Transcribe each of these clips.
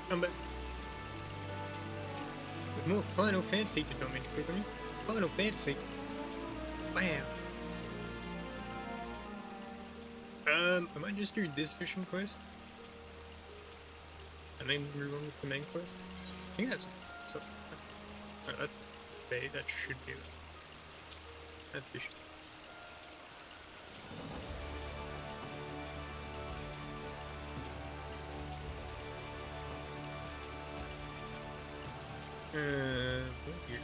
Come back. With more Final Fantasy did not mean to click on you. Final Fantasy. Bam. I might just do this fishing quest. And then move on with the main quest. I think that's so. No, that's bay. That should be it. That's fishing. Here.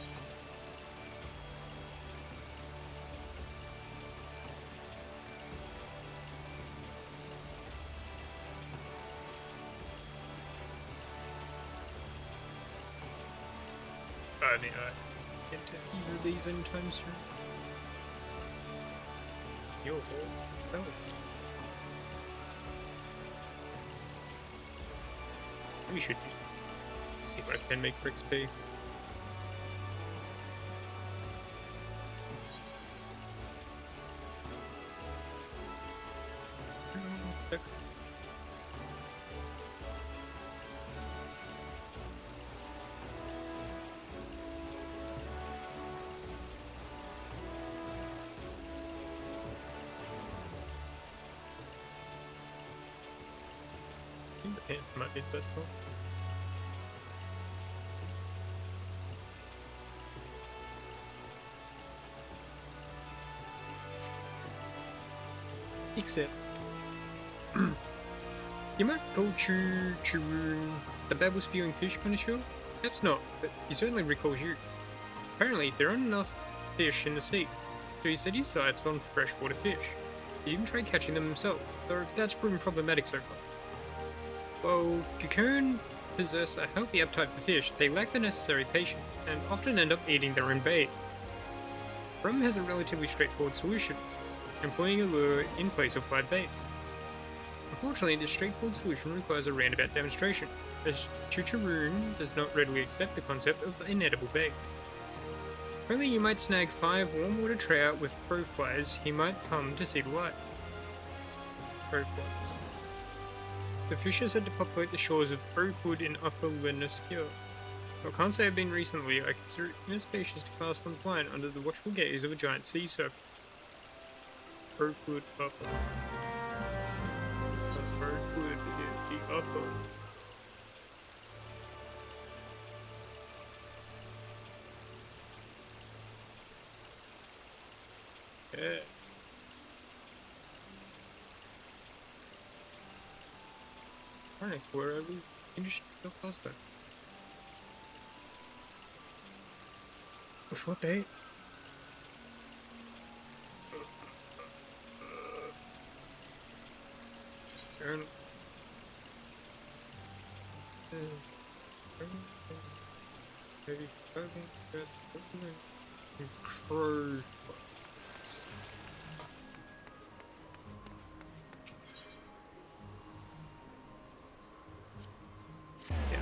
I mean, I get to either of these anytime soon. Yo, oh. We should do. Let's see what I can make for XP. I think the pants might be the best one. Except you might call Churoon the babble spewing fish connoisseur? Perhaps not, but he certainly recalls you. Apparently, there aren't enough fish in the sea, so he set his sights on freshwater fish. He even tried catching them himself, though that's proven problematic so far. While cocoon possess a healthy appetite for fish, they lack the necessary patience, and often end up eating their own bait. Rum has a relatively straightforward solution, employing a lure in place of flat bait. Unfortunately, this straightforward solution requires a roundabout demonstration, as Chucharoon does not readily accept the concept of inedible bait. Only you might snag 5 warm water trout with proflies, he might come to see the light. Proflies. The fish are said to populate the shores of Oakwood in Upper Lenaskir. Though I can't say I've been recently, I consider it inauspicious to cast one's line under the watchful gaze of a giant sea serpent. Oakwood Upper. Oakwood is the upper. Yeah. Alright, where are we? Finished the last time. With what date? Maybe crow. Yeah.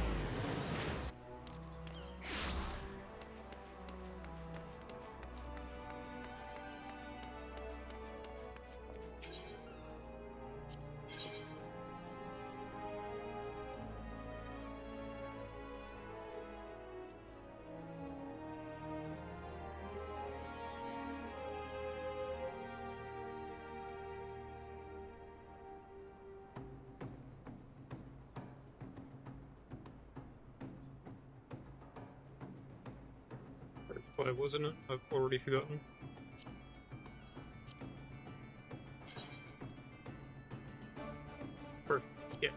Why wasn't it? I've already forgotten. Perfect. Yeah.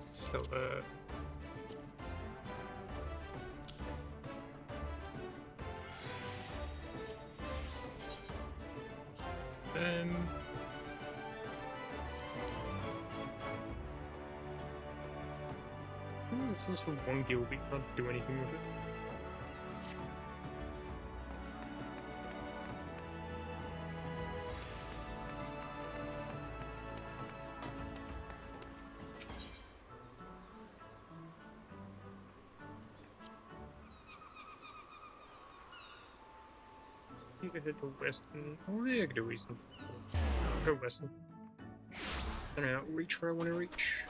So this is from one guild, we can't do anything with it. You could head to Western. Oh, yeah, I could do Eastern. I'll go Western. I don't know, reach where I want to reach.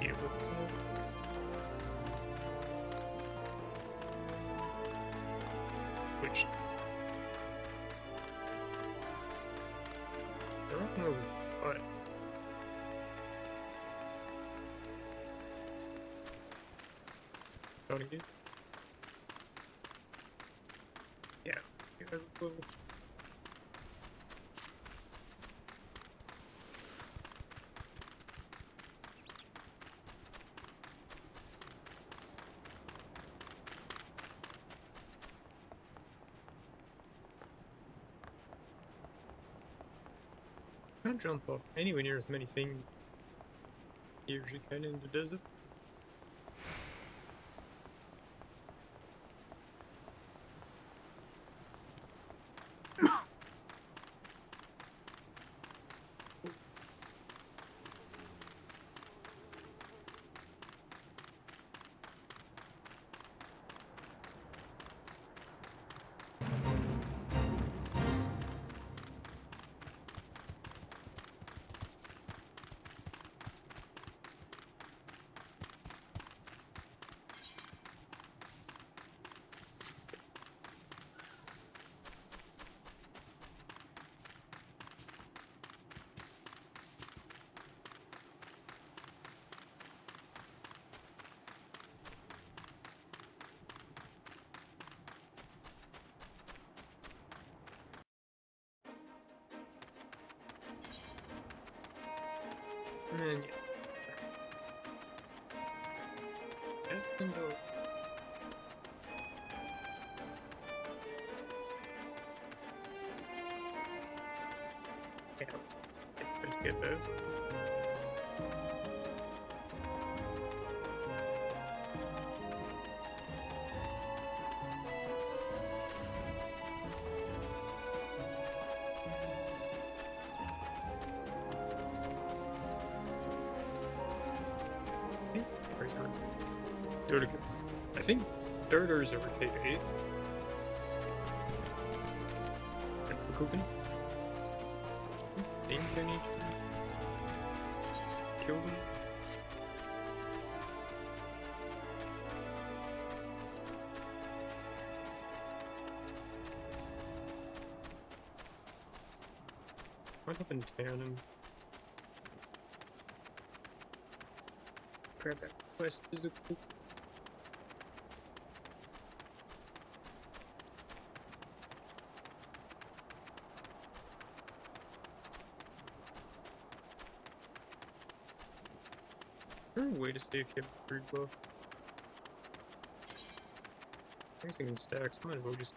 Deal with that. Which I don't know what. Don't get. Yeah. Well, can't jump off anywhere near as many things here as you can in the desert. And yeah, just can go. Yeah, it's pretty good though. I think Dirters are rotated. And for cooking. Think I need to kill them. Went up in town and grab that quest as a cook. Is there a way to save him food buff? I guess I can stack, so might as well just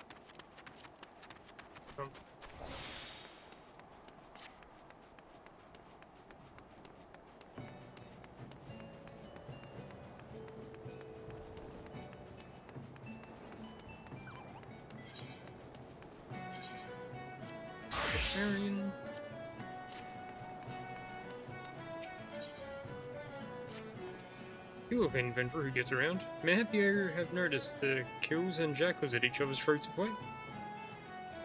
Arian. You of inventor who gets around. Mayhap you have noticed the kills and jackals at each other's throats of late.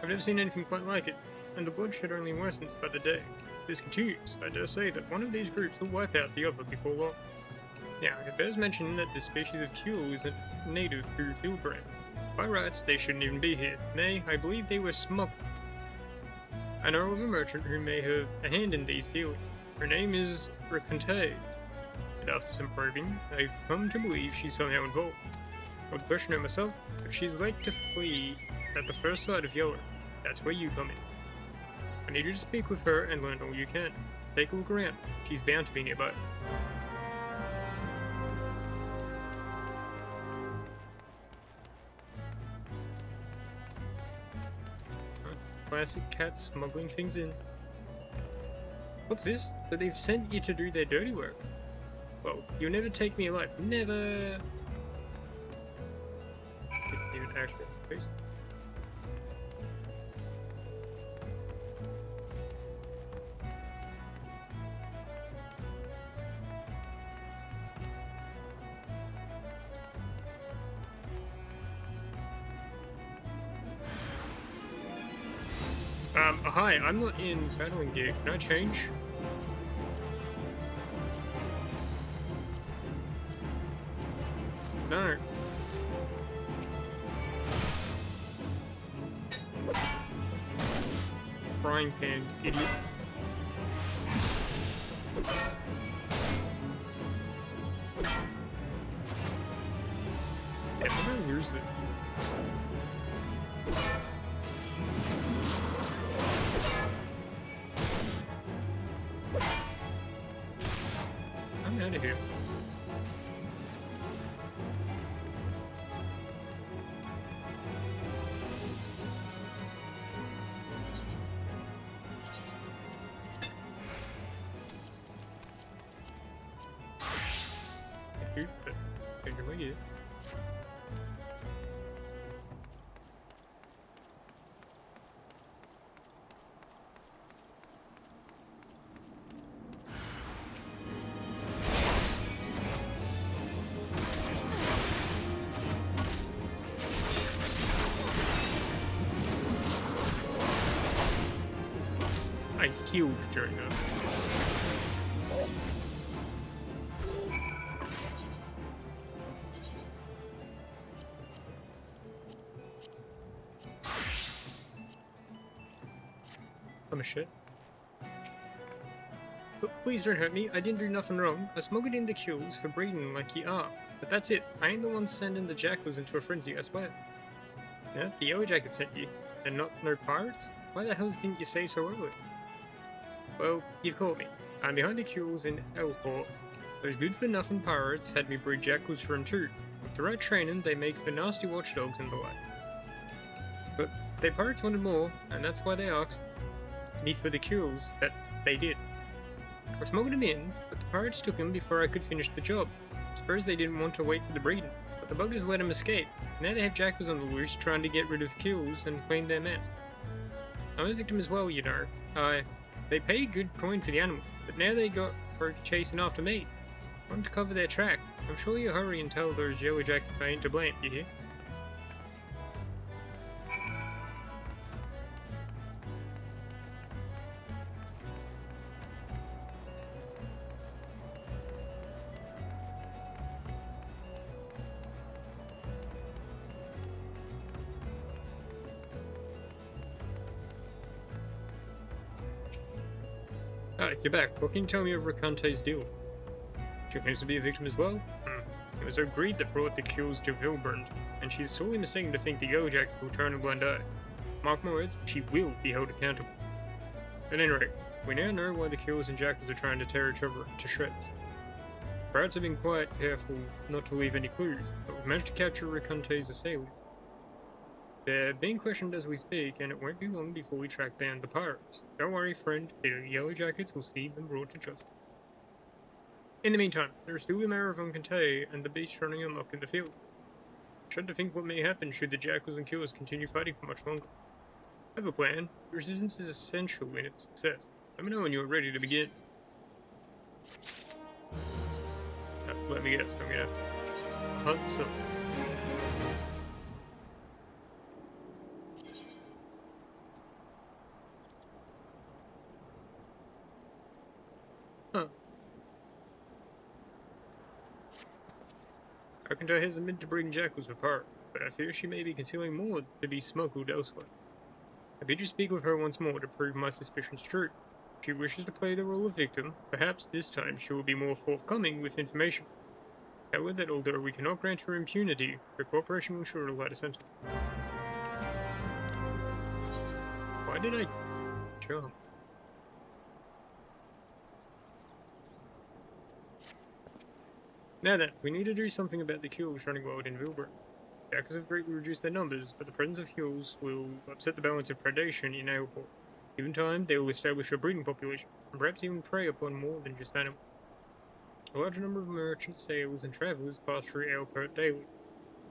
I've never seen anything quite like it, and the bloodshed only worsens by the day. If this continues, I dare say that one of these groups will wipe out the other before long. Now, it bears mention that this species of kill is a native to Fieldbrand. By rights, they shouldn't even be here. Nay, I believe they were smuggled. I know of a merchant who may have a hand in these dealings. Her name is Raconte, and after some probing, I've come to believe she's somehow involved. I would question her myself, but she's like to flee at the first sight of Yellow. That's where you come in. I need you to speak with her and learn all you can. Take a look around. She's bound to be nearby. Classic cat smuggling things in. What's this? So they've sent you to do their dirty work? Well, you'll never take me alive. Never. Even actually, please. Hi, I'm not in battling gear. Can I change? No. Frying pan, idiot. Yeah, I'm gonna lose it. I'm out of here. Dude, but figure we get. I healed during that. I'm a shit. But please don't hurt me. I didn't do nothing wrong. I smuggled in the kills for breeding like you are. But that's it. I ain't the one sending the jackals into a frenzy, I swear. Yeah, the Yellow Jacket sent you. And not no pirates? Why the hell didn't you say so early? Well, you've caught me. I'm behind the kills in Elport. Those good-for-nothing pirates had me breed jackals for 'em too. With the right training, they make for nasty watchdogs and the like. But the pirates wanted more, and that's why they asked me for the kills that they did. I smuggled them in, but the pirates took them before I could finish the job. I suppose they didn't want to wait for the breeding, but the buggers let them escape. Now they have jackals on the loose trying to get rid of kills and clean their mess. I'm a victim as well, you know. They pay good coin for the animals, but now they got for chasing after me. I want to cover their track. I'm sure you'll hurry and tell those Yellow Jackets I ain't to blame, you hear? Ah, you're back. What can you tell me of Rakante's deal? She claims to be a victim as well? It was her greed that brought the kills to Vilbrand, and she's sorely mistaken to think the Yellow Jacket will turn a blind eye. Mark my words, she will be held accountable. At any rate, we now know why the kills and jackals are trying to tear each other to shreds. Pirates have been quite careful not to leave any clues, but we've managed to capture Rakante's assailant. They're being questioned as we speak, and it won't be long before we track down the pirates. Don't worry, friend, the Yellow Jackets will see them brought to justice. In the meantime, there is still the Mayor of Unkante and the beast running amok in the field. Try to think what may happen should the jackals and killers continue fighting for much longer. I have a plan. Resistance is essential in its success. Let me know when you are ready to begin. Let me guess, I'm gonna hunt some. Huh. Unkante hasn't been to breeding jackals for pirates, but I fear she may be concealing more to be smuggled elsewhere. I bid you speak with her once more to prove my suspicions true. If she wishes to play the role of victim, perhaps this time she will be more forthcoming with information. Tell her that although we cannot grant her impunity, her cooperation will ensure a lighter sentence. Why did I Sure. Now then, we need to do something about the kills running wild in Vilbur. Jackals have greatly reduced their numbers, but the presence of hills will upset the balance of predation in Aleport. Given time, they will establish a breeding population, and perhaps even prey upon more than just animals. A large number of merchants, sailors, and travelers pass through Aleport daily,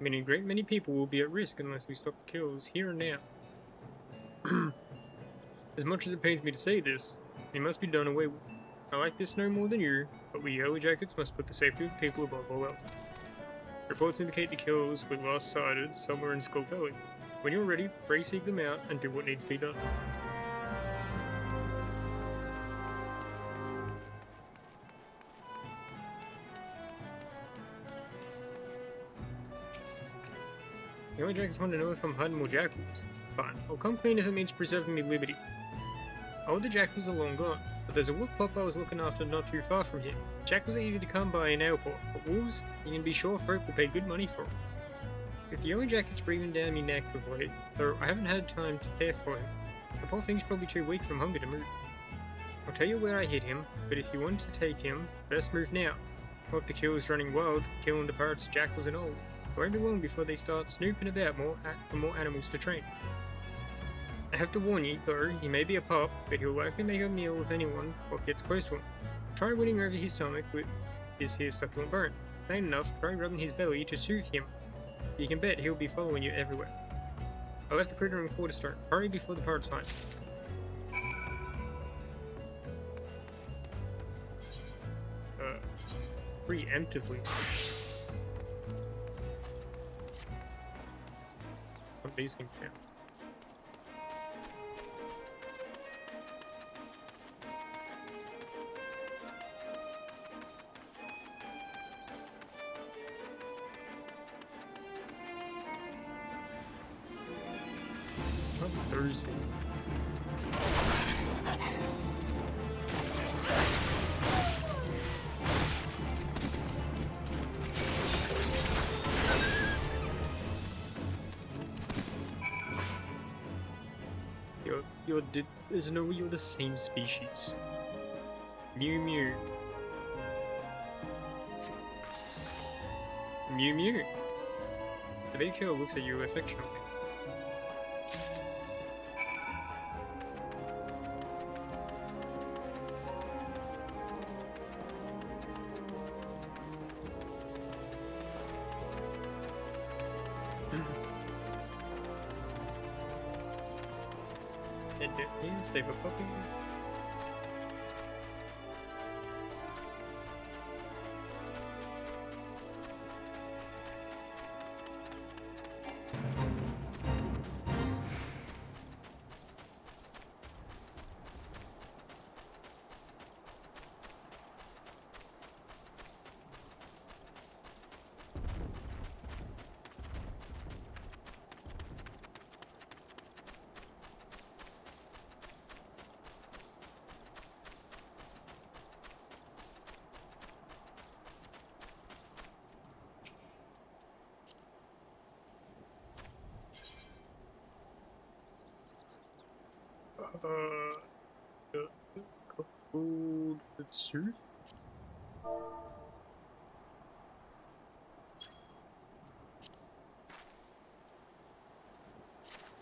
meaning a great many people will be at risk unless we stop the kills here and now. As much as it pains me to say this, it must be done away with. I like this snow more than you, but we yellow jackets must put the safety of the people above all else. Reports indicate the kills were last sighted somewhere in Skull Valley. When you're ready, pray seek them out and do what needs to be done. The only jackets want to know if I'm hiding more jackals. Fine, I'll come clean if it means preserving me liberty. All the jackals are long gone, but there's a wolf pup I was looking after not too far from here. Jackals are easy to come by in Aleport, but wolves, you can be sure folk will pay good money for them. If the only jacket's breathing down me neck of late, though I haven't had time to care for him. The poor thing's probably too weak from hunger to move. I'll tell you where I hid him, but if you want to take him, best move now. Or if the kill is running wild, killing the pirates, jackals and all. It won't be long before they start snooping about for more animals to train. I have to warn you, though, he may be a pup, but he'll likely make a meal of anyone what gets close to him. Try winning over his stomach with this here succulent bone. Plain enough, try rubbing his belly to soothe him. You can bet he'll be following you everywhere. I left the critter in Quarterstone. Hurry before the pirates find him. Preemptively. What these things down. Thursday. There's no way you're the same species. Mew Mew. Mew Mew. The big hill looks at you affectionately. And it means they have a puppy. Cold soup?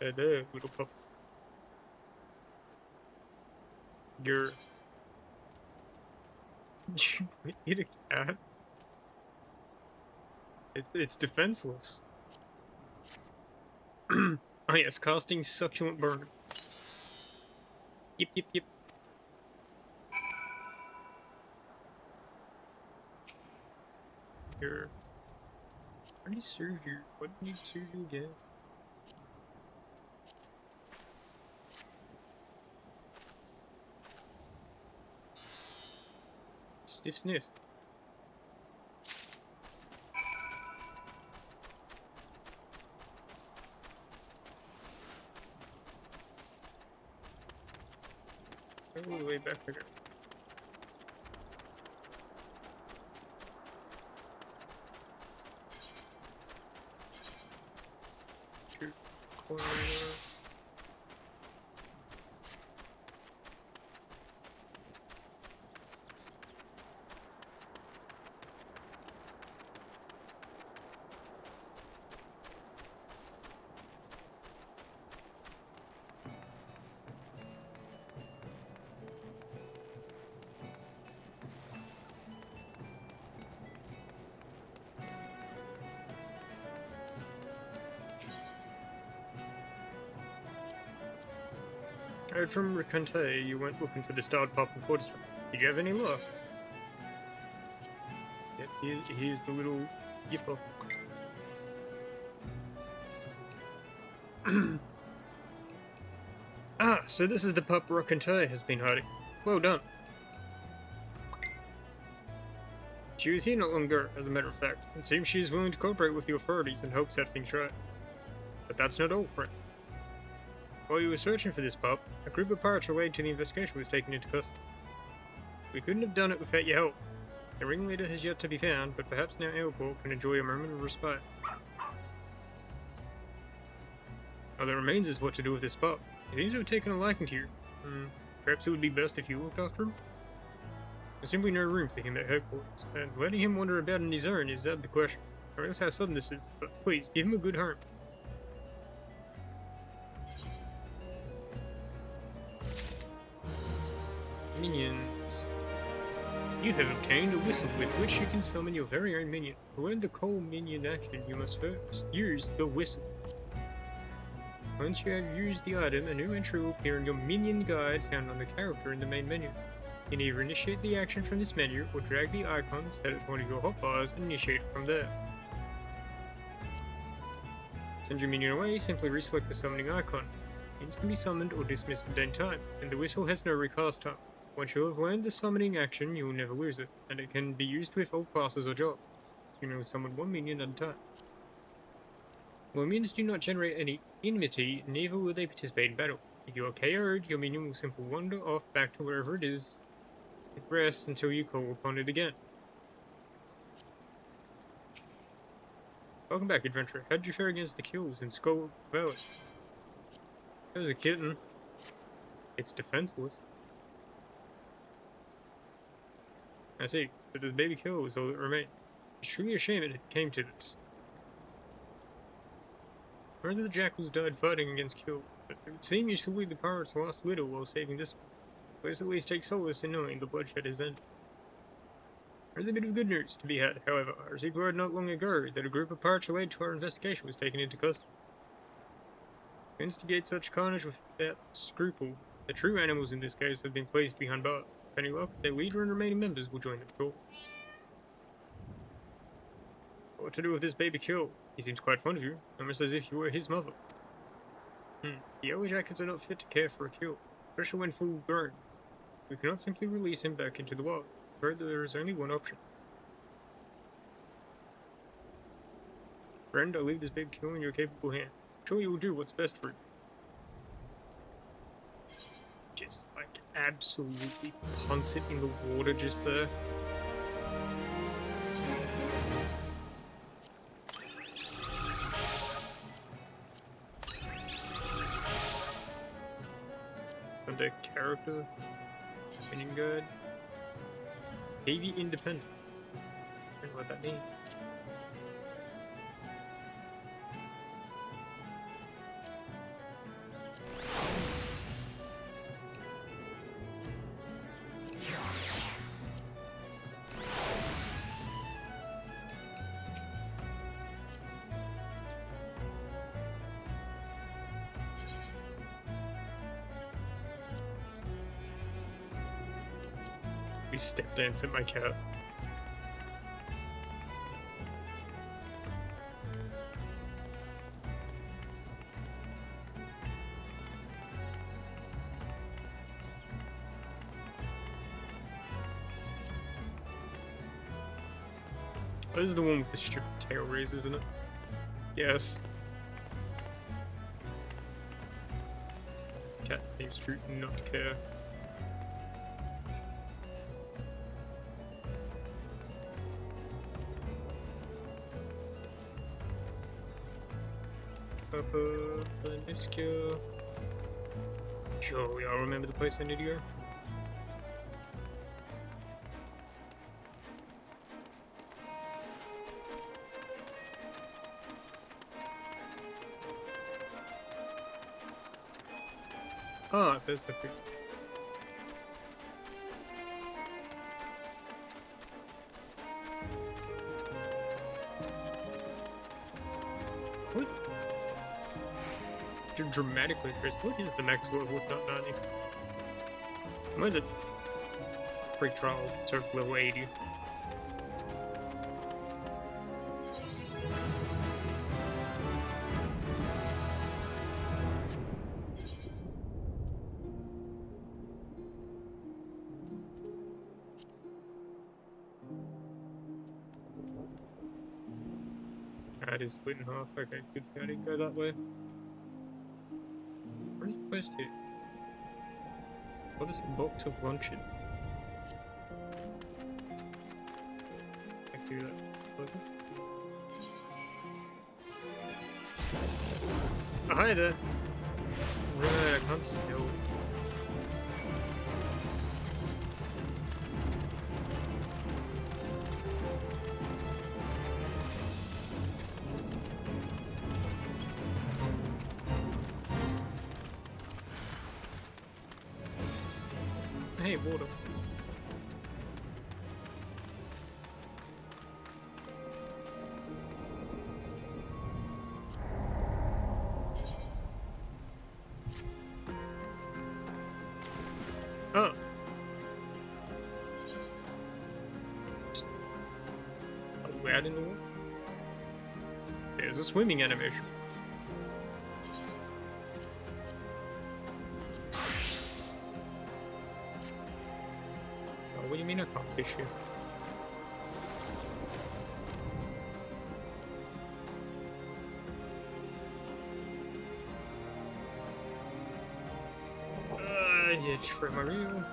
Hey there, little pup. You're... You eat a cat? It's defenseless. Oh yes, casting succulent burn. Yip, yip, yip. Here. I already served you. What do you need to serve you again? Sniff, sniff. All the way back there. Corner. Heard from Ricante you went looking for the starred pup in Porter Street. Did you have any luck? Yep, here's the little yipper. Ah, so this is the pup Ricante has been hiding. Well done. She was here not long ago, as a matter of fact. It seems she is willing to cooperate with the authorities and help set things right. But that's not all, friend. While you were searching for this pup, a group of pirates related to the investigation was taken into custody. We couldn't have done it without your help. The ringleader has yet to be found, but perhaps now Airport can enjoy a moment of respite. All that remains is what to do with this pup. He seems to have taken a liking to you. Perhaps it would be best if you looked after him? There's simply no room for him at headquarters, and letting him wander about on his own is out of the question. I realize how sudden this is, but please, give him a good home. Minions. You have obtained a whistle with which you can summon your very own minion. To learn the call minion action, you must first use the whistle. Once you have used the item, a new entry will appear in your minion guide found on the character in the main menu. You can either initiate the action from this menu, or drag the icon set as one of your hotbars and initiate it from there. Send your minion away, simply reselect the summoning icon. Minions can be summoned or dismissed at any time, and the whistle has no recast time. Once you have learned the summoning action, you will never lose it, and it can be used with all classes or jobs. You can only summon one minion at a time. While minions do not generate any enmity, neither will they participate in battle. If you are KO'd, your minion will simply wander off back to wherever it is. It rests until you call upon it again. Welcome back, adventurer. How did you fare against the kills in Skull Valley? There's a kitten. It's defenseless. I see, but this baby kill is all that remained. It's truly a shame it came to this. Whether the jackals died fighting against Kill, but it would seem you salute the pirates lost little while saving this one. Let's at least take solace in knowing the bloodshed has ended. There's a bit of good news to be had, however. I received word not long ago that a group of pirates related to our investigation was taken into custody. To instigate such carnage without scruple, the true animals in this case have been placed behind bars. With any luck, their leader and remaining members will join the patrol. What to do with this baby Kill? He seems quite fond of you, almost as if you were his mother. The yellow jackets are not fit to care for a Kill, especially when full grown. We cannot simply release him back into the wild. But there is only one option. Friend, I leave this baby Kill in your capable hand. Surely you will do what's best for you. Just like absolutely punts it in the water just there. Under character, minion guide, heavy independent. I don't know what that means. We step dance at my cat. Oh, this is the one with the stupid tail raise, isn't it? Yes. Cat seems to not care. Papa, Baniska. Surely I'll remember the place I need to go. Ah, there's the thing. What? dramatically increased. What is the max level with not 90? I'm at a free trial to level 80. It is split in half. Okay, good fatty. Go that way. Where's the quest here? What is a box of luncheon? I can do that. Okay. Oh, hi there. Right, I can't still. Hey, water. Oh. Are we out in the water? There's a swimming animation. Oh, what do you mean I can't fish you? Yeah, just for my reel.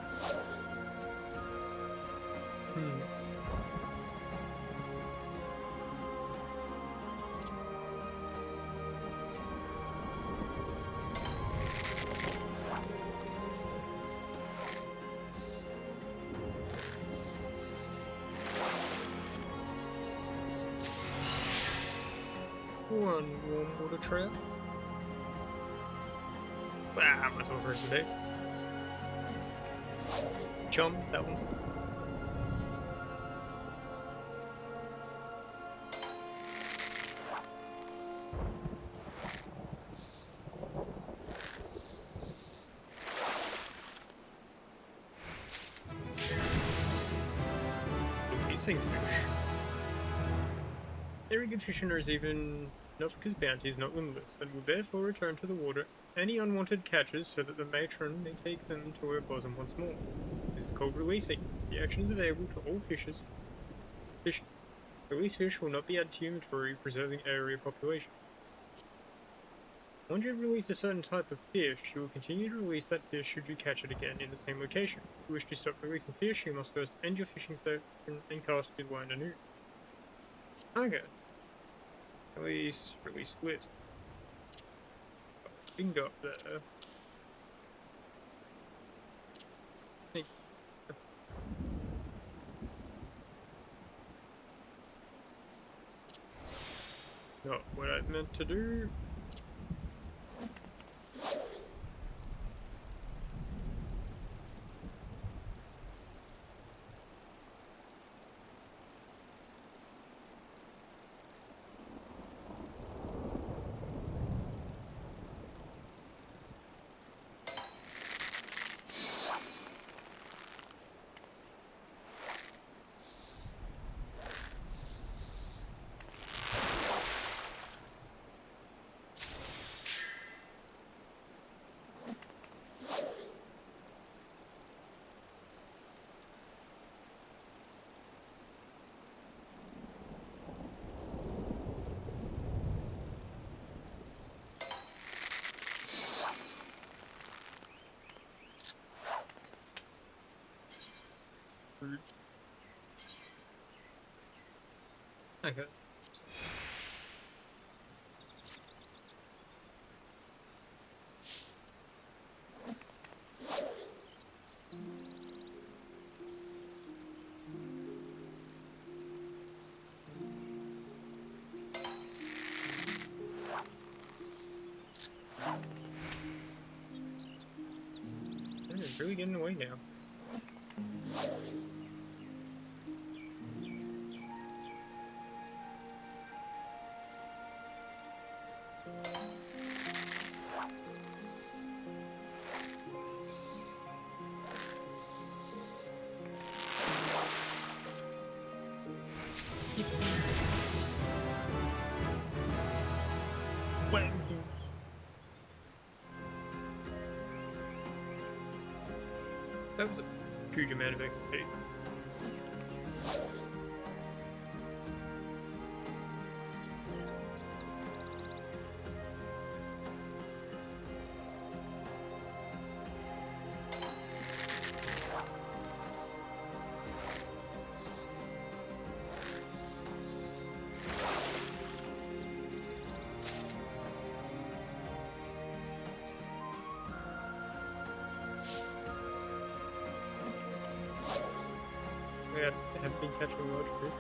One warm water trail. Ah, might as well first today. Chum, that one. These fish. Every good fisherman is even Nofika's bounty is not limitless, and will therefore return to the water any unwanted catches so that the matron may take them to her bosom once more. This is called releasing. The action is available to all fishes. Released fish will not be added to your inventory, preserving area population. Once you have released a certain type of fish, you will continue to release that fish should you catch it again in the same location. If you wish to stop releasing fish, you must first end your fishing session and cast your line anew. Okay. Release list. Bingo up there. Hey. Not what I meant to do. Okay. It's really getting away now. That was a huge amount of XP. I have been catching large fish.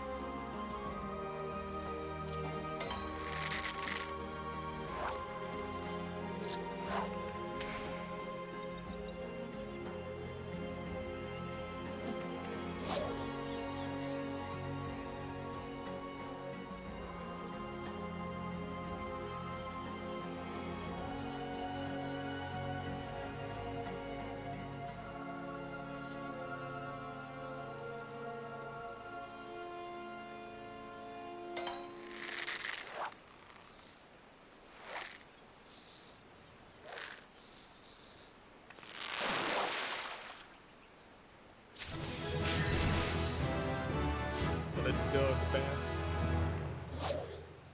What a dog bass.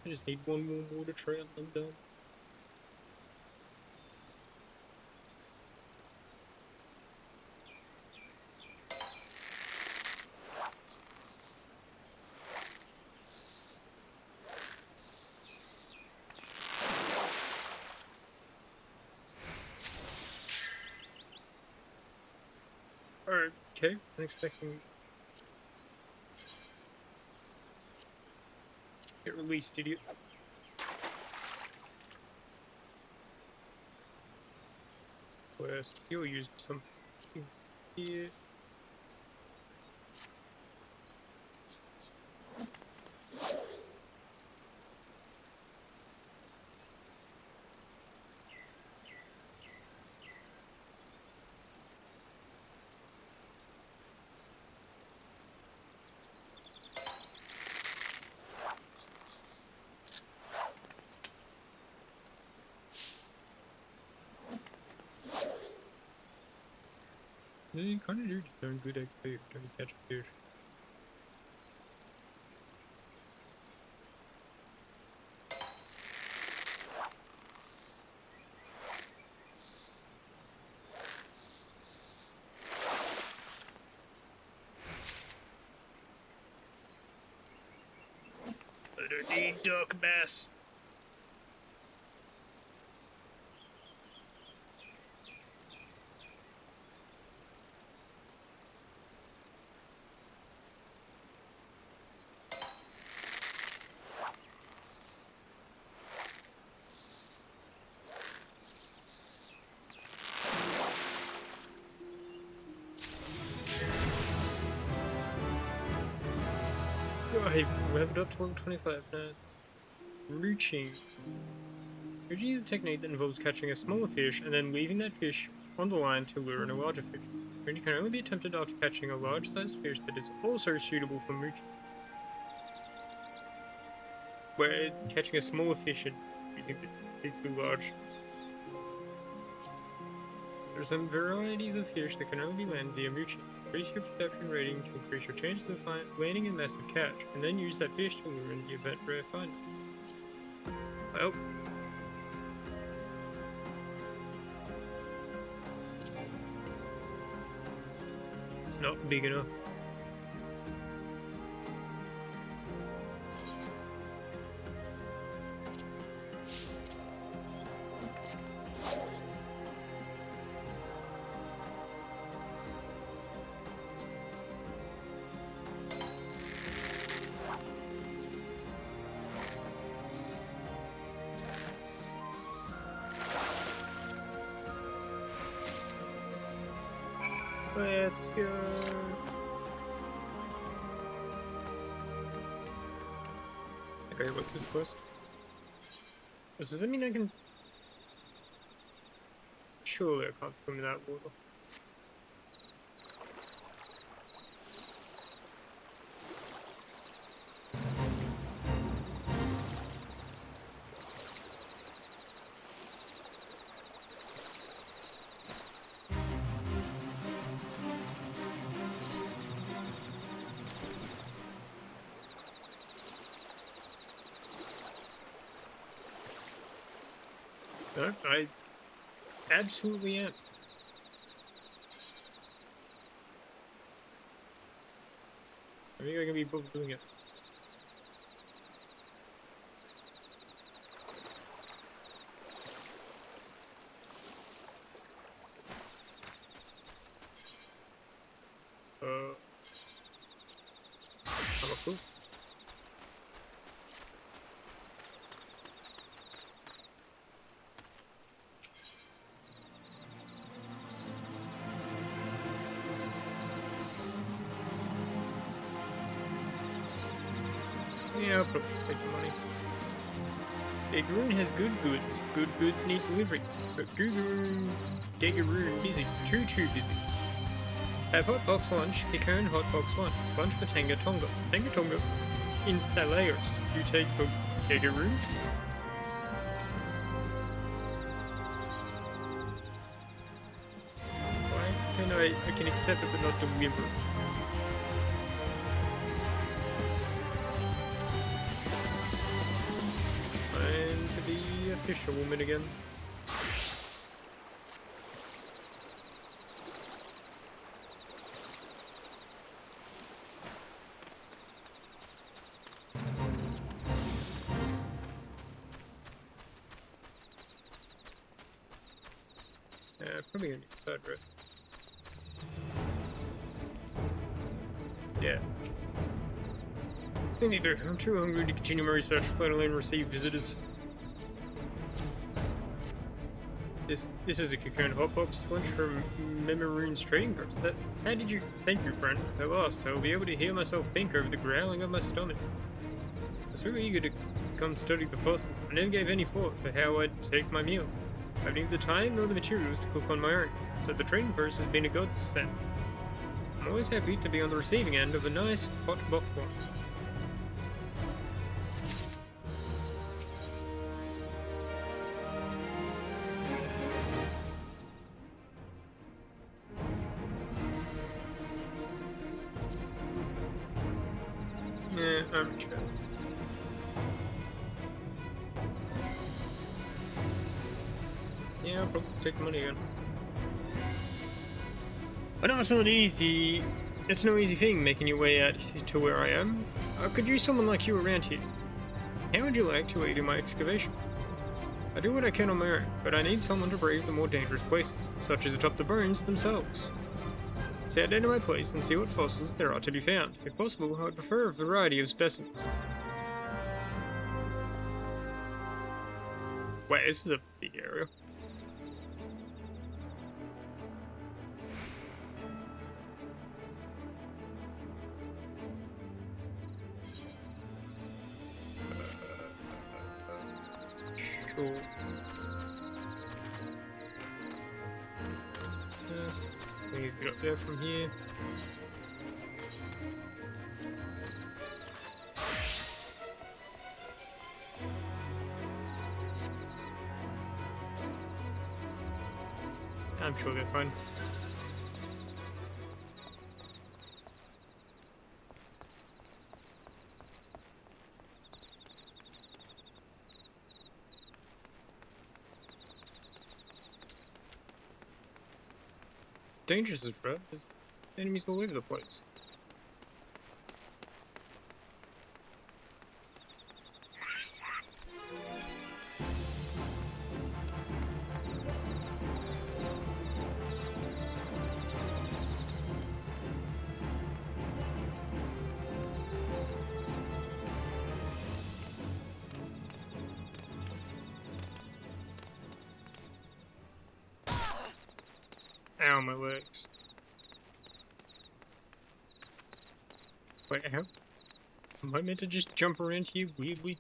I just need one more water trail and I'm done. Alright, okay. I'm expecting get released, idiot. Whereas you'll use some here. Yeah, you kind of do just earn good XP every time you catch a fish. I don't need duck bass. I've leveled up to level 25 now. Reaching. Reaching is a technique that involves catching a smaller fish and then leaving that fish on the line to lure in a larger fish. Reaching can only be attempted after catching a large-sized fish that is also suitable for mooching. Where catching a smaller fish and using basically large. There are some varieties of fish that can only be landed via mooching. Increase your perception rating to increase your chances of landing a massive catch, and then use that fish to lure in the event rare finding. Well, it's not big enough. Let's go. Okay, what's this quest? Does that mean I can... Surely I can't swim in that water. No, I absolutely am. I think I can be both doing it. I'm a fool. Yeah, I'll probably take the money. Diggeroon has good goods. Good goods need delivery. But Diggeroon busy. Too busy. Have hot box lunch, Kikern hot box lunch. Lunch for Tanga Tonga. Tanga Tonga in Thalaeus. You take for Diggeroon? Why can I can accept it but not deliver? And the official woman again. Probably gonna need a third row. Yeah. I need to. I'm too hungry to continue my research, let alone receive visitors. This is a cocoon hotbox lunch from Memoroon's trading post. How did you? Thank you, friend. At last, I will be able to hear myself think over the growling of my stomach. I was so eager to come study the fossils. I never gave any thought for how I'd take my meals. I have neither the time nor the materials to cook on my own, so the trading post has been a godsend. I'm always happy to be on the receiving end of a nice hot box lunch. Yeah, I'm sure. Yeah, I'll probably take the money again. I know it's not easy. It's no easy thing making your way out to where I am. I could use someone like you around here. How would you like to aid in my excavation? I do what I can on my own, but I need someone to brave the more dangerous places, such as atop the bones themselves. Set down to my place and see what fossils there are to be found. If possible, I would prefer a variety of specimens. Wait, this is a big area. Sure. We get up there from here. I'm sure they're fine. Dangerous as well. There's enemies all over the place. Ow, my legs. Wait, how? Am I meant to just jump around here weirdly?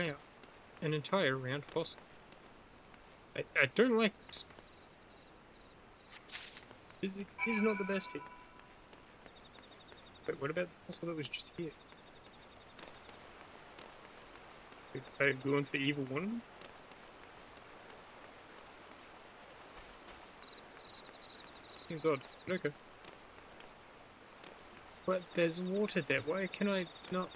Wow, an entire round fossil. I don't like this. Physics is not the best here. Wait, what about the fossil that was just here? Are you going for evil one? Seems odd, but okay. But there's water there. Why can I not?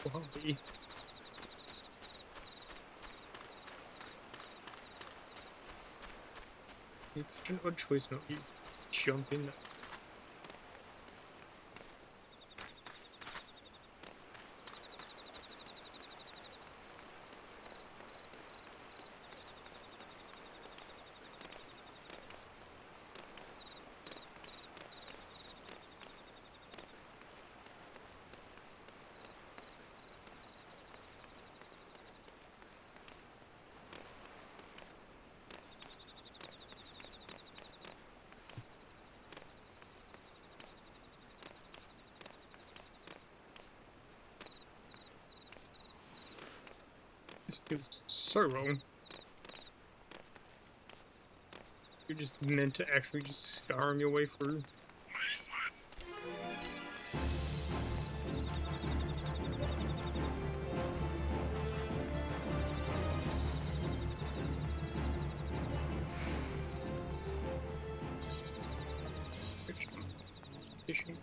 Why? It's such an odd choice not to jump in there. This feels so wrong. You're just meant to actually just scarm your way through. Fishing.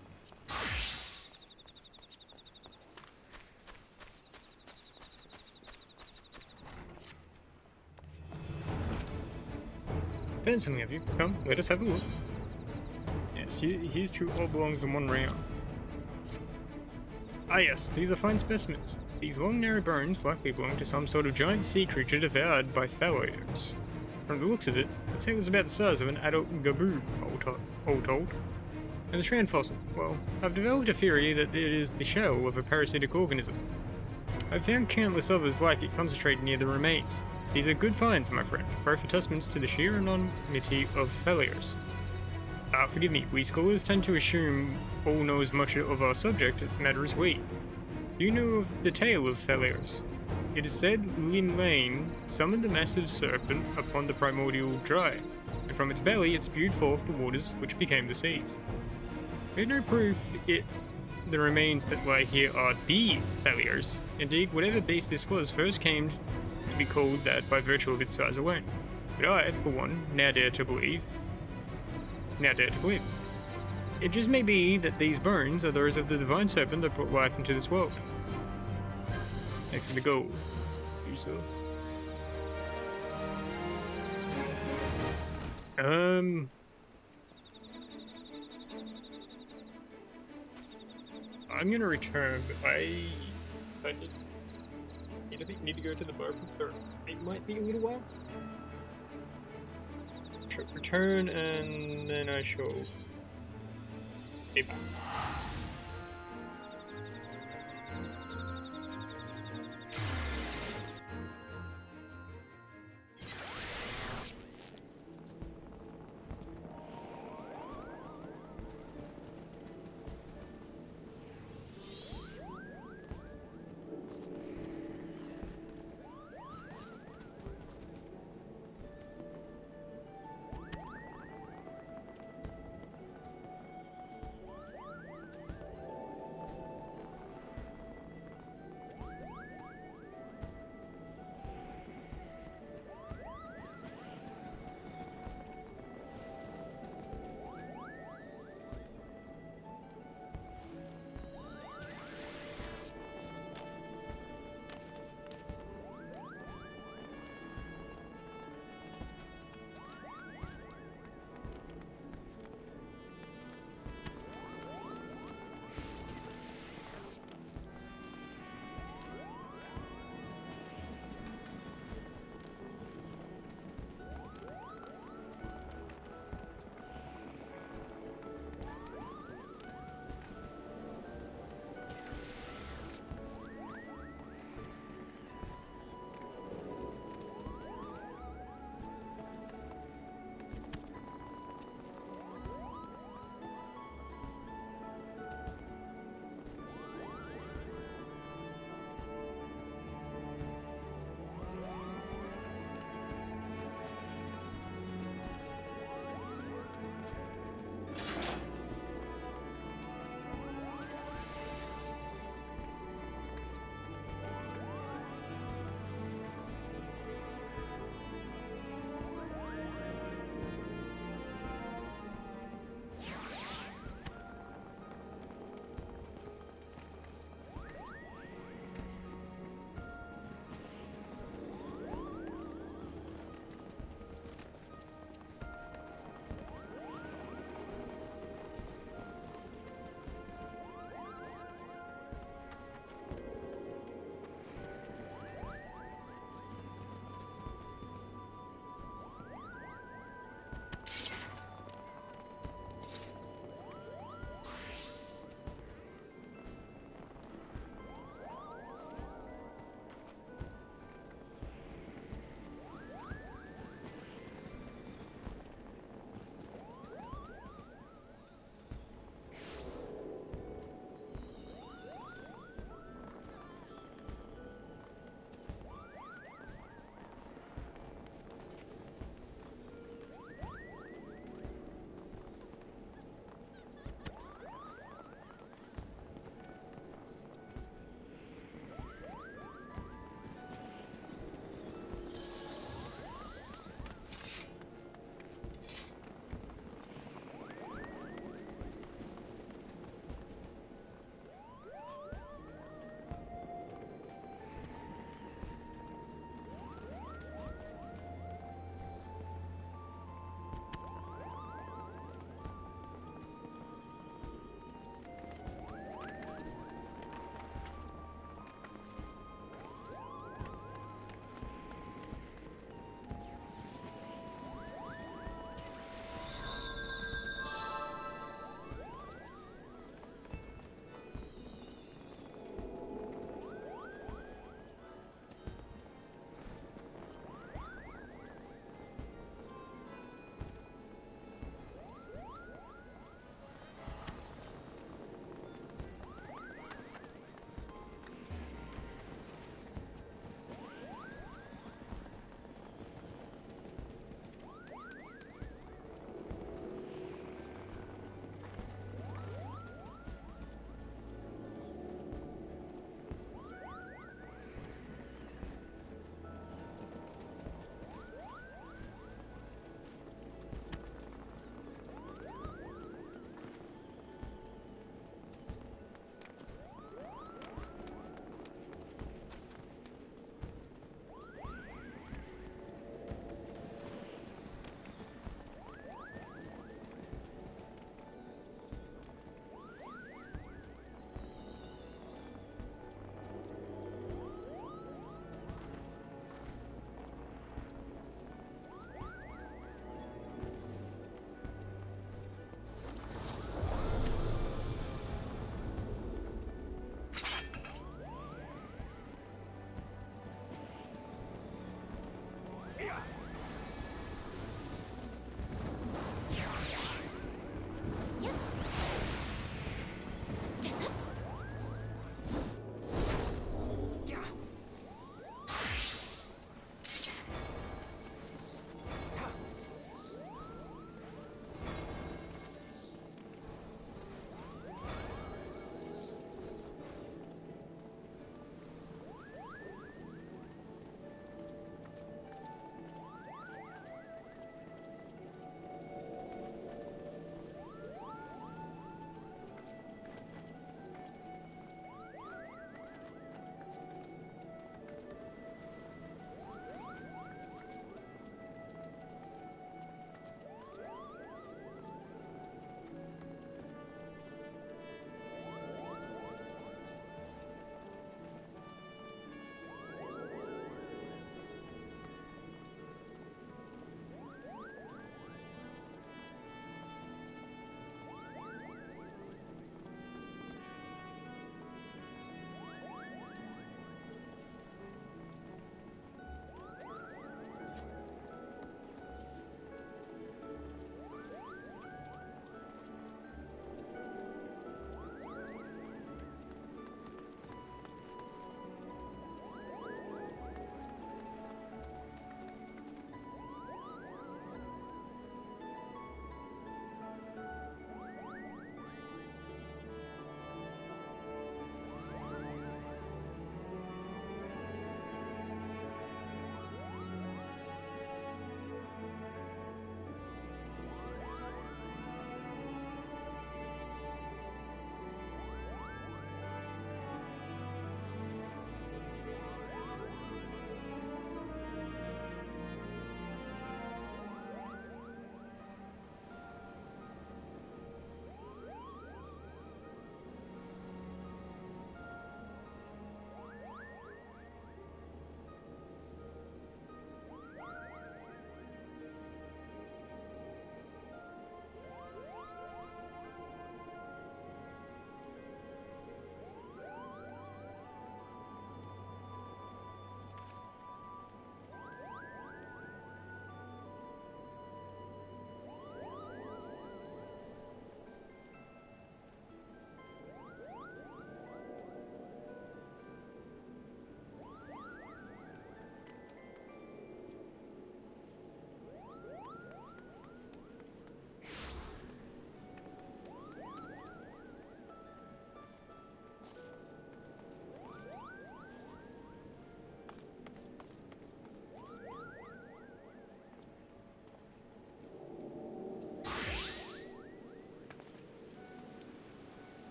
Found something, have you? Come, let us have a look. Yes, here's two oblongs in one round. Ah yes, these are fine specimens. These long narrow bones likely belong to some sort of giant sea creature devoured by fallows. From the looks of it, the tail is about the size of an adult gaboo, all told. And the strand fossil, well, I've developed a theory that it is the shell of a parasitic organism. I've found countless others like it concentrated near the remains. These are good finds, my friend, both attestments to the sheer anonymity of failures. Forgive me, we scholars tend to assume all know as much of our subject matter as we. Do you know of the tale of failures? It is said Lin Lane summoned a massive serpent upon the primordial dry, and from its belly it spewed forth the waters which became the seas. We have no proof the remains that lie here are the failures. Indeed, whatever beast this was first came to be called that by virtue of its size alone. But I, for one, now dare to believe. It just may be that these bones are those of the divine serpent that brought life into this world. Next to the goal. Do so. I'm gonna return, but I need to go to the bar for it might be a little while. Return, and then I shall be back.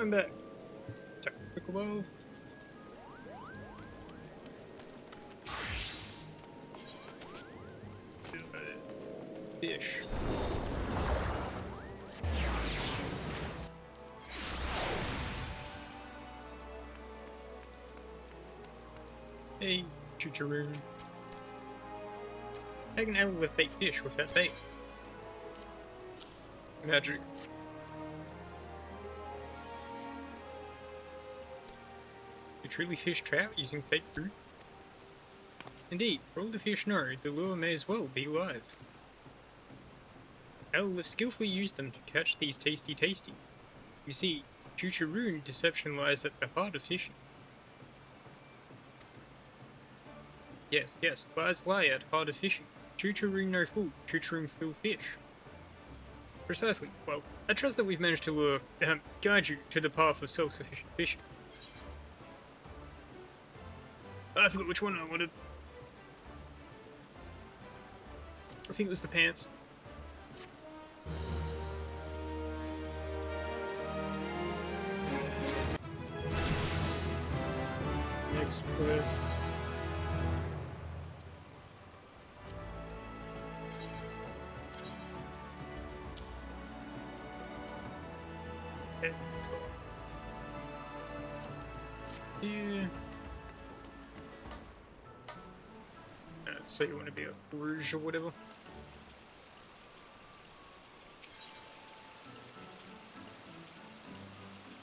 I'm back. Tactical bow. Fish. Hey, chicharoo. I can never with bait fish with that bait. Magic. You truly fish trout using fake fruit? Indeed, for all the fish know, the lure may as well be live. I will have skillfully used them to catch these tasty. You see, chicharoo deception lies at the heart of fishing. Yes, yes, lies lie at hard of fishing. Tutoring no fool, tutoring full fish. Precisely. Well, I trust that we've managed to guide you to the path of self-sufficient fishing. I forgot which one I wanted. I think it was the pants. Next quest. Yeah. So you want to be a rouge or whatever.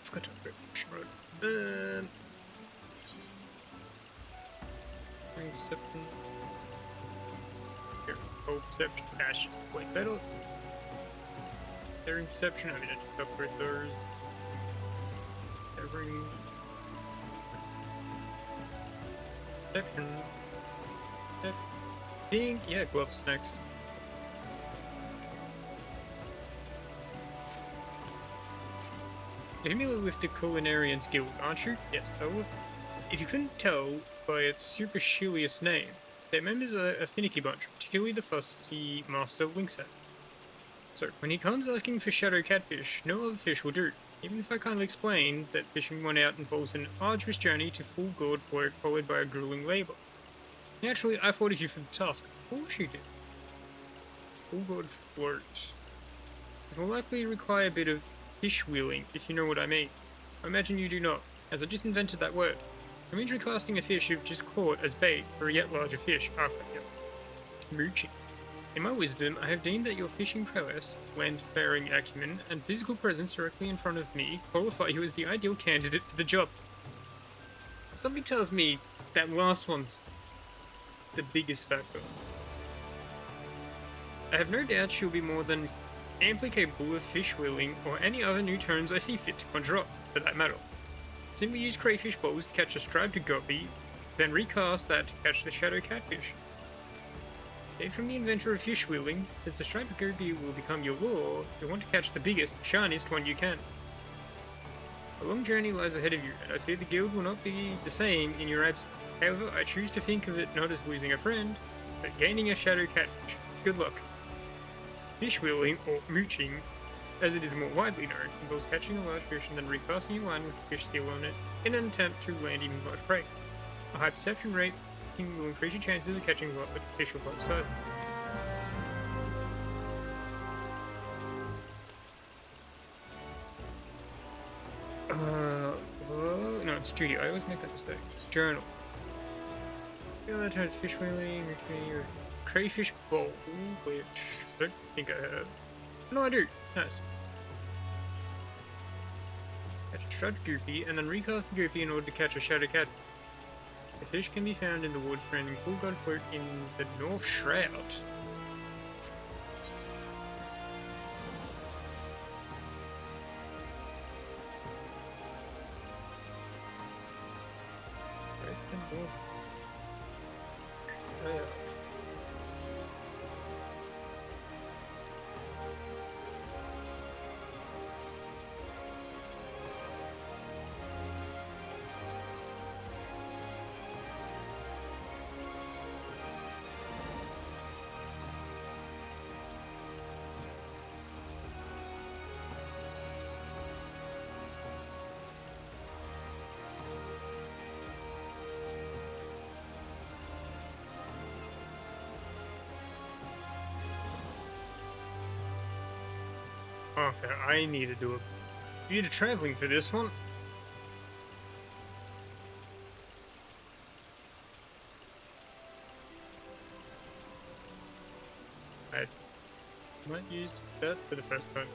Forgot to upgrade road. Perception. Here, perception. Dash. Wait, battle. Daring perception. I mean, I just upgrade those. Every perception. Pink. Yeah, gloves next. You're familiar with the Culinarians Guild, aren't you? Yes, so if you couldn't tell by its supercilious name, their members are a finicky bunch, particularly the fussy Master Lynxhead. So, when he comes asking for shadow catfish, no other fish will do, even if I kindly explain that fishing one out involves an arduous journey to full gourd float followed by a grueling labour. Naturally, I thought of you for the task. Of course you did. Full gourd float. It will likely require a bit of fish wheeling, if you know what I mean. I imagine you do not, as I just invented that word. I'm usually casting a fish you've just caught as bait for a yet larger fish after mooching. In my wisdom, I have deemed that your fishing prowess, land-faring acumen, and physical presence directly in front of me qualify you as the ideal candidate for the job. Something tells me that last one's the biggest factor. I have no doubt she'll be more than amply capable of fish wheeling or any other new terms I see fit to conjure up, for that matter. Simply use crayfish bowls to catch a striped guppy, then recast that to catch the shadow catfish. Take from the inventor of fish wheeling, since the striped guppy will become your lure, you'll want to catch the biggest, shiniest one you can. A long journey lies ahead of you, and I fear the guild will not be the same in your absence. However, I choose to think of it not as losing a friend, but gaining a shadow catfish. Good luck. Fish wheeling, or mooching, as it is more widely known, involves catching a large fish and then recasting your line with the fish still on it in an attempt to land even large prey. A high perception rate will increase your chances of catching a fish of large size. No, it's Judy. I always make that mistake. Journal. The other times fish wheeling, or crayfish bowl, which I don't think I have. No, I do. Nice. Catch a striped goopy, and then recast the goopy in order to catch a shadow catfish. The fish can be found in the woods surrounding Full God Float in the North Shroud. Oh, yeah. Okay, I need to do a bit of traveling for this one. I might use that for the first time.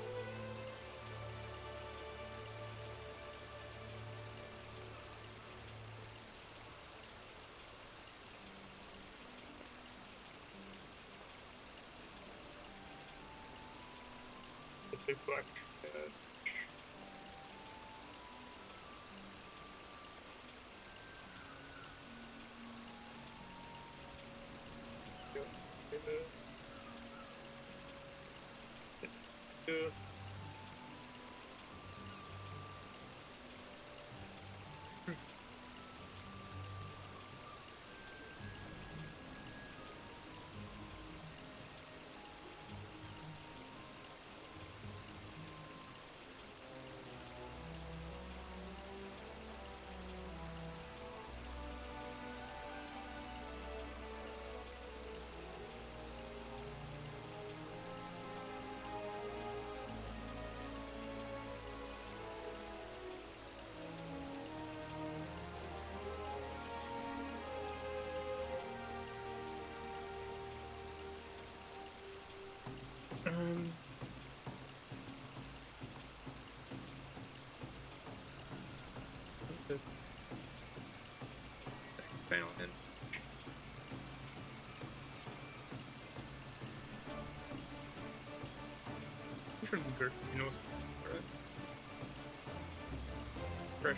The black. Um, the final end. Which one good? You know, right? Fresh.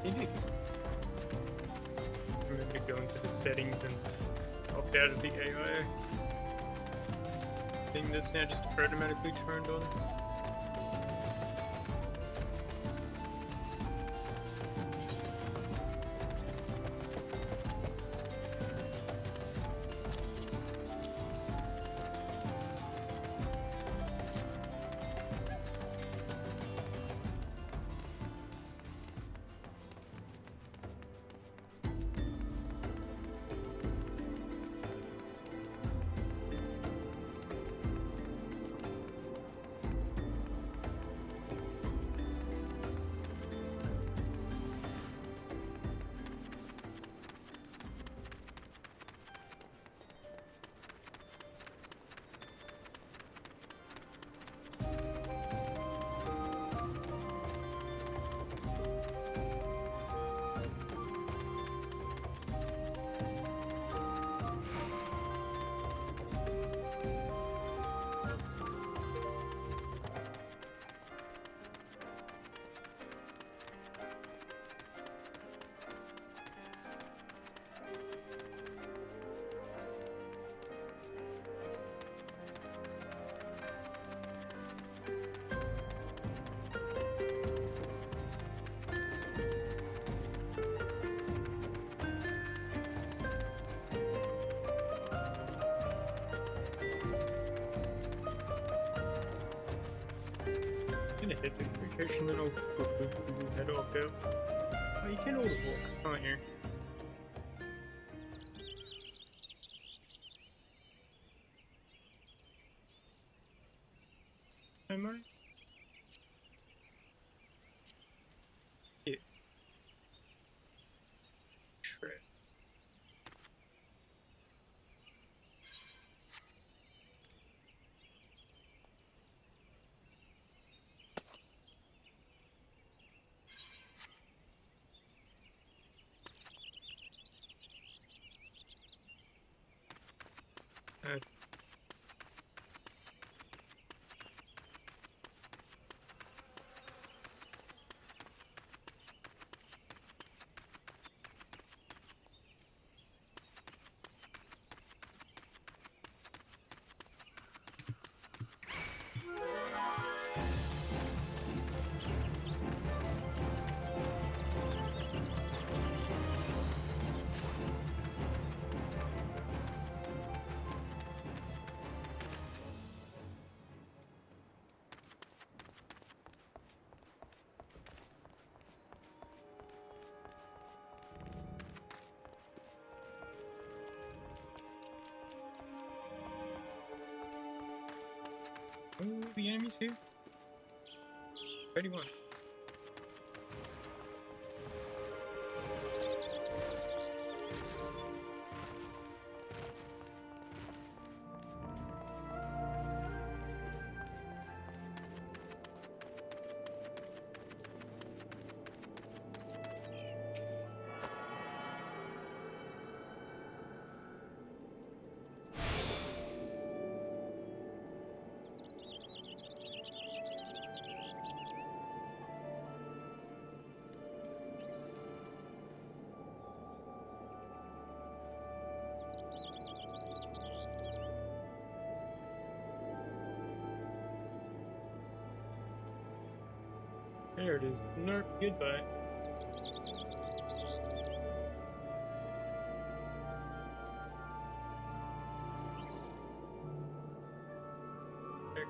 Maybe remember to go into the settings and opt out of the AI thing that's now just automatically turned on. Gonna hit the vacation, then I'll head off out. Oh, you can order walk, can't you? Am I? Yeah. Shred. That's be enemies here? 31. There it is. Nerp, goodbye. There.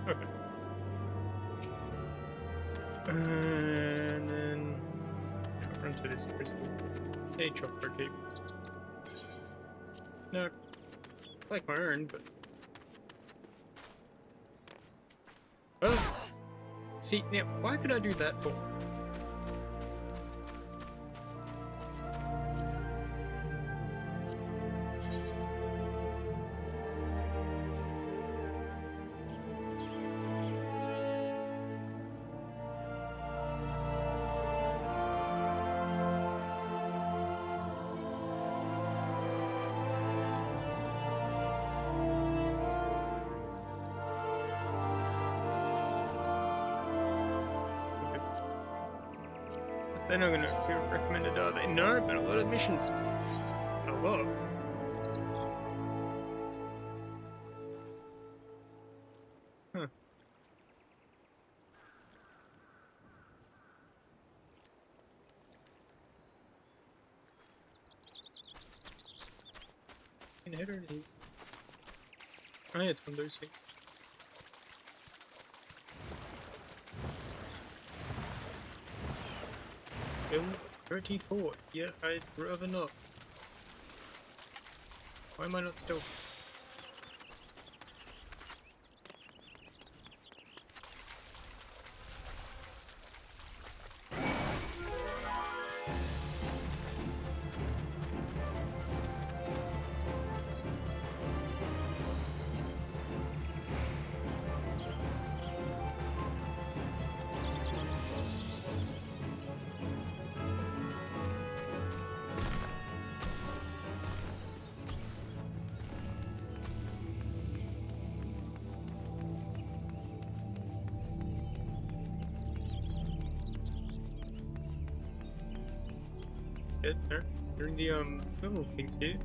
Okay. And then run to this crystal. Hey, chopper cape. No, I like my urn, but oh, see now, why could I do that for? They're not gonna be recommended, are they? No, but a lot of missions. A lot. Huh. Can hit her. Oh, yeah, it's one of those things. Bill 34. Yeah, I'd rather not. Why am I not still? There, during the level things here.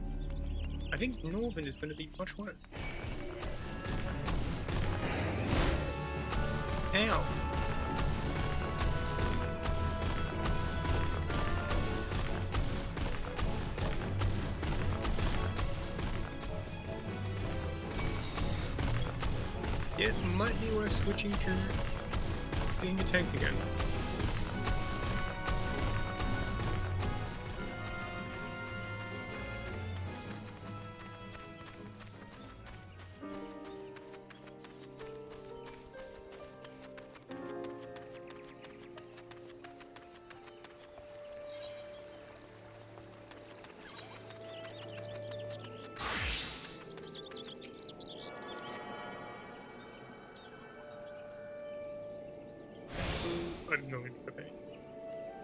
I think Northern is going to be much worse. Ow! Yeah, it might be worth switching to being a tank again. I don't know. Okay.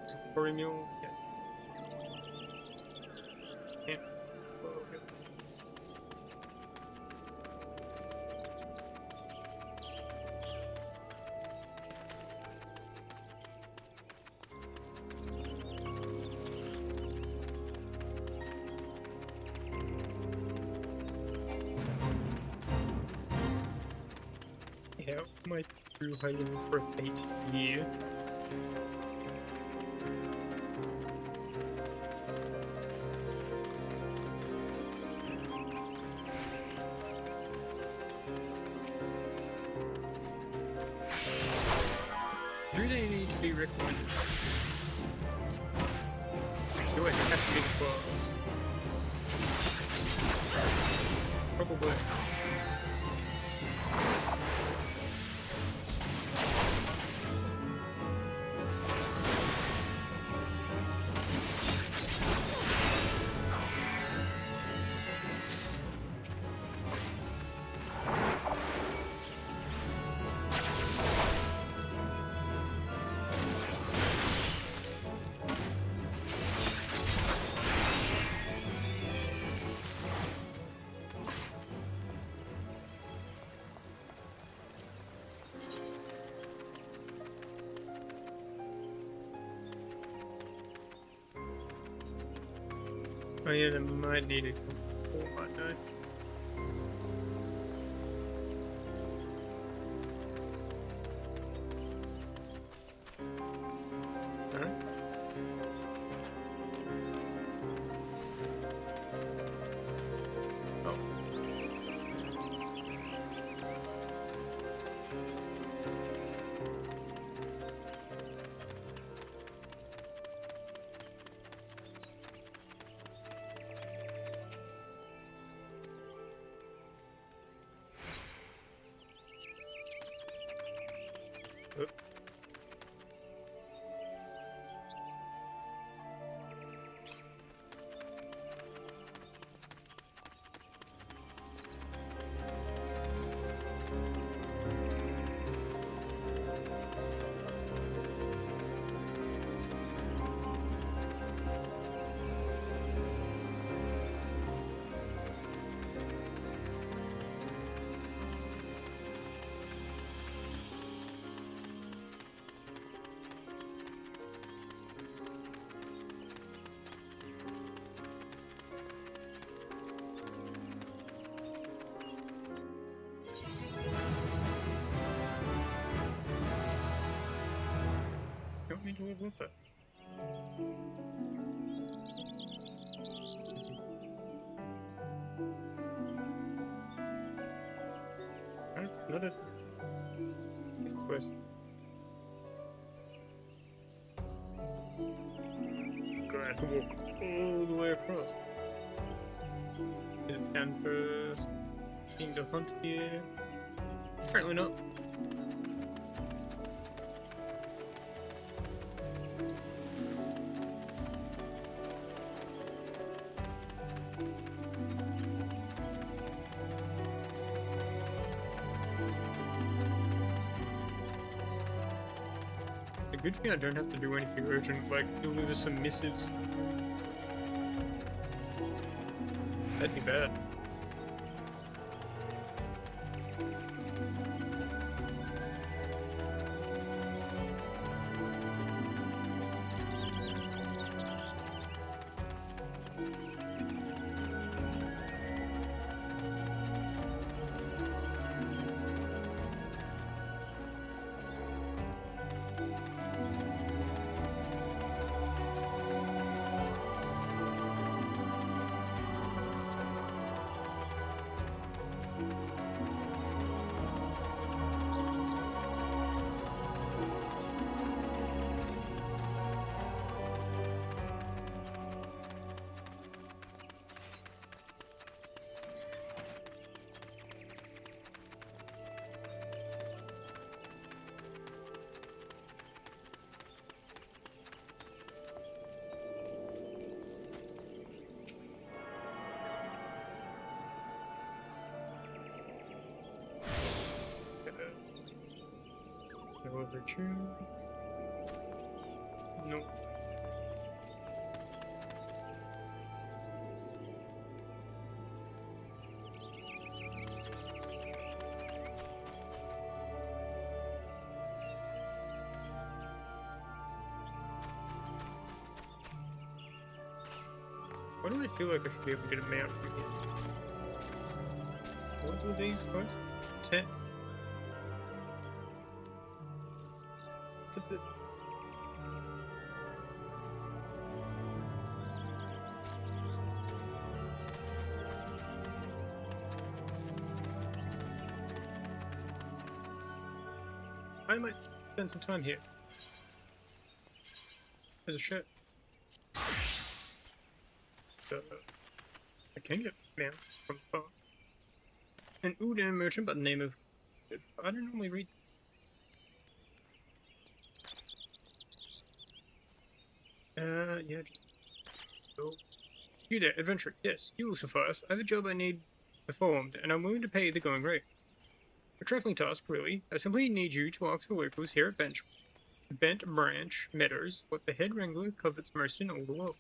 So, Corymule, yeah. Yeah. Oh, okay. Yeah, my true hiding for fate here. recommend it. Do I have to be the boss? Probably. Oh yeah, they might need a couple, might know. Alright. Oh. Oop. You want me to level up it? Alright, let it. Quest. Gonna have to walk all the way across. Is it time for being to hunt here? Apparently not. The good thing I don't have to do anything urgent, like deliver some missives. That'd be bad. No other tunes? Nope. Why do I feel like I should be able to get a mount from here? What do these cost? 10? It's a bit... I might spend some time here. There's a ship. A kingdom man from the phone. An Udon merchant by the name of. I don't normally read. Yeah. Oh. You there, adventurer? Yes, you will suffice. I have a job I need performed, and I'm willing to pay the going rate. A trifling task, really. I simply need you to ask the workers here at Bent Branch Meadows what the head wrangler covets most in all the world.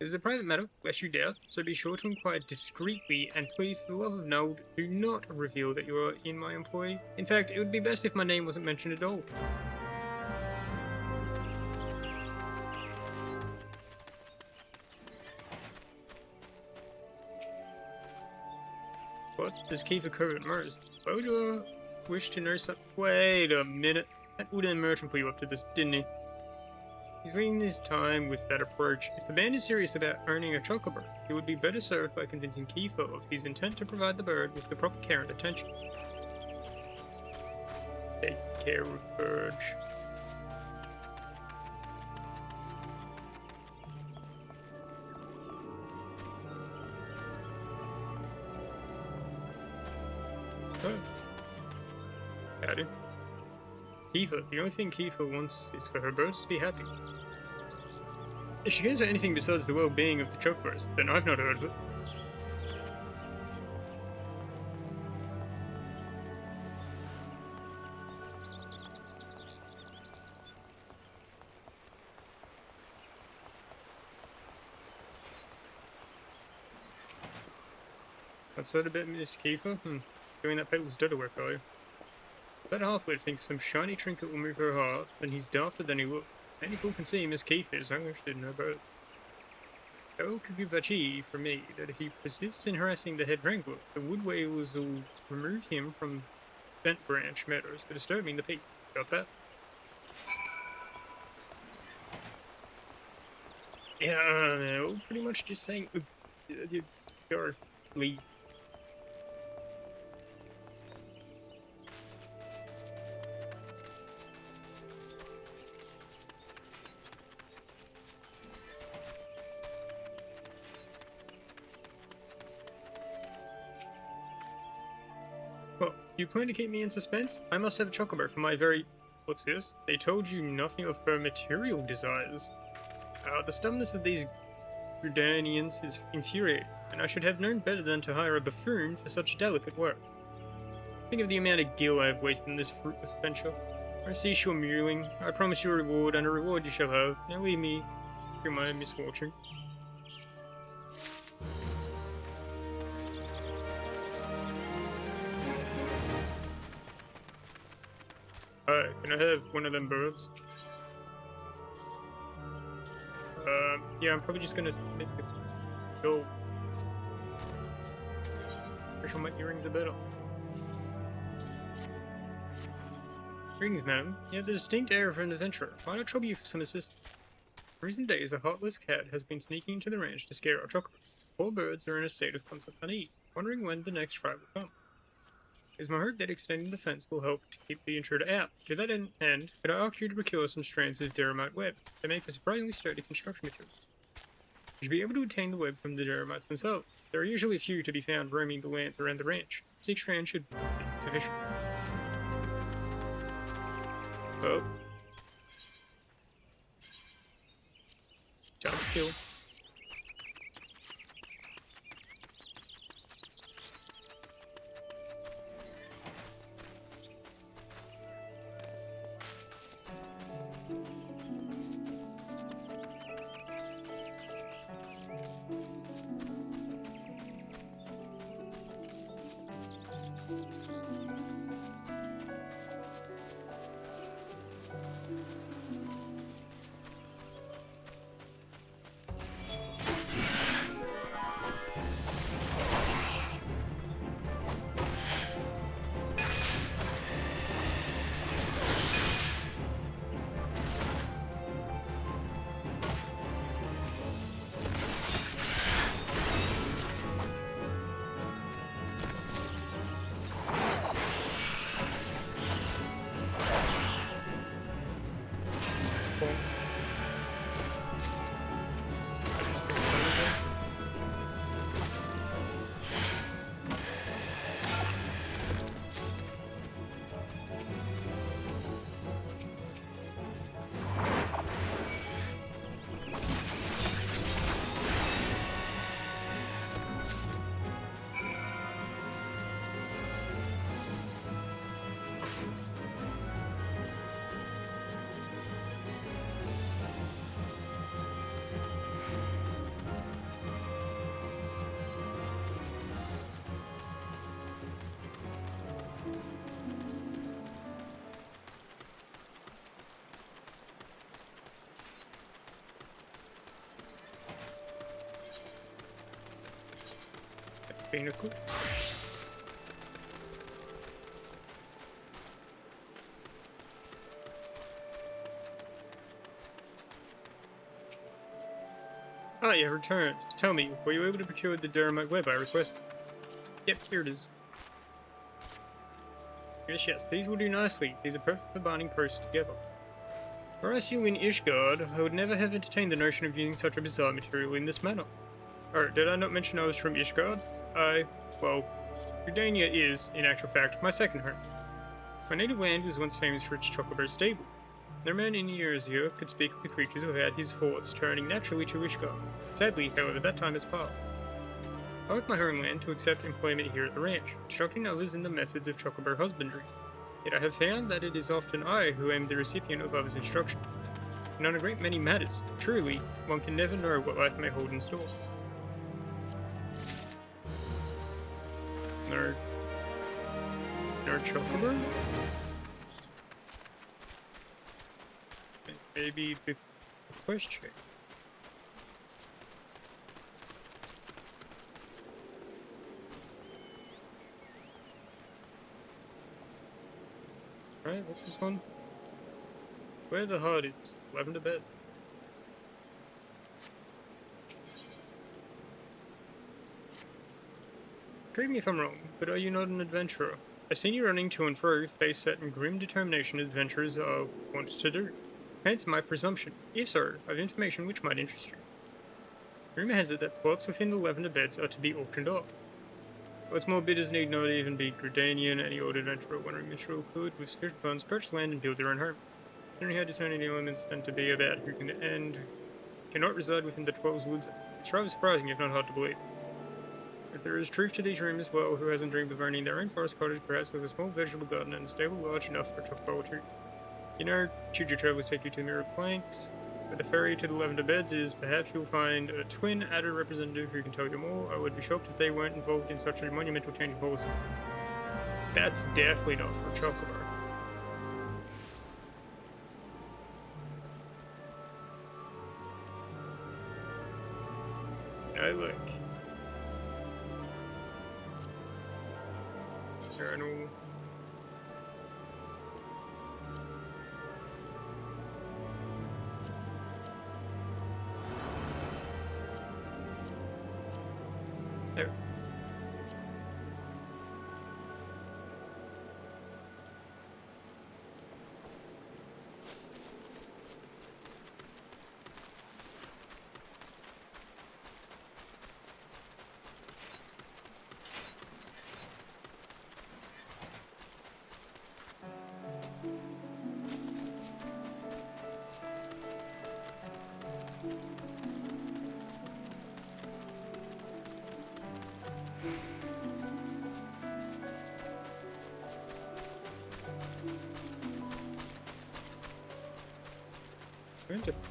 It is a private matter, lest you doubt, so be sure to inquire discreetly, and please, for the love of Nold, do not reveal that you are in my employ. In fact, it would be best if my name wasn't mentioned at all. What does Kiefer covet most? Why would you wish to know something? Wait a minute. That Udon merchant put you up to this, didn't he? He's wasting his time with that approach. If the band is serious about owning a chocobo, he would be better served by convincing Kiefer of his intent to provide the bird with the proper care and attention. Take care of bird. Oh. Howdy. Kiefer, the only thing Kiefer wants is for her birds to be happy. If she cares for anything besides the well-being of the chocobos, then I've not heard of it. What's that about Miss Kiefer? Doing that peddler's dirty work, are you? That halfwit thinks some shiny trinket will move her heart, then he's dafter than he looks. Any fool can see Miss Kiefer is only interested in her birds. Oh, could be Vachi for me that if he persists in harassing the head wrangler, the wood whalers will remove him from Bent Branch Meadows for disturbing the peace. Got that? Yeah, no, pretty much just saying, your leave. Well, you plan to keep me in suspense? I must have a chocobo for my very... What's this? They told you nothing of her material desires. The stubbornness of these Gridanians is infuriating, and I should have known better than to hire a buffoon for such delicate work. Think of the amount of gil I have wasted in this fruitless venture. I cease your mewing. I promise you a reward, and a reward you shall have. Now leave me through my misfortune. Can I have one of them birds? Yeah, I'm probably just gonna go. Wish my earrings are better. Greetings, madam. You have the distinct air of an adventurer. Might I trouble you for some assistance? In recent days, a heartless cat has been sneaking into the ranch to scare our chocobos. Poor birds are in a state of constant unease, wondering when the next fright will come. It is my hope that extending the fence will help to keep the intruder out. To that end, could I ask you to procure some strands of Deramite web? They make for surprisingly sturdy construction materials. You should be able to obtain the web from the Deramites themselves. There are usually few to be found roaming the lands around the ranch. 6 strands should be sufficient. Oh. Time to kill. Pinnacle. Ah, you have returned. Tell me, were you able to procure the Durhamite web I requested? Yep, here it is. Yes, these will do nicely. These are perfect for binding posts together. Were I still in Ishgard, I would never have entertained the notion of using such a bizarre material in this manner. Oh, did I not mention I was from Ishgard? Well, Gridania is, in actual fact, my second home. My native land was once famous for its chocobo stable. No man in years here could speak of the creatures without his thoughts turning naturally to Ishgard. Sadly, however, that time has passed. I left my homeland to accept employment here at the ranch, instructing others in the methods of chocobo husbandry. Yet I have found that it is often I who am the recipient of others' instruction. And on a great many matters, truly, one can never know what life may hold in store. No chocobo? Maybe the quest check. Right, what's this one? Where the heart is. 11 to bed. Correct me if I'm wrong, but are you not an adventurer? I've seen you running to and fro, face set in grim determination adventurers are wont to do. Hence my presumption. If so, I have information which might interest you. Rumor has it that plots within the lavender beds are to be auctioned off. What's more, bidders need not even be Gridanian. Any old adventurer wandering minstrel could, with sufficient funds, purchase land and build their own home. Considering how discerning the elements tend to be about who can and cannot reside within the 12's woods, it's rather surprising if not hard to believe. If there is truth to these rumors, well, who hasn't dreamed of owning their own forest cottage, perhaps with a small vegetable garden and a stable large enough for a chocobo or two? You know, should your travels take you to the Mirror Planks, with the ferry to the Lavender Beds is perhaps you'll find a twin adder representative who can tell you more. I would be shocked if they weren't involved in such a monumental change of policy. That's definitely not for a chocobo. No, look. Journal. There. Interesting.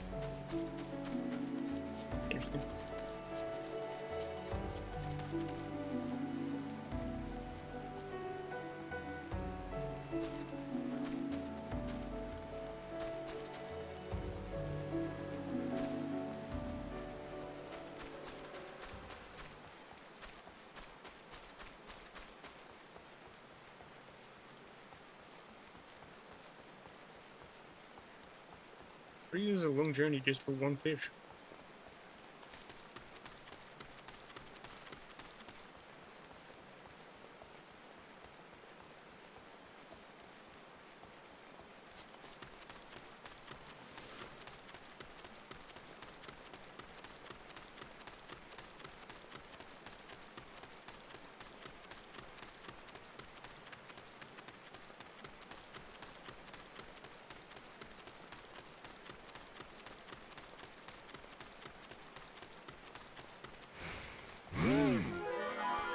Three years is a long journey just for one fish.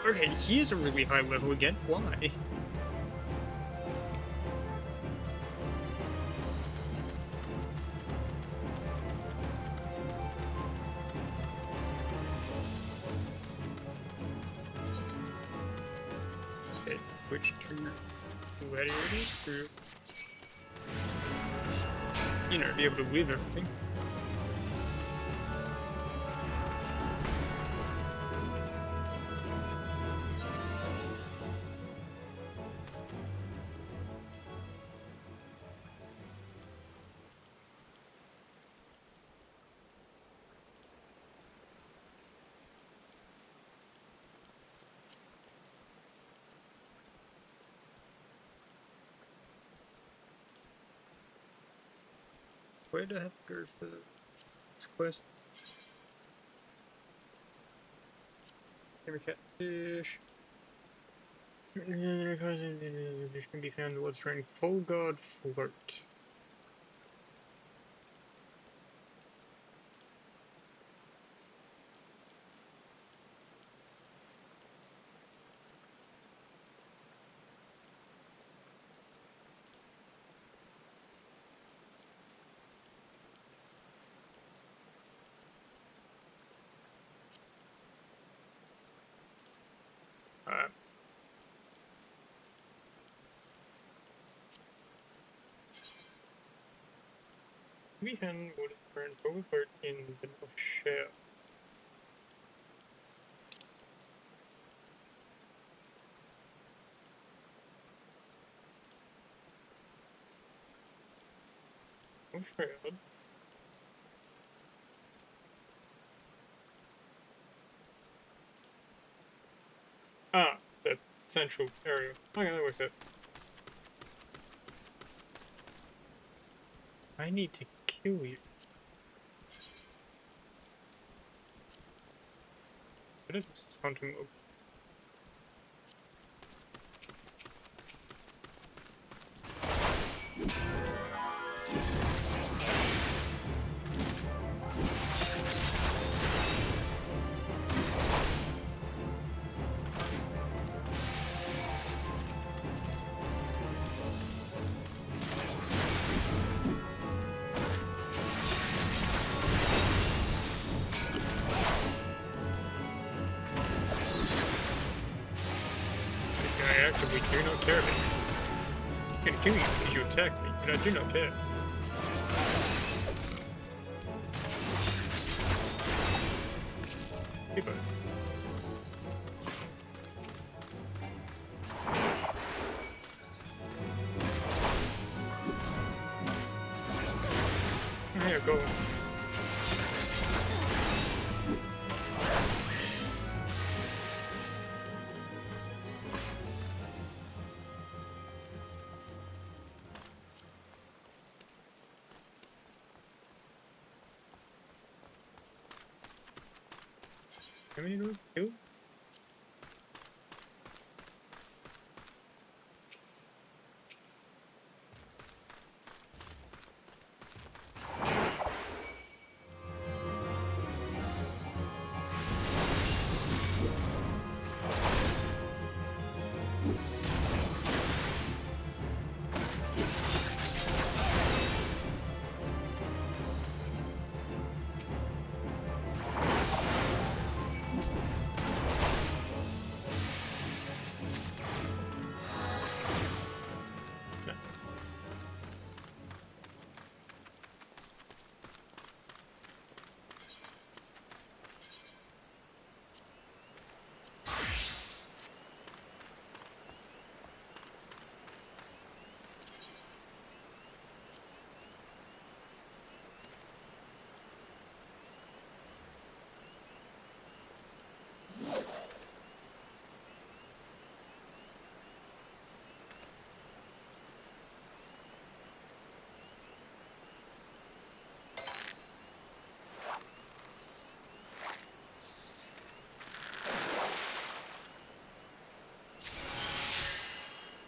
Okay, he is a really high level again. Why? Okay, switch to gladiators to, you know, be able to live everything. Where do I have to go for this quest? Every catfish. Fish can be found towards train full guard float. Alright. We found water train full float in the North Shore. North Shore. Ah, that central area. Okay, that works out. I need to kill you. What is this hunting mob? I actively do not care about you. I'm gonna kill you because you attacked me, and I do not care. Goodbye. Here, go. How many do we kill? No.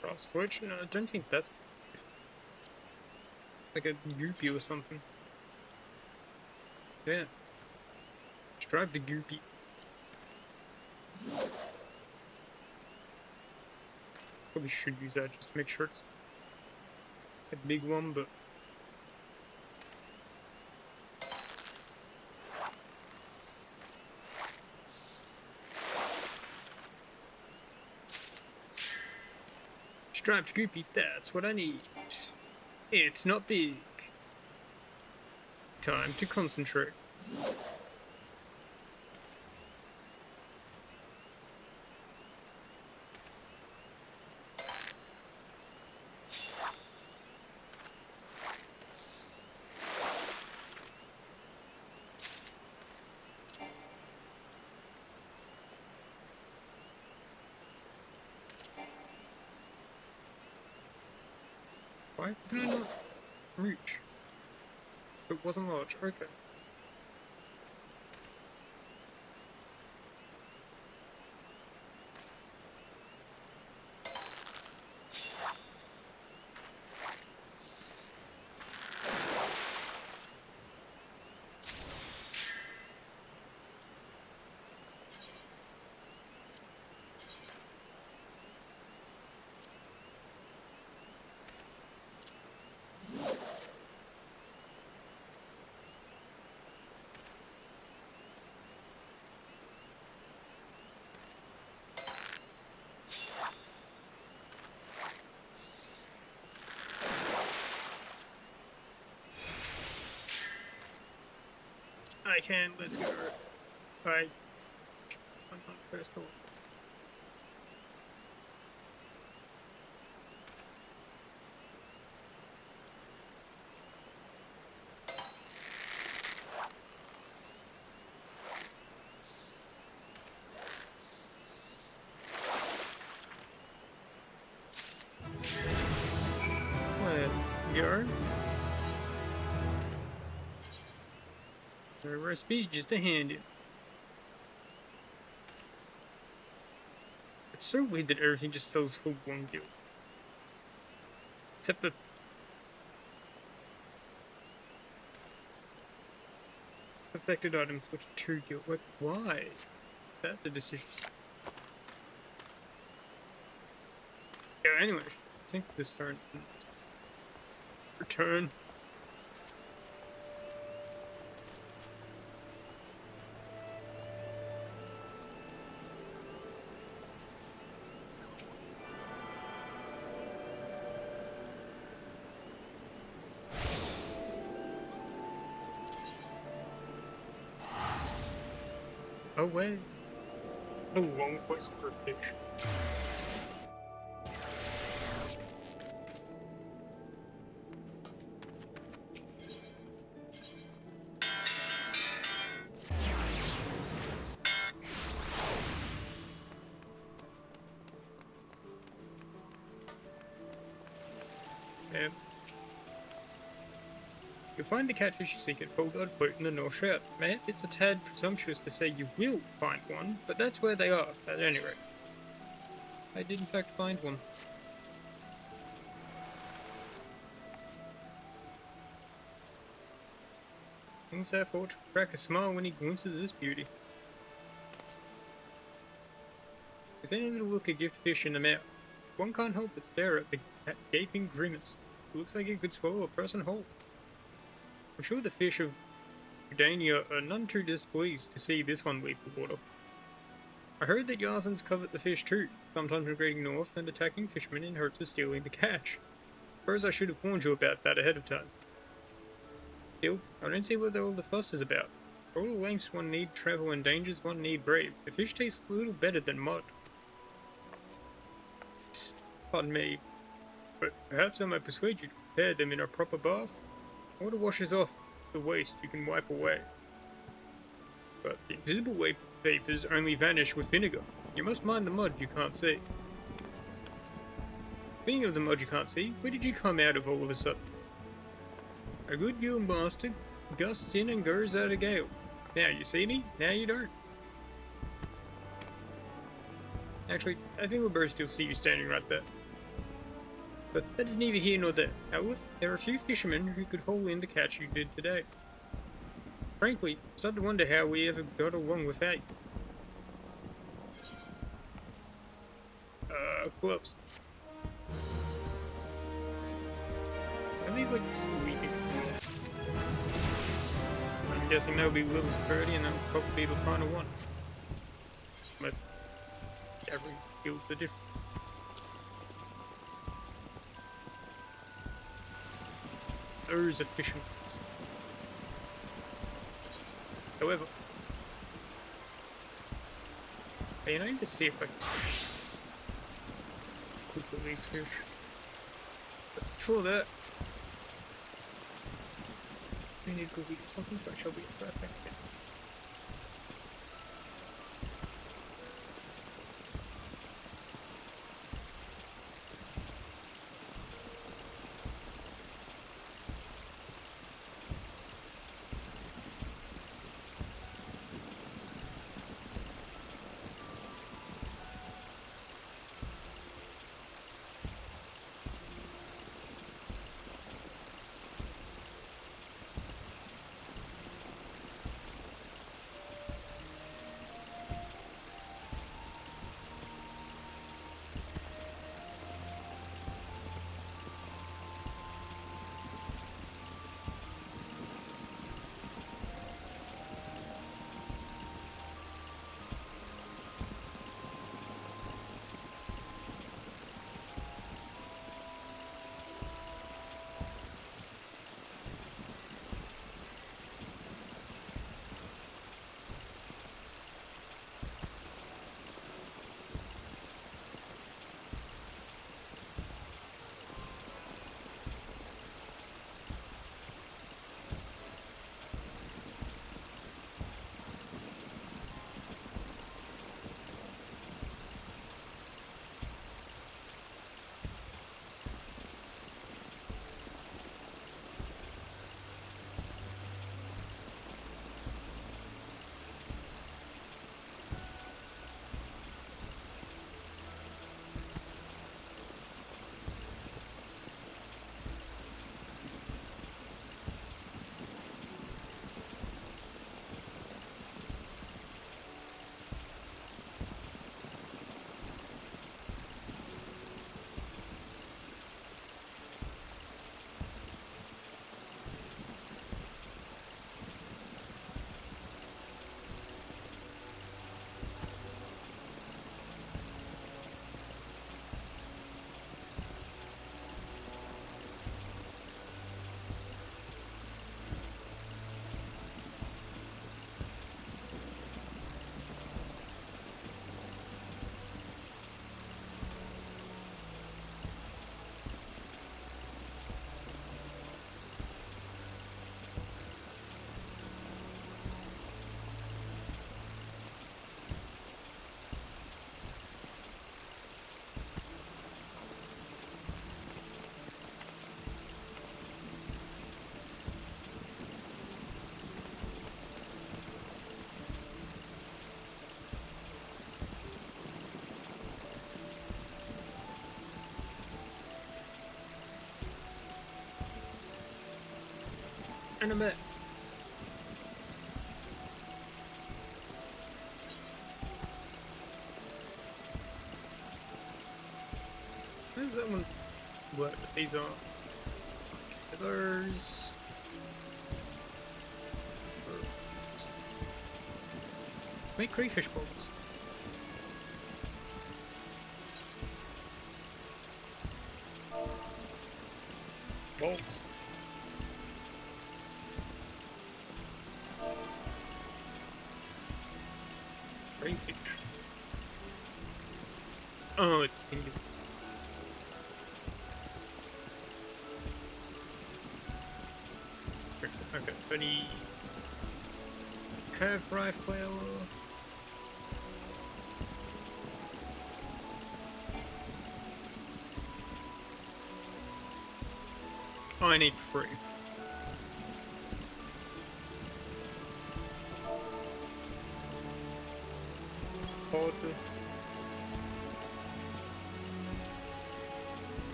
Cross switch? No, I don't think that's like a goopy or something. Yeah. Strive the goopy. Probably should use that just to make sure it's a big one, but striped goopy, that's what I need. It's not big. Time to concentrate. Why can I not reach? it wasn't large. Okay. I can. Let's go. Alright. I'm on first door. Go. The recipe's just a hand in. It's so weird that everything just sells for 1 gil. Except the affected items, which are 2 gil. What? Why? That's a decision. Yeah, anyway, I think this started. Return. Away. A long quest for a fish. And you'll find the catfish you seek at Full God Float in the North Shore. Man, it's a tad presumptuous to say you will find one, but that's where they are, at any rate. I did in fact find one. King's therefore to crack a smile when he glimpses this beauty. As any little look a gift fish in the mouth, one can't help but stare at the gaping grimace. It looks like it could swallow a person whole. I'm sure the fish of Udania are none too displeased to see this one leave the water. I heard that Yarzans covet the fish too, sometimes migrating north and attacking fishermen in hopes of stealing the catch. Suppose I should have warned you about that ahead of time. Still, I don't see what all the fuss is about. For all the lengths one need travel and dangers one need brave, the fish tastes a little better than mud. Psst, pardon me, but perhaps I might persuade you to prepare them in a proper bath. Water washes off the waste you can wipe away. But the invisible vapors only vanish with vinegar. You must mind the mud you can't see. Speaking of the mud you can't see, where did you come out of all of a sudden? A good Gillen bastard gusts in and goes out a gale. Now you see me, now you don't. Actually, I think we'll both still see you standing right there. But that is neither here nor there. However, there are a few fishermen who could haul in the catch you did today. Frankly, I start to wonder how we ever got along without you. Gloves. Are these like sleeping? I'm guessing that'll be level 30 and that'll probably be the final one. Unless every guilds are different. Those are fishing ones. However, you know, I need to see if I can cook these fish. But before that, we need to go eat something, so I shall be right back again. And I'm back. How does that one work? These are those. Make crayfish balls. Balls. Crayfish. Oh, it's singular. Okay, any curved rifle. Oh, I need 3. Pod.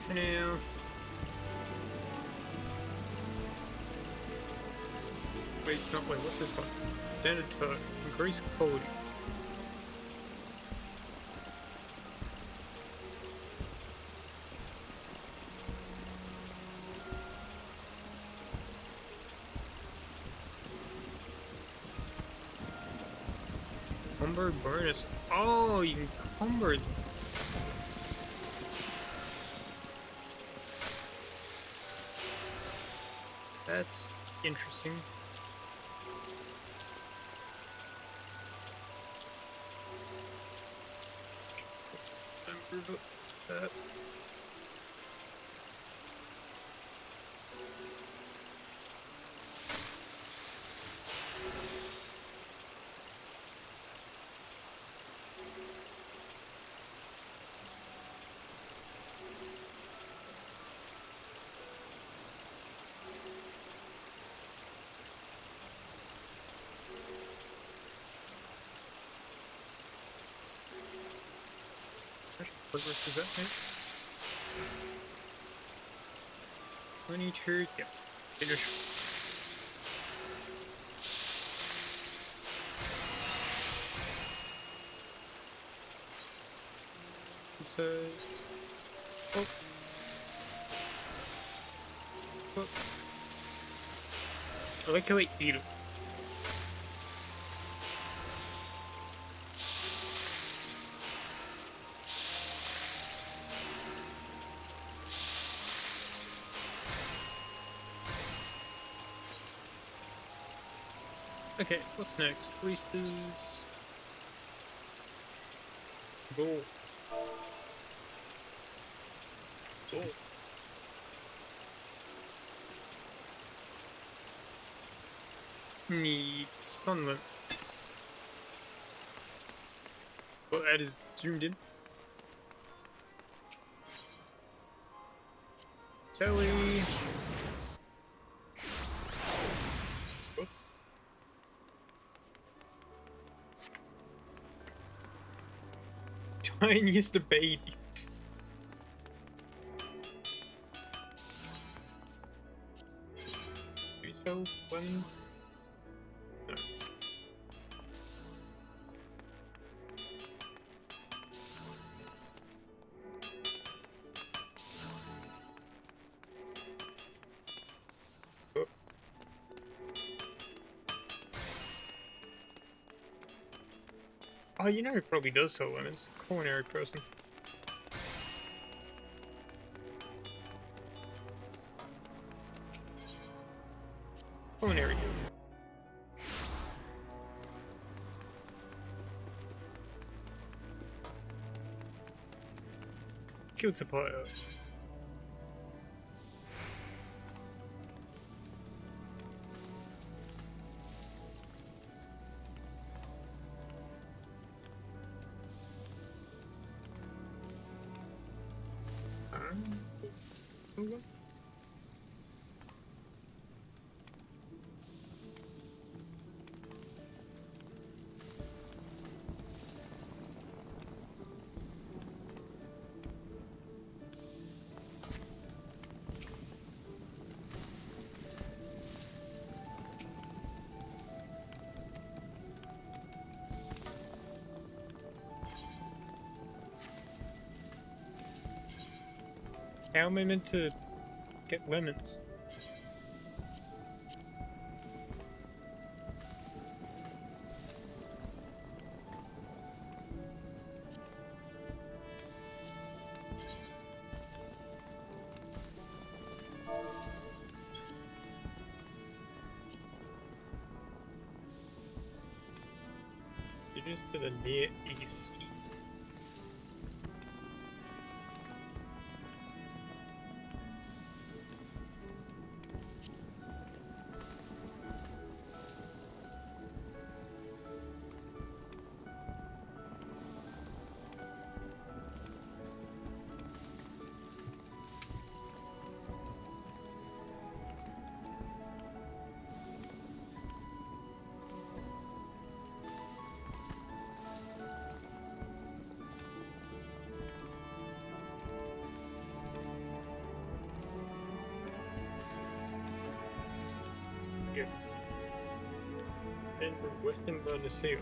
For now. Wait, not wait, what's this one? Standard turret. Increase quality. Combo bonus. Oh, you can combo. That's interesting. That. What rest does that make? 22, yeah. Finish. It's oh. Oh. I like how I eat it. Okay, what's next? Oysters. Gold. Gold. Need sunlets. Well, that is zoomed in. Telly. Whoops. Tiniest baby. Do you sell lemons? No. Oh. Oh, you know who probably does sell lemons? Culinary person. Culinary. Guild supplier. Okay. How am I meant to get lemons? It is to the near east. Here. And we're western by the sea.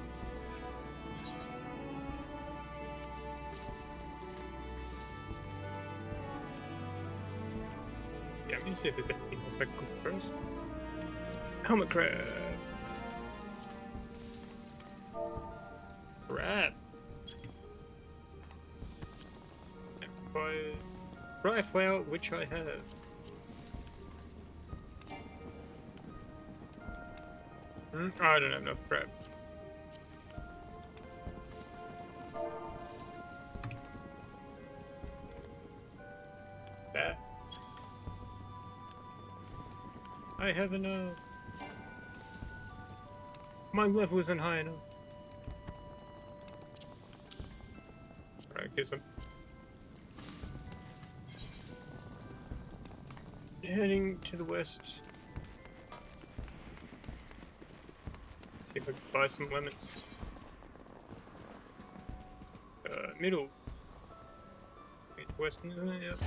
Yeah, let me see if there's anything else I can cook first. Helmet crab. Crab. Rye flour, which I have. I don't have enough crab. Bah. I have enough. My level isn't high enough. Right, guess I'm heading to the west. See if I can buy some lemons. Middle. Wait, western, isn't it? Yep.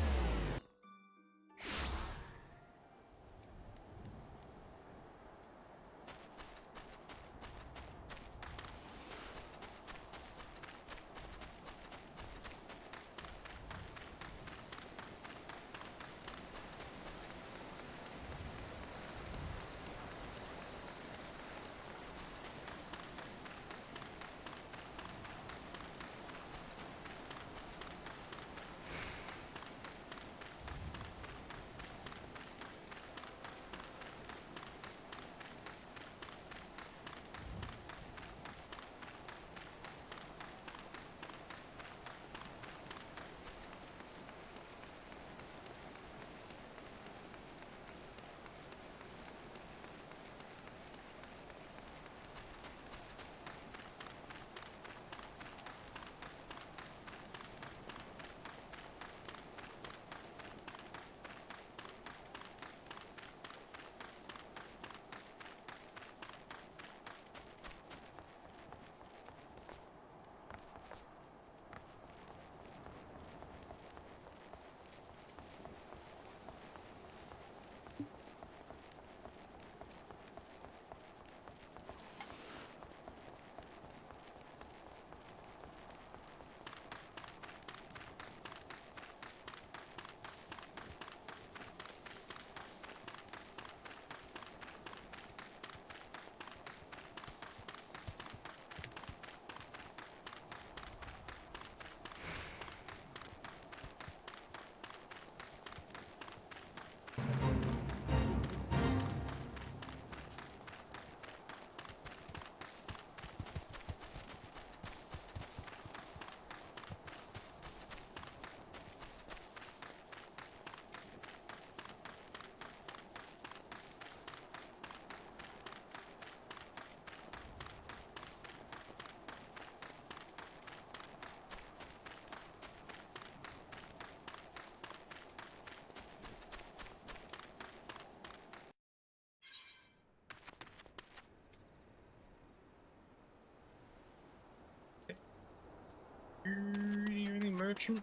Any merchant?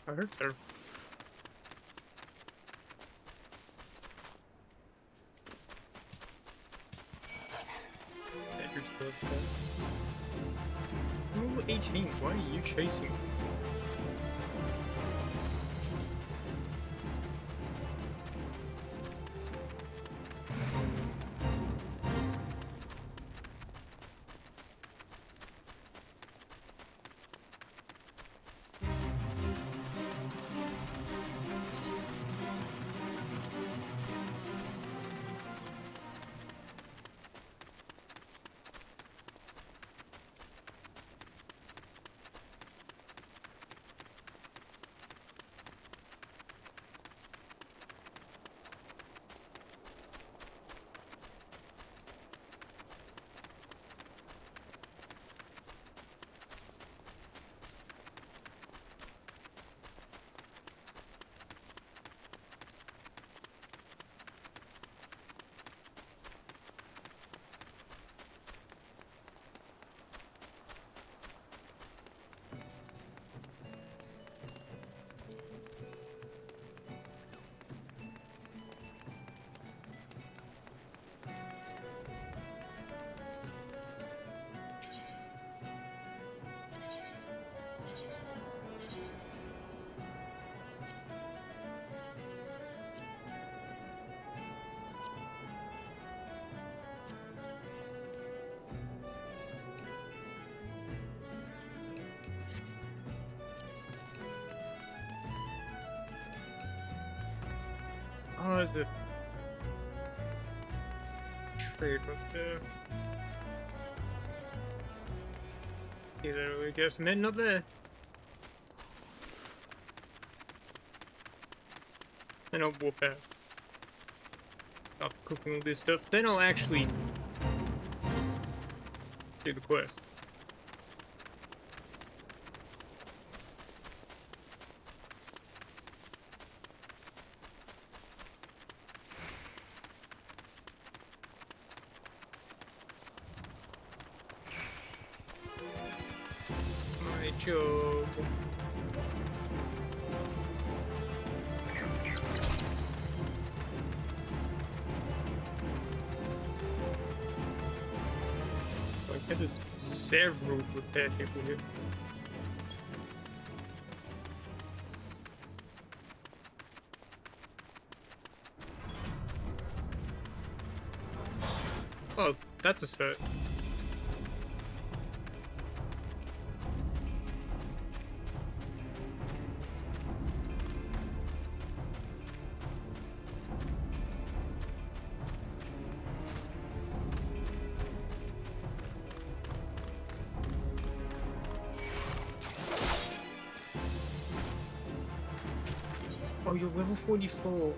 I heard there. Andrew's still upset. Oh, look. 18. Why are you chasing me? Oh, there's a trade up there. Either I guess I'm heading up there. Then I'll walk out. After cooking all this stuff, then I'll actually do the quest. My job. Like, there's several repair people here. Oh, that's a set. Oh, you're level 44.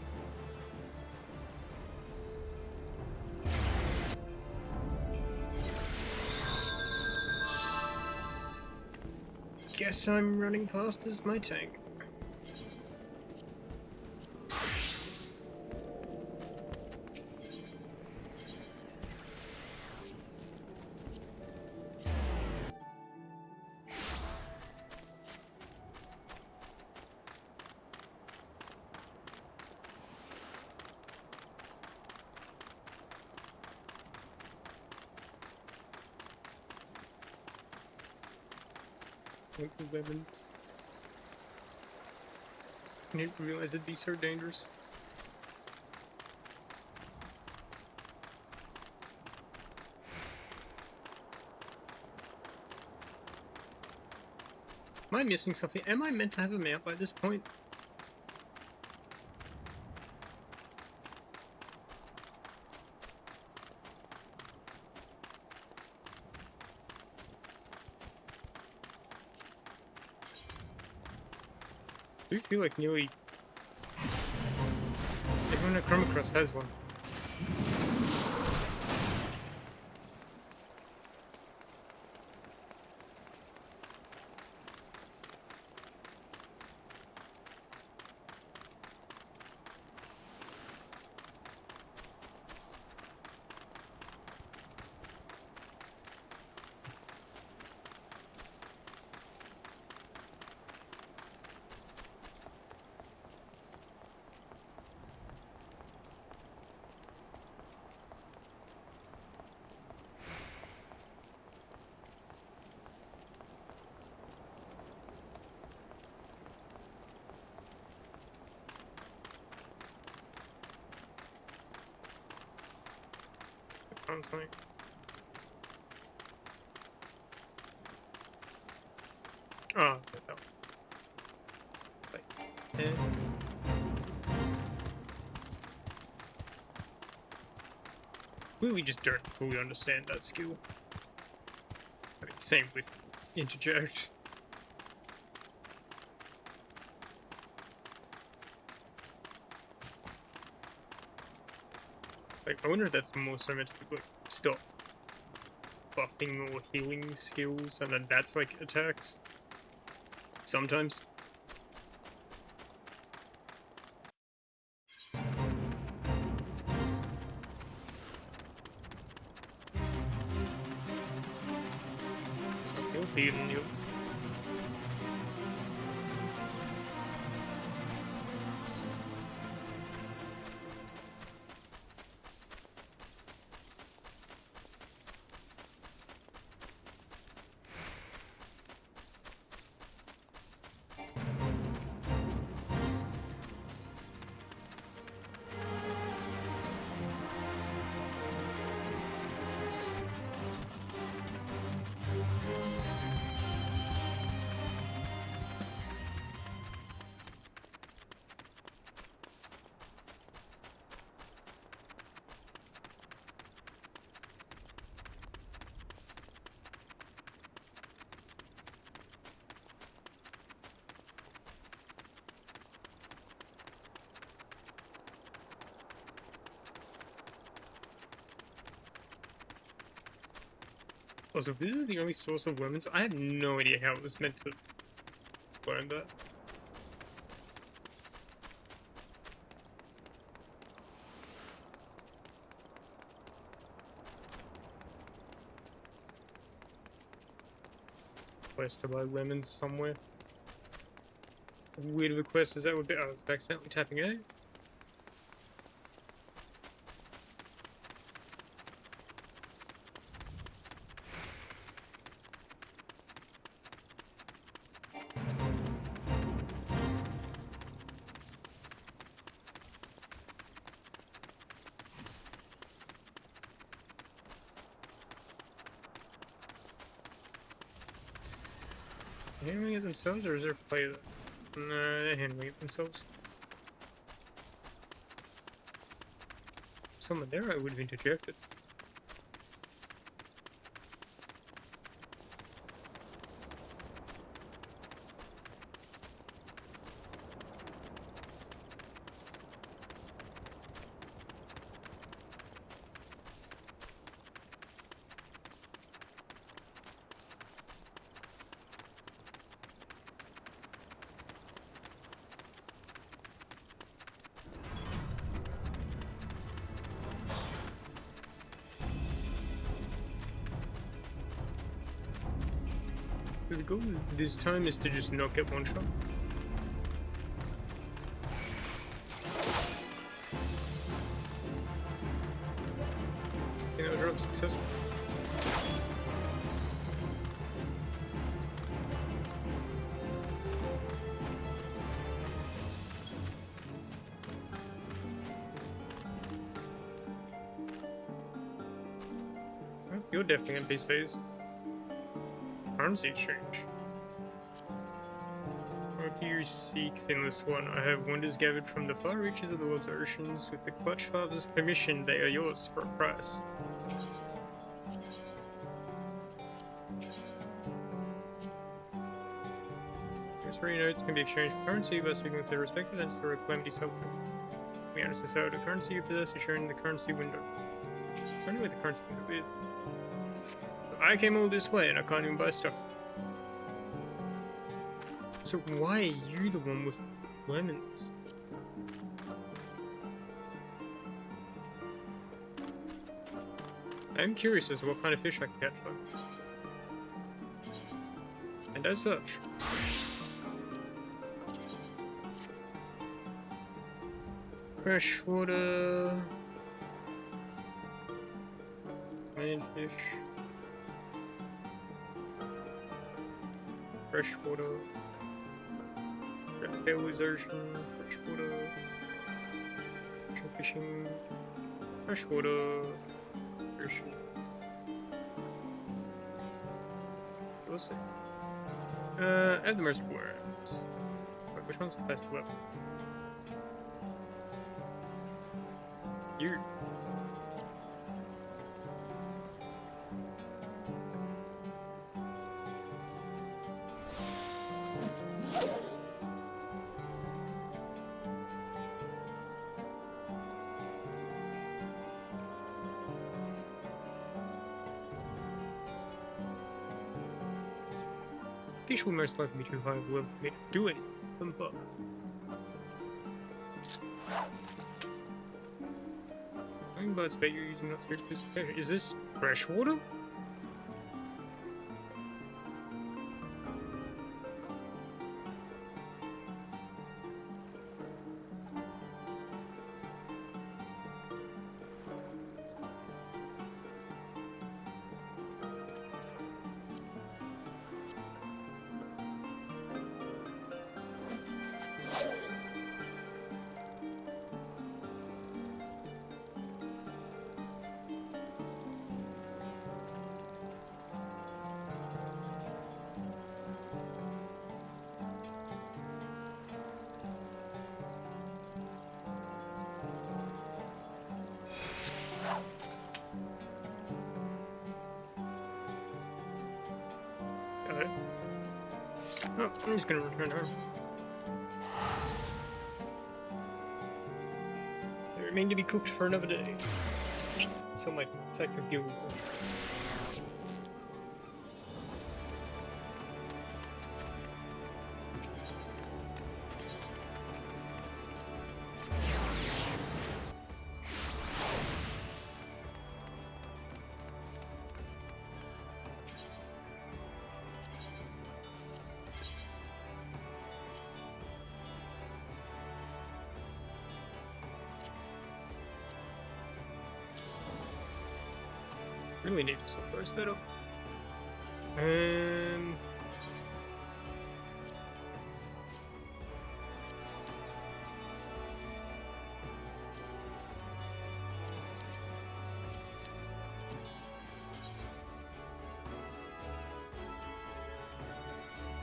Guess I'm running past as my tank. Like the weapons. I didn't realize it'd be so dangerous. Am I missing something? Am I meant to have a mount by this point? I do feel like nearly everyone I come across has one. on something. Oh, no. Like, eh. We just don't fully understand that skill. I mean, same with interject. Like, I wonder if that's more so meant to be like stop buffing or healing skills, and then that's like attacks. Sometimes. He'll heal and heal. Also, if this is the only source of lemons, I have no idea how it was meant to learn that. Quest to buy lemons somewhere. Weird of a quest as that would be. I was accidentally tapping A. Handling it themselves, or is there a play that? No, they're handling it themselves. Someone there I would have interjected. The goal this time is to just not get one shot. You know, drop successful. Well, you're definitely NPCs. Currency exchange. What do you seek, Finless One? I have wonders gathered from the far reaches of the world's oceans. With the Clutch Father's permission, they are yours for a price. Those 3 notes can be exchanged for currency by speaking with their respective entities or a calamity subject. We honest the sale of the currency you possess is shown in the currency window. I don't know where the currency window is. I came all this way and I can't even buy stuff. So why are you the one with lemons? I'm curious as to what kind of fish I can catch though. And as such, freshwater, land fish, freshwater, Tailways Ocean, freshwater, fishing, freshwater, Ocean. We'll see. Add the reservoirs. Wait, which one's the best weapon? You. Fish will most likely be too high of level for me to do anything with them, but Hummingbirds bet you're using that food participation. Is this freshwater? Got it. Oh, I'm just gonna return home. They remain to be cooked for another day. So my sex of fuel. Really need to first better.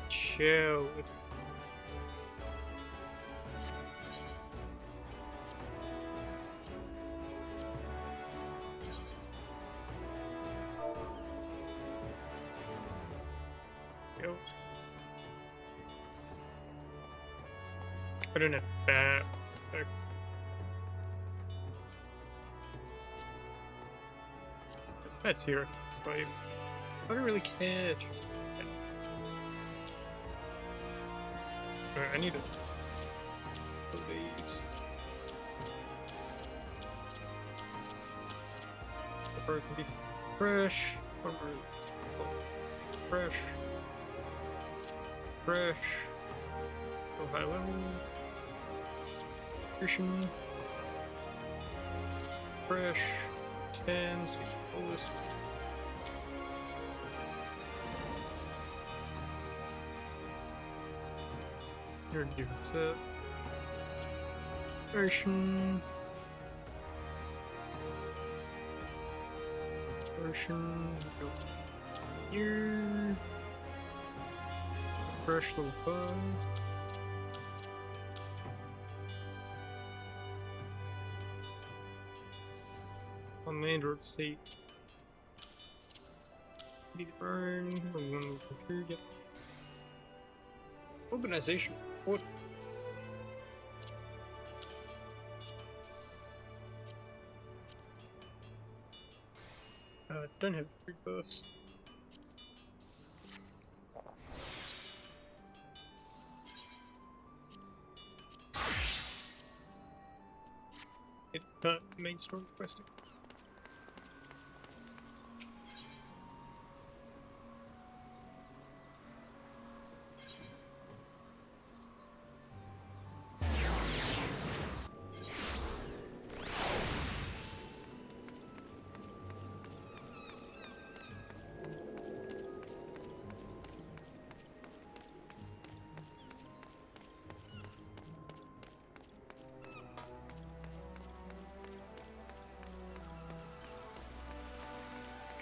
Chill. I don't have that. That's here. Slave. I don't really care. Alright, I need it. Please. The bird can be fresh. Fresh. Fresh. Go high level. Nutrition. Fresh. 10. So fullest. Reduce it. Ocean. Ocean. Go here. Fresh level 5. On the Android seat. Need to burn. I'm going to computer. Yep. Organization. What? Don't have free buffs. It's not main story questing.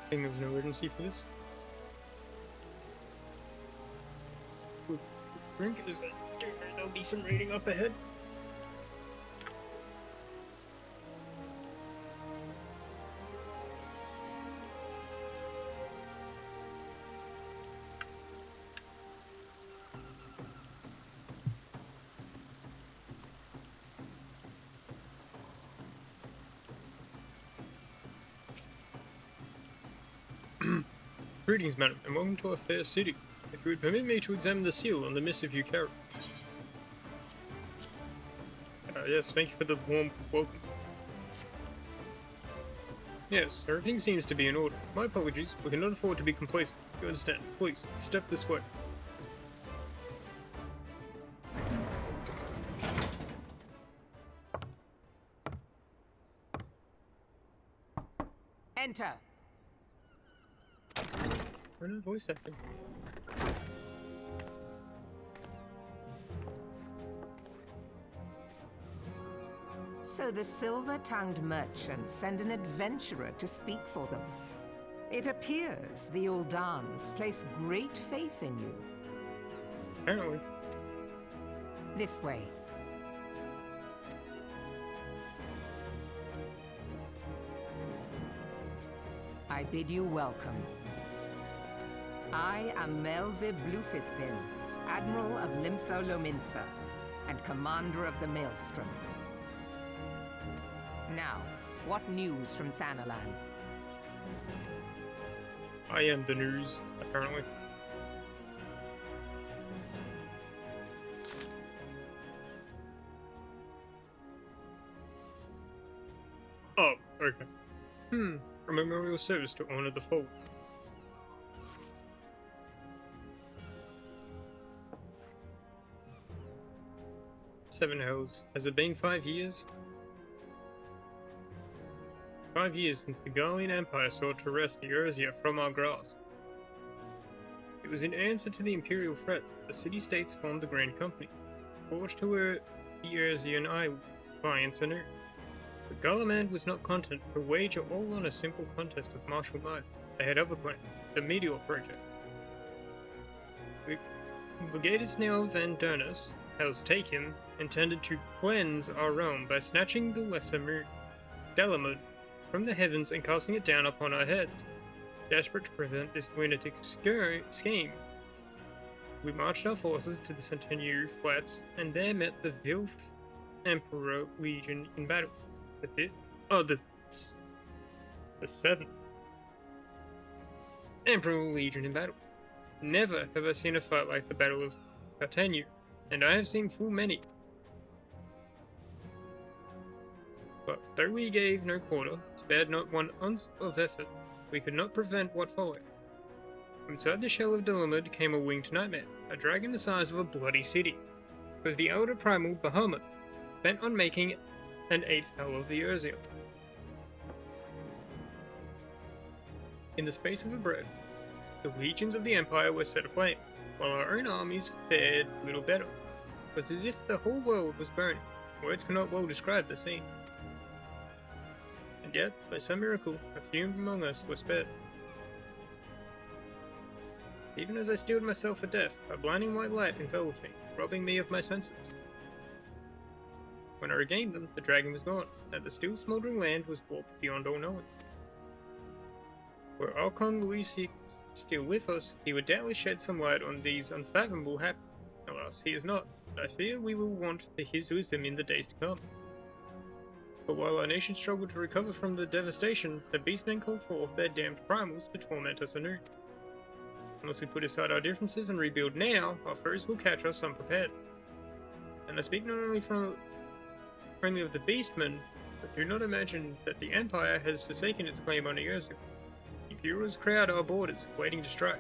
think there was no urgency for this. Quick drink, is that there'll be some reading up ahead? Greetings, madam, and welcome to our fair city. If you would permit me to examine the seal on the missive you carry. Yes, thank you for the warm welcome. Yes, everything seems to be in order. My apologies, we cannot afford to be complacent. You understand? Please, step this way. Enter. What is voice acting? So the silver-tongued merchants send an adventurer to speak for them. It appears the Uldans place great faith in you. Apparently. This way. I bid you welcome. I am Melvib Blufisvin, Admiral of Limso Lominsa, and Commander of the Maelstrom. Now, what news from Thanalan? I am the news, apparently. Oh, okay. A memorial service to honor the fallen. Seven Hells. Has it been 5 years? 5 years since the Garlean Empire sought to wrest Eorzea from our grasp. It was in answer to the Imperial threat that the city-states formed the Grand Company, forged to where the Eorzean alliance anew. But Garlemand was not content to wager all on a simple contest of martial might. They had other plans, the Meteor Project. The Brigadus now Van Durnus, Hell's Taken, intended to cleanse our realm by snatching the lesser moon, Delamud, from the heavens and casting it down upon our heads. Desperate to prevent this lunatic scheme, we marched our forces to the Centenary Flats and there met the Vilf Emperor Legion in battle. The seventh Emperor Legion in battle. Never have I seen a fight like the Battle of Catania, and I have seen full many. But though we gave no quarter, spared not one ounce of effort, we could not prevent what followed. From inside the shell of Delamud came a winged nightmare, a dragon the size of a bloody city. It was the elder primal Bahamut, bent on making an eighth hell of the Eorzea. In the space of a breath, the legions of the Empire were set aflame, while our own armies fared little better. It was as if the whole world was burning. Words cannot well describe the scene. And yet, by some miracle, a few among us were spared. Even as I steeled myself for death, a blinding white light enveloped me, robbing me of my senses. When I regained them, the dragon was gone, and the still smouldering land was warped beyond all knowing. Were Archon Louis VI still with us, he would doubtless shed some light on these unfathomable happenings. Alas, he is not, but I fear we will want for his wisdom in the days to come. But while our nation struggled to recover from the devastation, the beastmen called forth their damned primals to torment us anew. Unless we put aside our differences and rebuild now, our foes will catch us unprepared. And I speak not only of the beastmen, but do not imagine that the Empire has forsaken its claim on Eorzea. Imperials crowd our borders, waiting to strike.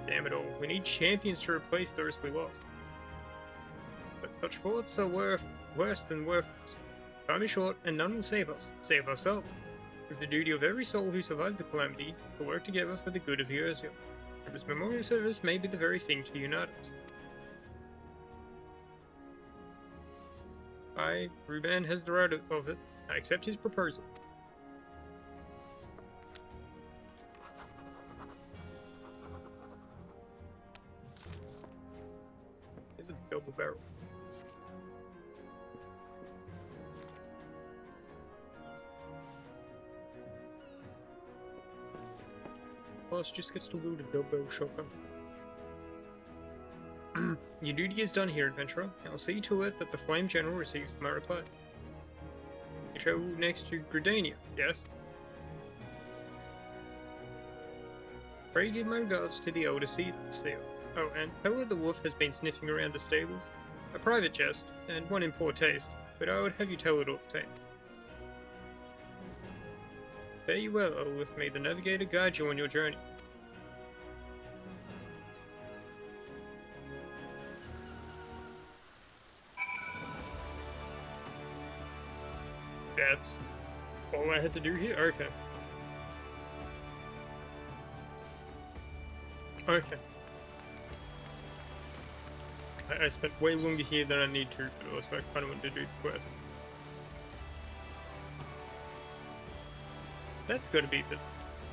Damn it all, we need champions to replace those we lost. But such thoughts are worse than worthless. Time is short, and none will save us. Save ourselves. It is the duty of every soul who survived the calamity to work together for the good of Eorzea. And this memorial service may be the very thing to unite us. Ruban has the right of it. I accept his proposal. boss just gets to wield a double shotgun. Your duty is done here, adventurer. I'll see to it that the Flame General receives my reply. You travel next to Gridania, yes? Pray give my regards to the elder seal. Oh, and tell her the wolf has been sniffing around the stables. A private jest, and one in poor taste, but I would have you tell it all the same. Fare you well, O wolf. May the navigator guide you on your journey. That's all I had to do here? Okay. Okay. I spent way longer here than I need to, but also I kind of want to do the quest. That's got to be the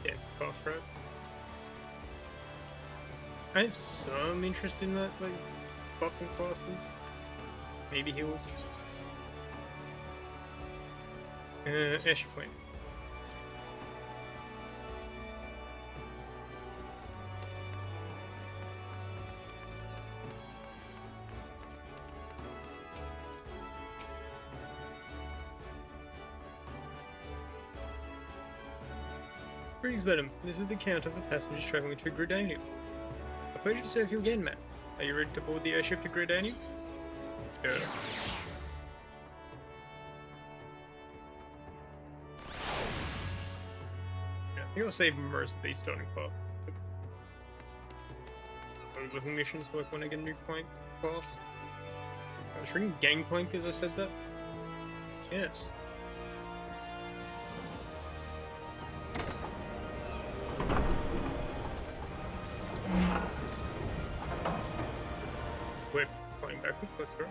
dance path, right? I have some interest in that, like, buffing classes. Maybe heals. Ash Point. Greetings, madam. This is the count of the passengers traveling to Gridania. A pleasure to serve you again, ma'am. Are you ready to board the airship to Gridania? Go. I think I'll save most of these starting part. Living missions work when I get a new point class. I was reading Gangplank as I said that. Yes. We're flying backwards, let's go.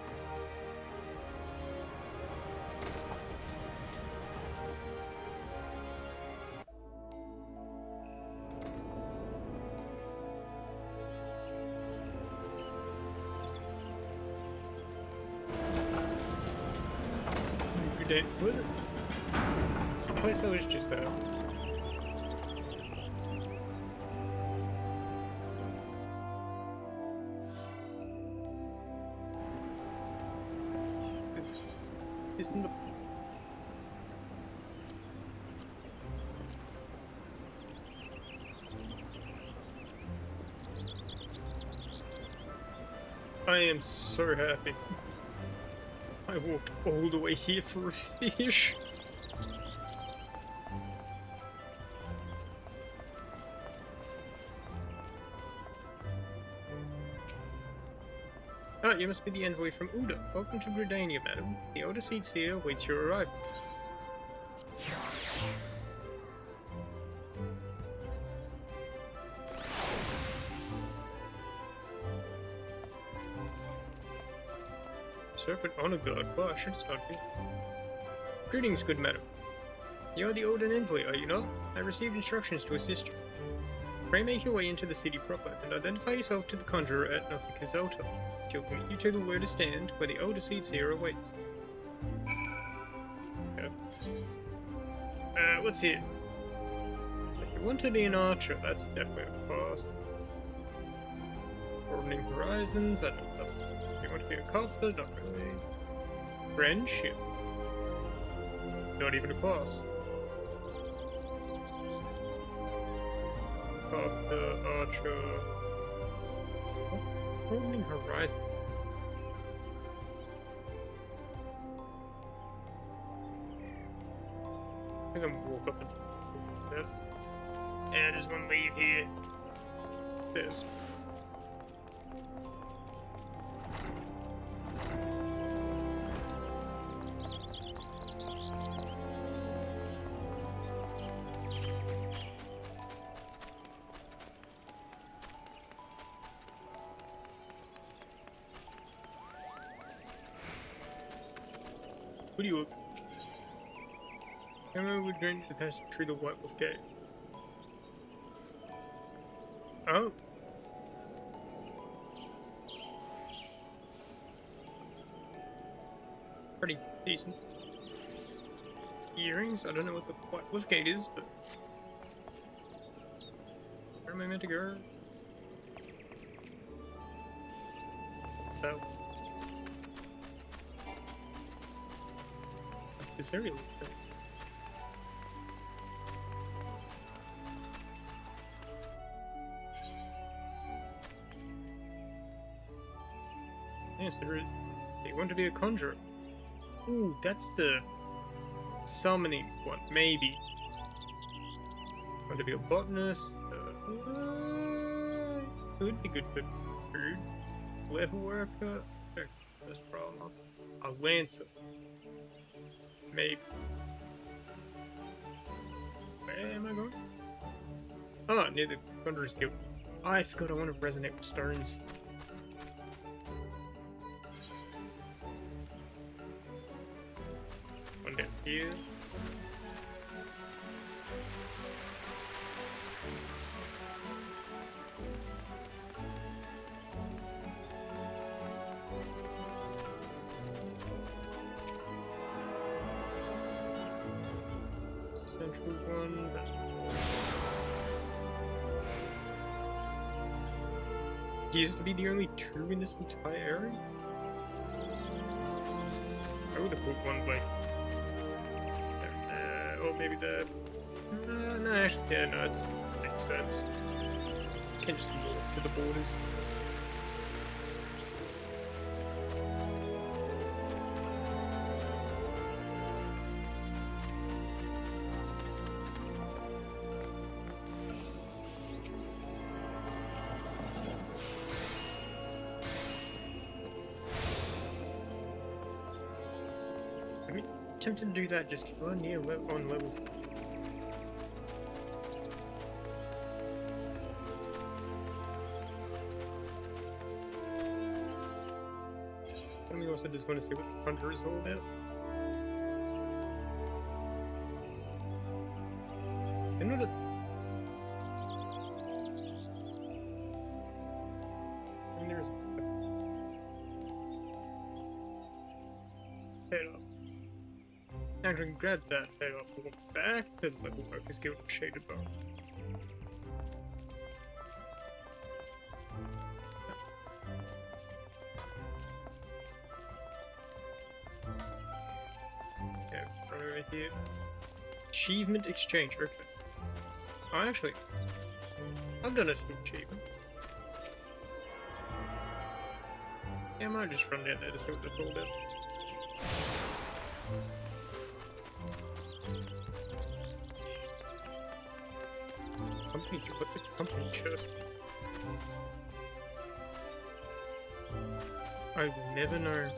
Was it? It's the place I was just at. Isn't the... I am so happy. I walked all the way here for a fish. Ah, you must be the envoy from Uda. Welcome to Gridania, madam. The Elder Seer awaits your arrival. Serpent Honor Guard. Well, I should start here. Greetings, good madam. You are the Odin envoy, are you not? I received instructions to assist you. Pray make your way into the city proper, and identify yourself to the conjurer at Nofika's altar. She'll commit you to the Lotus Stand, where the Elder Seer awaits. Okay. What's here? If you want to be an archer, that's definitely a pass. Broadening horizons, I don't know. If you want to be a carpenter, not really. Friendship. Not even a class. Carpenter, archer. What's broadening horizon? I'm gonna walk up and that. Yeah, there's one leave here. There's. What do you look? Emma would go into the passage through the White Wolf Gate. Oh. Pretty decent. Earrings? I don't know what the White Wolf Gate is, but... am I meant to go? So. This area looks good. Yes, they want to be a conjurer. Ooh, that's the summoning one, maybe. Want to be a botanist? Could be good for food. Leather worker? That's probably not. A lancer. Maybe. Where am I going? Oh, near the Conjurer's Guild. Oh, I forgot I want to resonate with stones. One down here. Central one. He used to be the only two in this entire area? I would have put one like... or maybe the... no, actually, yeah, no, it makes sense. You can't just move to the borders. I'm tempted to do that, just go near on level. And we also just want to see what the Conjurer is all about. I know that. And there's a head up. Now I can grab that head up and walk back to the level workers guild of Shaded Bone. Yeah, right over here. Achievement exchange, okay. Oh, actually, I've done a few achievement. Yeah, I might just run down there to see what that's all about. Company, what's a company chest? I will never know.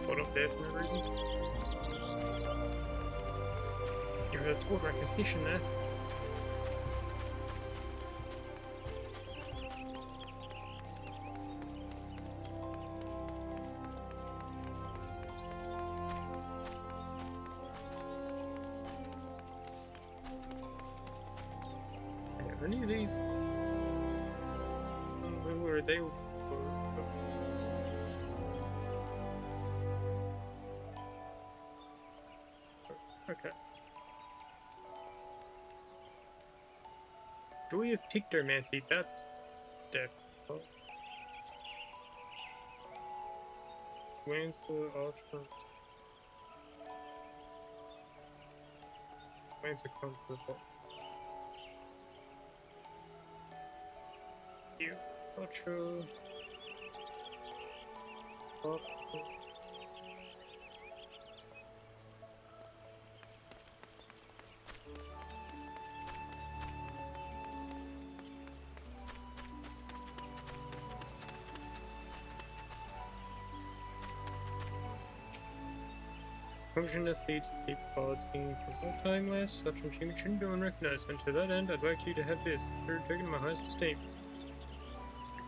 Hold up there for no reason. Yeah, that's water recognition there. Yeah, any of these... where are they? Okay. Joy of Pictomancy, that's definitely. Lancer, Archer. Lancer comes to the top. Here. Archer. Archer. function of fleets to keep pods in for more time lasts. Such achievement shouldn't go unrecognized, and to that end, I'd like you to have this, third token of my highest esteem.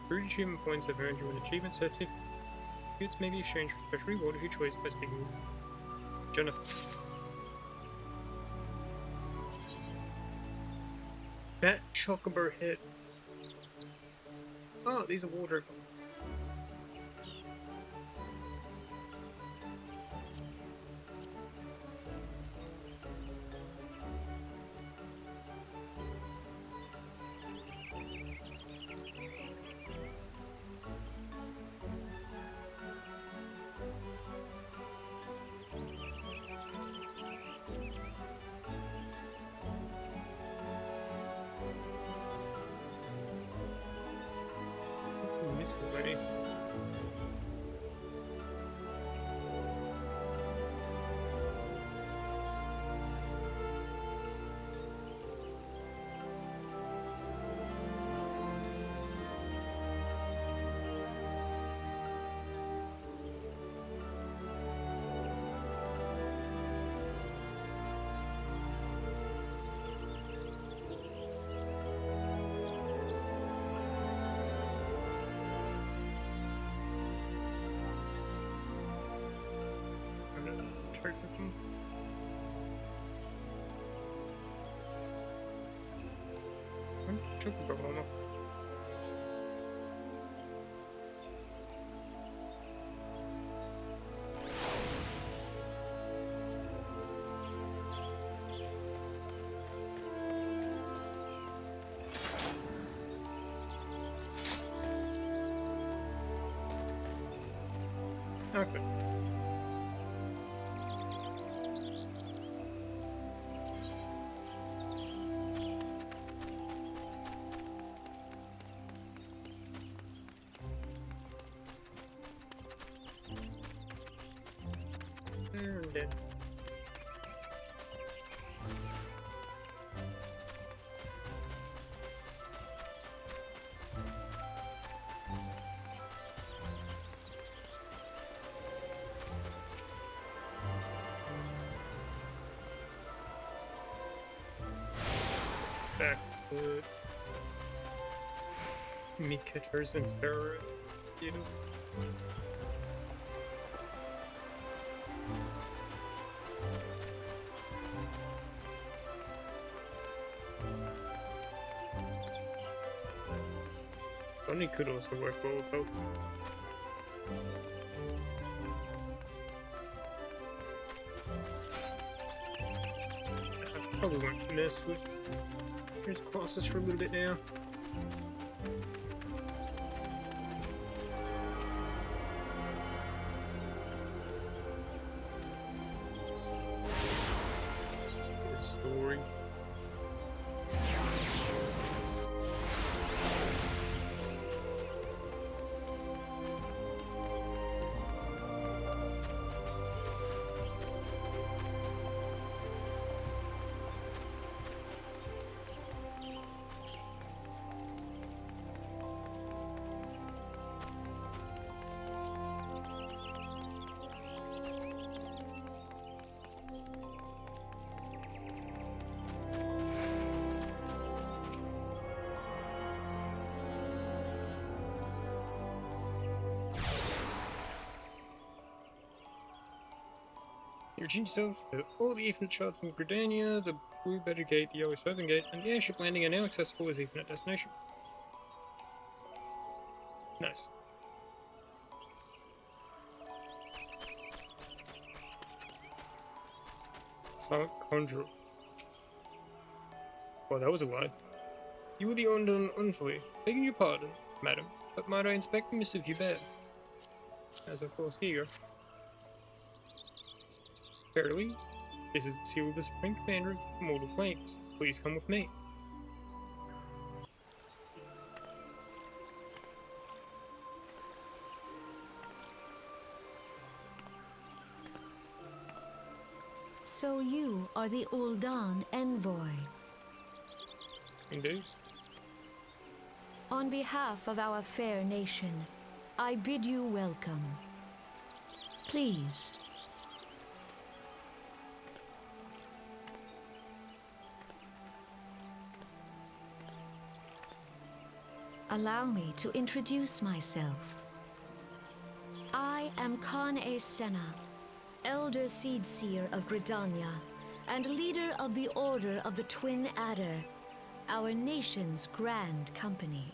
Your achievement points have earned you an achievement certificate. Certificates may be exchanged for special reward of your choice by speaking with Jonathan. That chocobo head. Oh, these are water. Miscellany. Chocobo mama. Okay. There and then. Backwood. Meat-cutters and Pharaoh. You know. Bunny could also work well with both. I probably won't mess with. Here's Colossus for a little bit now. The story. You change yourself to all the Ethernet shards in Gridania, the Blue Badger Gate, the Yellow Southern Gate, and the airship landing are now accessible as Ethernet destination. Nice. Silent Conjurer. Well, that was a lie. You were the undone unfully. Begging your pardon, madam, but might I inspect the missive you bear? As of course, here you go. Verily, this is the seal of the Supreme Commander of Mortal Flames. Please come with me. So you are the Uldan envoy. Indeed. On behalf of our fair nation, I bid you welcome. Please, Allow me to introduce myself. I am Khan-e Senna, Elder Seedseer of Gridania, and leader of the Order of the Twin Adder, our nation's grand company.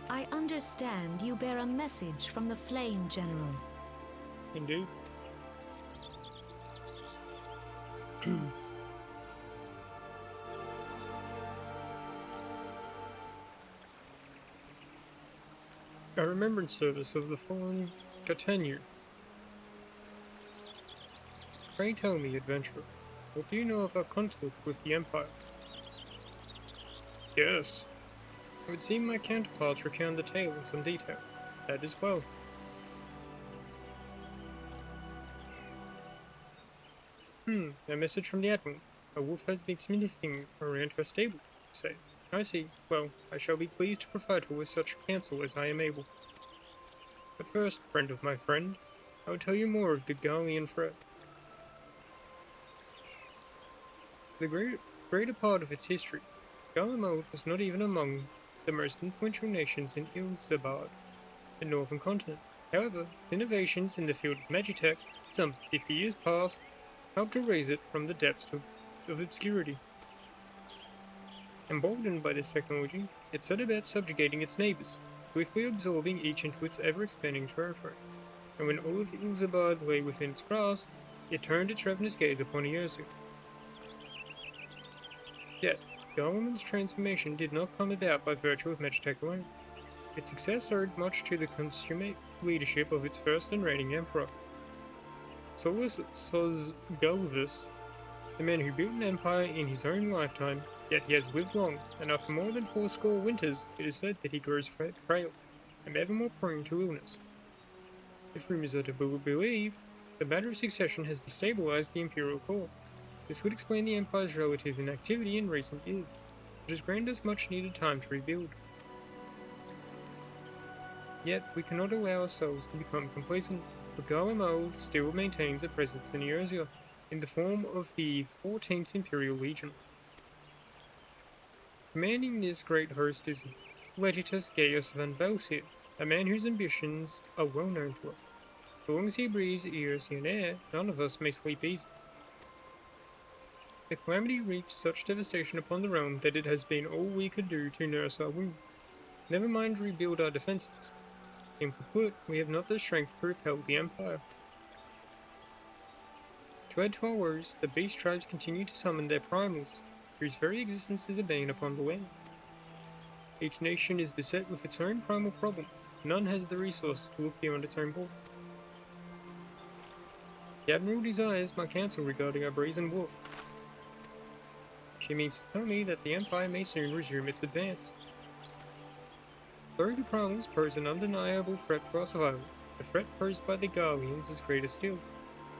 I understand you bear a message from the Flame General. Indeed. A remembrance service of the fallen Catenu. Pray tell me, adventurer, what do you know of our conflict with the Empire? Yes. It would seem my counterparts recount the tale in some detail. That is well. A message from the Admiral. A wolf has been sniffing around her stable, say. I see. Well, I shall be pleased to provide her with such counsel as I am able. But first, friend of my friend, I will tell you more of the Gallian threat. The greater part of its history, Garlemald was not even among the most influential nations in Ilzabad, the northern continent. However, innovations in the field of magitech, some 50 years past, helped to raise it from the depths of obscurity. Emboldened by this technology, it set about subjugating its neighbors, swiftly absorbing each into its ever-expanding territory. And when all of Ilzabad lay within its grasp, it turned its ravenous gaze upon Eorzea. Yet, Garlemald's transformation did not come about by virtue of magitech alone. Its success owed much to the consummate leadership of its first and reigning emperor, Solus Galvus, the man who built an empire in his own lifetime, yet he has lived long, and after more than 80 winters, it is said that he grows frail, and ever more prone to illness. If rumors are to be believed, the matter of succession has destabilized the imperial court. This would explain the empire's relative inactivity in recent years, which has granted us much needed time to rebuild. Yet, we cannot allow ourselves to become complacent, for Garlemald still maintains a presence in Eorzea, in the form of the 14th Imperial Legion. Commanding this great host is Legitus Gaius van Belsier, a man whose ambitions are well known to us. So long as he breathes Eorzean air, none of us may sleep easy. The calamity reached such devastation upon the realm that it has been all we could do to nurse our wounds. Never mind rebuild our defenses. Simply put, we have not the strength to repel the Empire. To add to our woes, the beast tribes continue to summon their primals, whose very existence is a bane upon the land. Each nation is beset with its own primal problem. None has the resources to look beyond its own border. The Admiral desires my counsel regarding our brazen wolf. She means to tell me that the Empire may soon resume its advance. Though the primals pose an undeniable threat for our survival, the threat posed by the Garleans is greater still.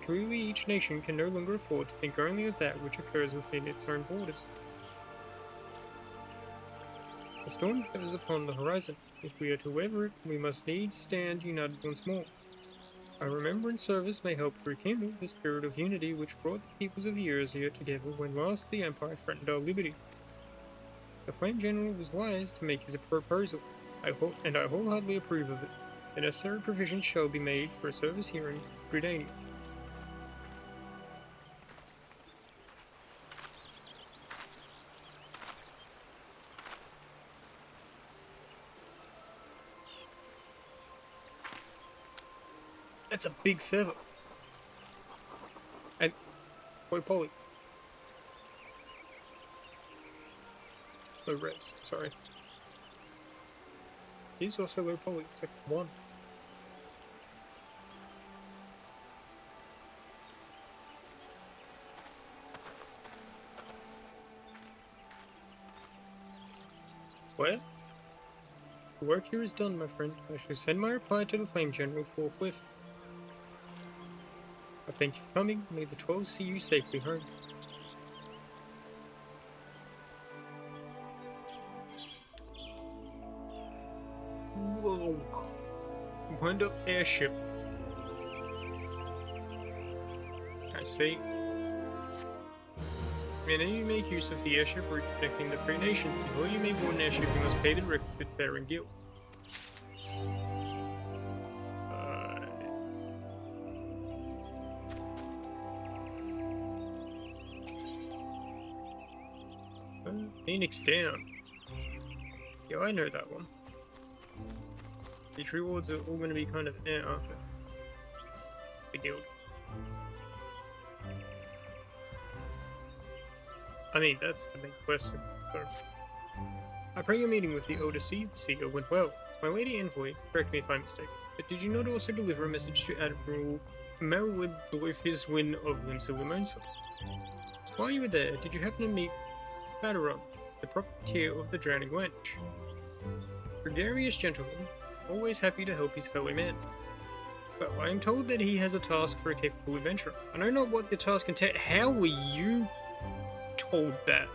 Clearly, each nation can no longer afford to think only of that which occurs within its own borders. A storm gathers upon the horizon. If we are to weather it, we must needs stand united once more. Our remembrance service may help to rekindle the spirit of unity which brought the peoples of Eorzea together when last the Empire threatened our liberty. The Flame General was wise to make his proposal, I wholeheartedly approve of it. The necessary provisions shall be made for a service here in Gridania. That's a big feather. And boy, Polly. Low res, sorry. He's also low poly, it's like 1. Well, the work here is done, my friend. I shall send my reply to the Flame General forthwith. I thank you for coming. May the 12 see you safely home. Whoa. Wind up airship. I see. And then you make use of the airship route connecting the three nations. Before you may board an airship, you must pay the requisite fare and guild. Phoenix down. Yeah, I know that one. These rewards are all going to be kind of aren't they? The guild. I mean, that's the main question. So, I pray your meeting with the Elder Seeker went well. My lady envoy, correct me if I'm mistaken, but did you not also deliver a message to Admiral Melwood Blowfizwin of Limsa? While you were there, did you happen to meet Fadaron, the proprietor of the Drowning Wench? Gregarious gentleman, always happy to help his fellow man. But I am told that he has a task for a capable adventurer. I know not what the task entails. How were you told that?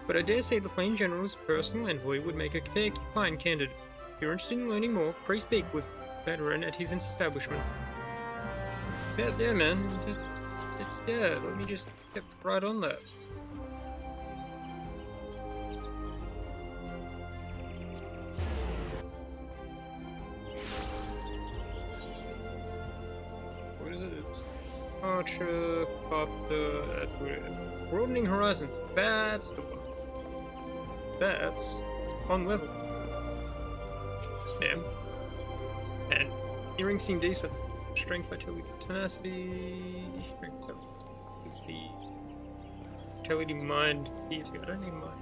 But I dare say the Flame General's personal envoy would make a fair fine candidate. If you're interested in learning more, pray speak with Fadaron at his establishment. Yeah, man. Yeah, let me just get right on that. What is it? It's Archer, Copter, that's what it is. Broadening Horizons, that's the one. That's on level. Damn. And earrings seem decent. Strength, vitality, tenacity, strength, vitality, mind, deity. I don't need mind.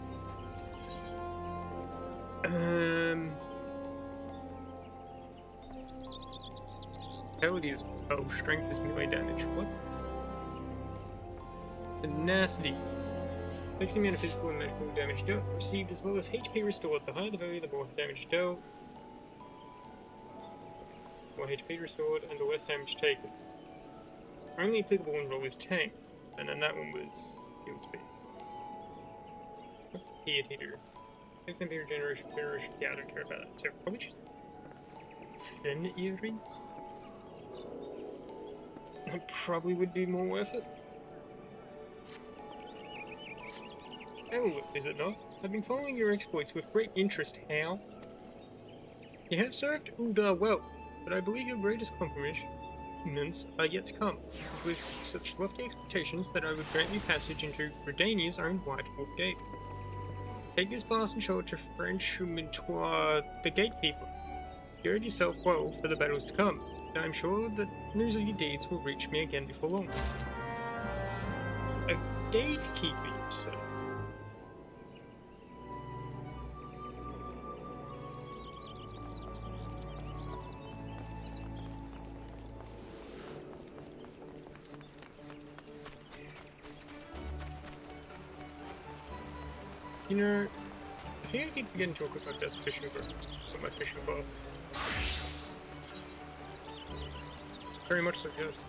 Vitality is strength is melee damage. What? Tenacity. Makes the amount of physical and magical damage dealt received as well as HP restored. The higher the value, the more damage dealt. More HP restored and the less damage taken. Only applicable when roll is tank, and then that one was heal speed. What's piety do? Next time regeneration, yeah, I don't care about that. So probably just spend earrings. That probably would be more worth it. Elf, is it not? I've been following your exploits with great interest. How? You have served Uldar well, but I believe your greatest accomplishments are yet to come. With such lofty expectations that I would grant you passage into Redania's own White Wolf Gate. Take this pass and show it to French Mintois, the Gatekeeper. Gird yourself well for the battles to come. I am sure that news of your deeds will reach me again before long. A gatekeeper, you say? You know, I think I keep forgetting to equip my best fishing boat with my fishing class. Very much so, yes.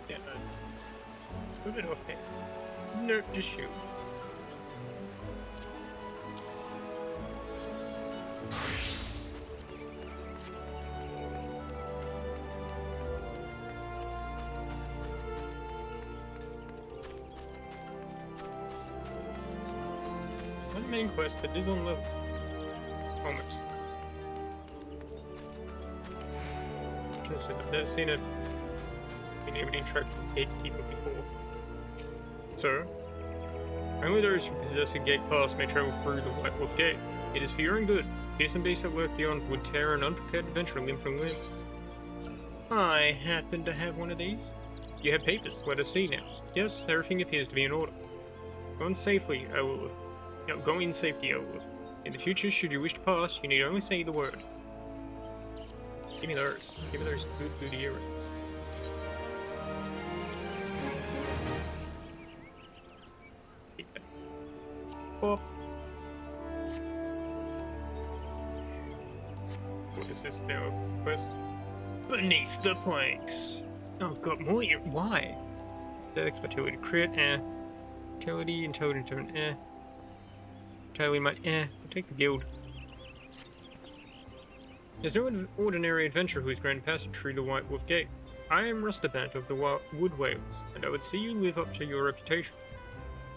Yeah, no, just move it off hand. No, just shoot. Main quest, but it is on level. Almost. Also, I've never seen it been able to interact with the gatekeeper before. So, only those who possess a gate pass may travel through the White Wolf Gate. It is for your own good. Fearsome beasts that lurk beyond would tear an unprepared adventurer limb from limb. I happen to have one of these. You have papers. Let us see now. Yes, everything appears to be in order. Go on safely, I will. Now, go in safety, Elwood. In the future, should you wish to pass, you need only say the word. Give me those. Give me those good earrings. Yeah. Pop. What is this now? Quest? Beneath the planks. Oh god, more ear. Why? Dex, vitality, crit, Vitality, intelligence, Totally might. I'll take the guild. There's no ordinary adventurer who's granted passage through the White Wolf Gate. I am Rustabant of the Wood Whales, and I would see you live up to your reputation.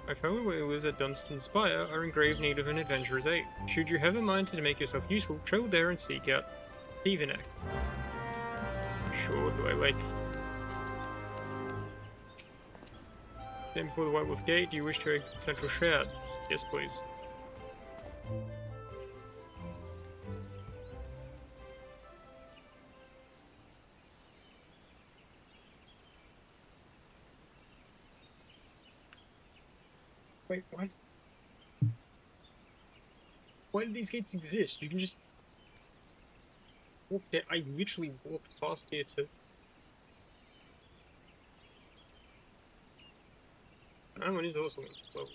My fellow whalers at Dunstan Spire are in grave need of an adventurer's aid. Should you have a mind to make yourself useful, travel there and seek out Thievanac. Sure, do I like... Then before the White Wolf Gate, do you wish to exit Central Shroud? Yes, please. Wait, what? Why do these gates exist? You can just walk there. I literally walked past here to... That one is also 12.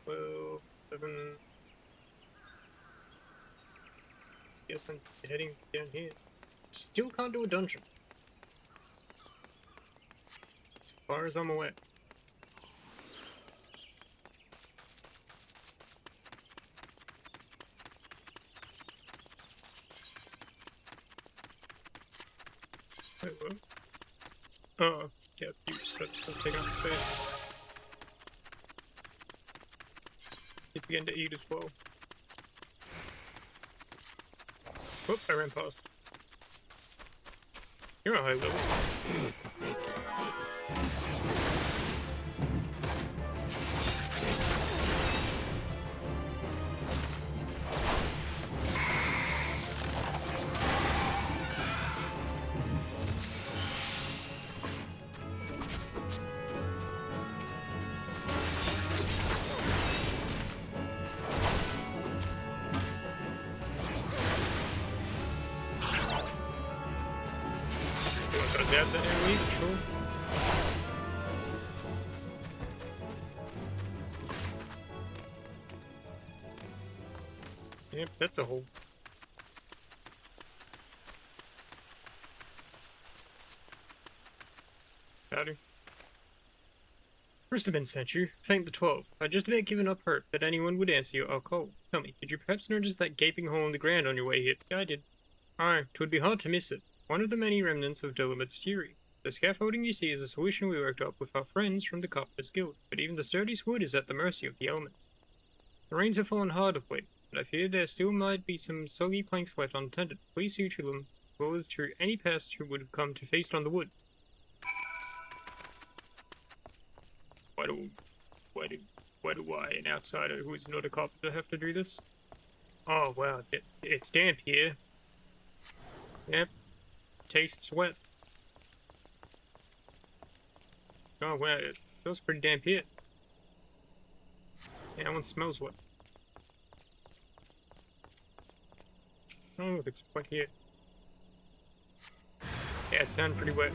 12, 7... Guess I'm heading down here. Still can't do a dungeon. As far as I'm aware. Wait, what? Oh, yeah, you said I'll take out the face. It began to eat as well. Whoop, I ran past. You're a high level. That enemy, sure. Yep, that's a hole. Howdy. Rustabin sent you. Thank the 12. I just about given up hope that anyone would answer your call. Tell me, did you perhaps notice that gaping hole in the ground on your way here? Yeah, I did. Aye, 'twould be hard to miss it. One of the many remnants of Dolomit's fury. The scaffolding you see is a solution we worked up with our friends from the Carpenter's Guild, but even the sturdiest wood is at the mercy of the elements. The rains have fallen hard of late, but I fear there still might be some soggy planks left untended. Please see to them, as well as to any pests who would have come to feast on the wood. Why do I, an outsider who is not a carpenter, have to do this? Oh wow, it's damp here. Yep. Tastes wet. Oh wow, it feels pretty damp here. Yeah, that one smells wet. Oh look, it's wet here. Yeah, it sounds pretty wet.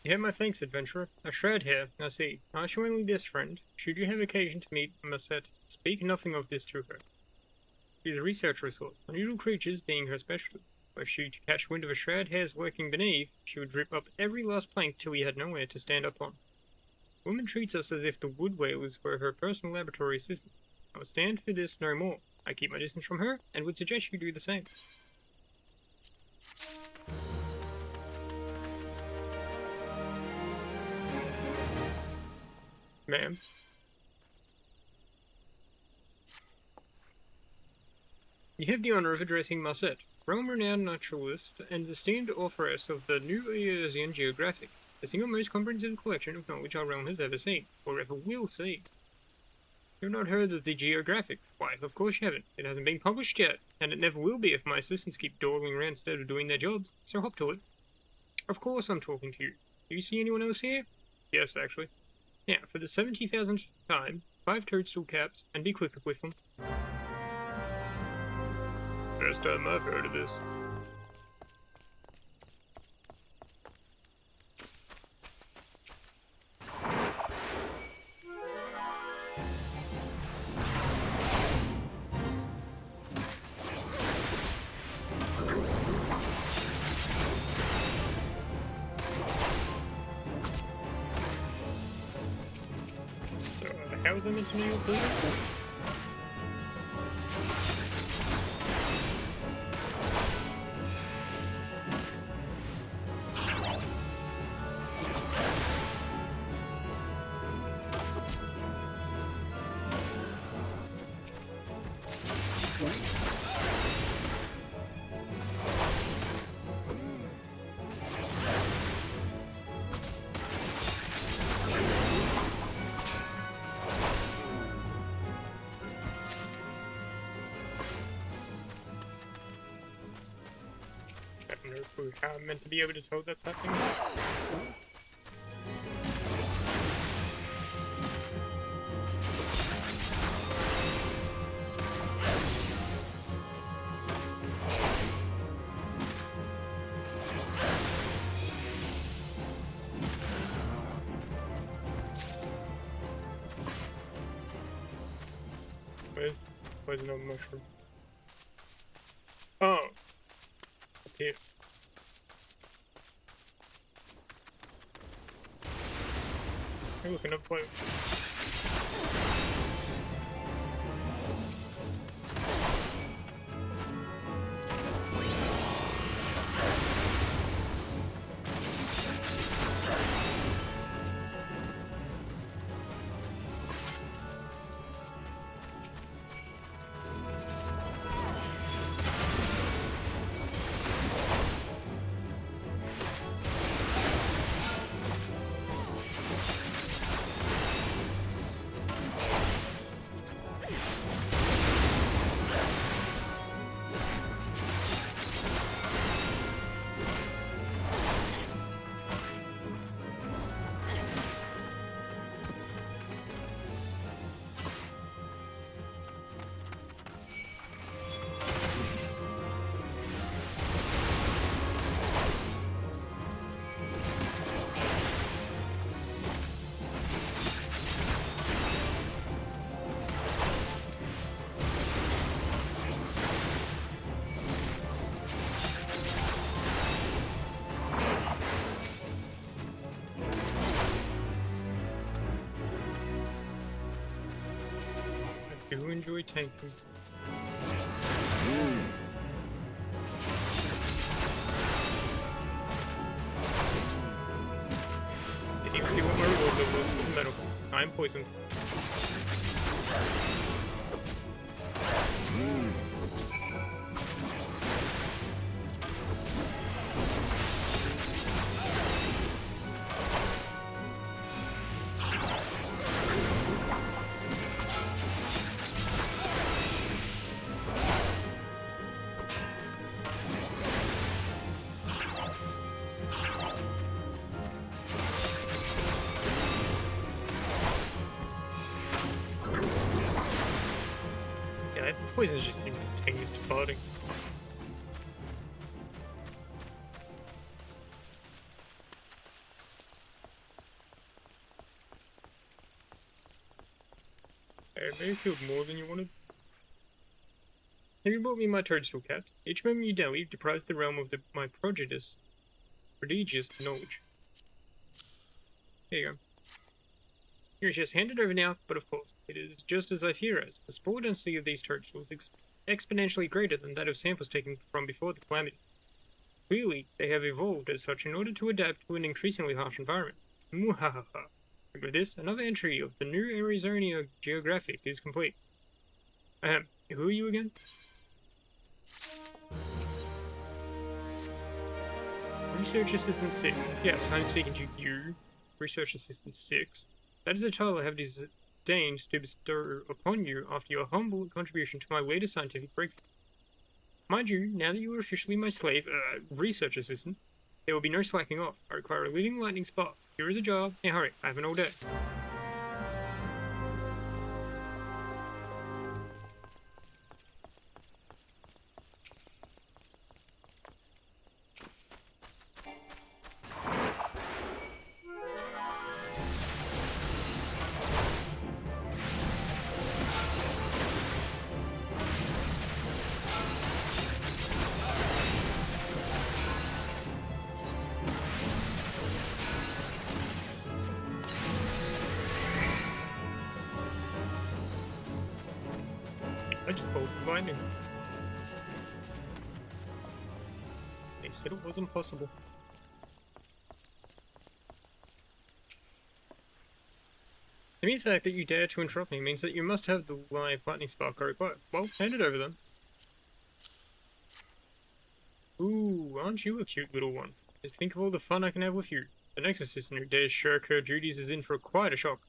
You have my thanks, adventurer. A shroud here, I see. I shall only this, friend. Should you have occasion to meet Musette, speak nothing of this to her. She is a research resource, unusual creatures being her specialty. Were she to catch wind of a shroud hares lurking beneath, she would rip up every last plank till we had nowhere to stand up on. The woman treats us as if the wood whalers were her personal laboratory assistant. I will stand for this no more. I keep my distance from her, and would suggest you do the same. Ma'am. You have the honor of addressing Musette, realm-renowned naturalist and esteemed authoress of the New Earsian Geographic, the single most comprehensive collection of knowledge our realm has ever seen, or ever will see. You have not heard of the Geographic? Why, of course you haven't. It hasn't been published yet, and it never will be if my assistants keep dawdling around instead of doing their jobs, so hop to it. Of course I'm talking to you. Do you see anyone else here? Yes, actually. Now, for the 70,000th time, 5 toadstool caps and be quick with them. First time I've heard of this. How was I meant to know your blizzard? I have no clue how I'm meant to be able to tell that's happening. Where's no mushroom? Oh! Up here. Hey, look, another player. I do enjoy tanking. Did you see what my reward level was for the metal? I am poisoned. Yeah, poison's just instantaneous to farting. I may have killed more than you wanted. Have you brought me my toadstool caps? Each moment you delve, you've deprived the realm of my prodigious knowledge. Here you go. You're just handed over now, but of course, it is just as I theorized. The spore density of these toadstools is exponentially greater than that of samples taken from before the calamity. Clearly, they have evolved as such in order to adapt to an increasingly harsh environment. Muhahaha. With this, another entry of the new Arizonia geographic is complete. Who are you again? Research Assistant 6. Yes, I'm speaking to you, Research Assistant 6. That is a title I have disdained to bestow upon you after your humble contribution to my latest scientific breakthrough. Mind you, now that you are officially my slave, research assistant, there will be no slacking off. I require a living lightning spark. Here is a job. Now hurry, I have an all day. I just told the lightning. They said it wasn't possible. The mere fact that you dare to interrupt me means that you must have the live lightning spark I require. Well, hand it over then. Ooh, aren't you a cute little one? Just think of all the fun I can have with you. The next assistant who dares shirk her duties is in for quite a shock.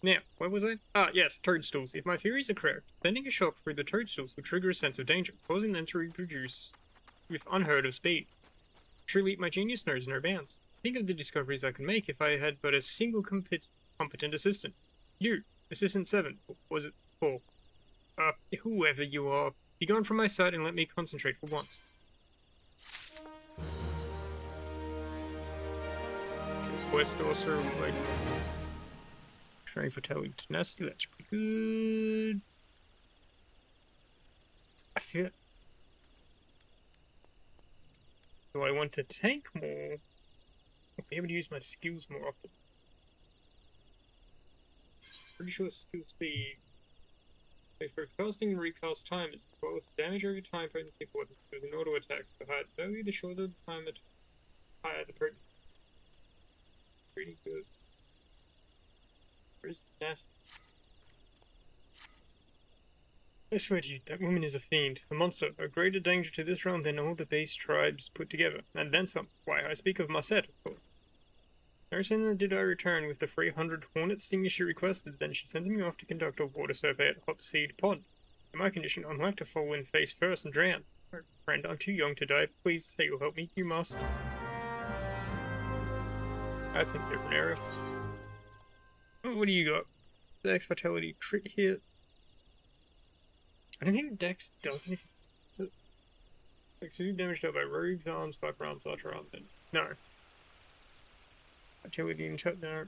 Now, where was I? Ah, yes, toadstools. If my theories are correct, sending a shock through the toadstools will trigger a sense of danger, causing them to reproduce with unheard of speed. Truly, my genius knows no bounds. Think of the discoveries I could make if I had but a single competent assistant. You, Assistant 7, or was it 4? Whoever you are, be gone from my sight and let me concentrate for once. Quest also, like, trying for telling tenacity, that's pretty good. I feel... Do I want to tank more? I'll be able to use my skills more often. Pretty sure skill speed takes both casting and recast time as well as damage over time potency according to an auto attacks. The higher the value, the shorter the time, the higher the potency. Pretty good. Where's the nest? I swear to you, that woman is a fiend, a monster, a greater danger to this realm than all the base tribes put together, and then some. Why, I speak of Marset, of course. No sooner did I return with the 300 hornet stings she requested than she sends me off to conduct a water survey at Hopseed Pond. In my condition, I'm like to fall in face first and drown. Friend, I'm too young to die. Please say you'll help me. You must. That's in a different area. Oh, what do you got? Dex Vitality crit hit. I don't think Dex does anything. So, exceed damage dealt by rogues, arms, firearms, archer arms, and no. Vitality and chat, no.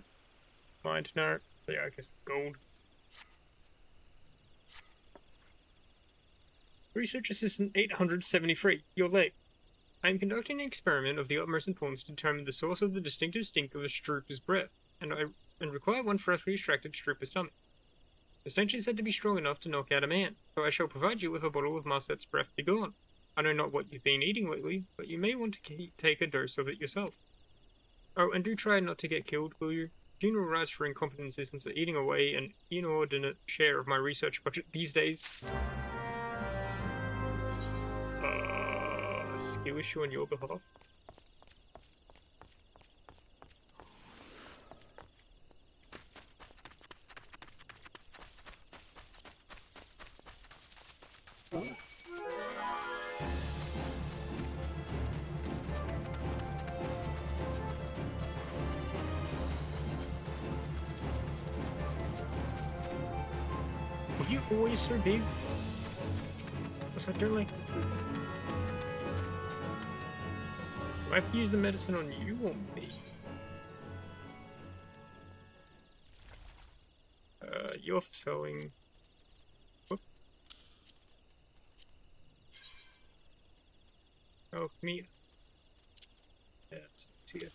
Mind, no. So yeah, I guess gold. Research Assistant 873. You're late. I am conducting an experiment of the utmost importance to determine the source of the distinctive stink of a strooper's breath, and require one freshly extracted strooper's stomach. The stench is said to be strong enough to knock out a man, so I shall provide you with a bottle of Marset's breath begone. I know not what you've been eating lately, but you may want to take a dose of it yourself. Oh, and do try not to get killed, will you? Funeral rites for incompetent assistants are eating away an inordinate share of my research budget these days. Skill issue on your behalf. Were you always so big? Because I don't like this. Do I have to use the medicine on you or me? You're for selling. Whoop. Oh, me. Yeah, it's here.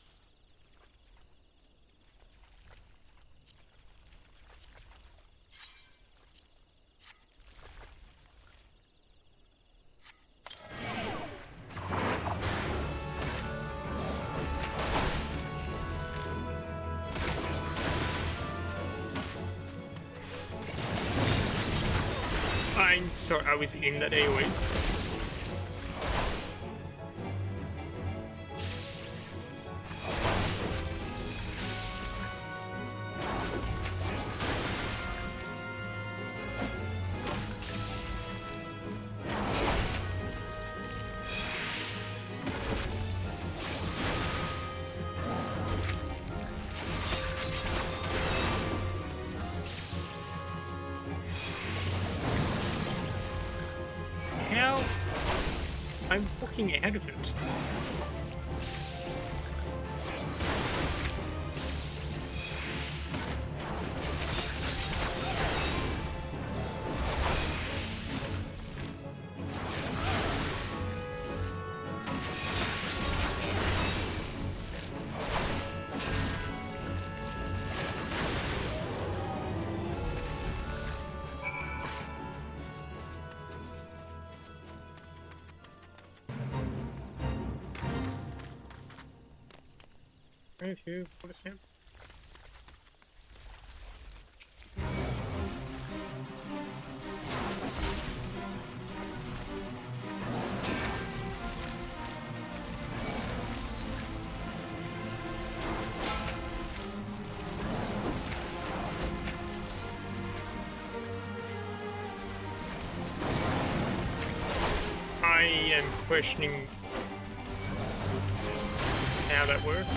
I'm sorry, I was in that AoE. I'm walking out of it. if you put a stamp. I am questioning how that works.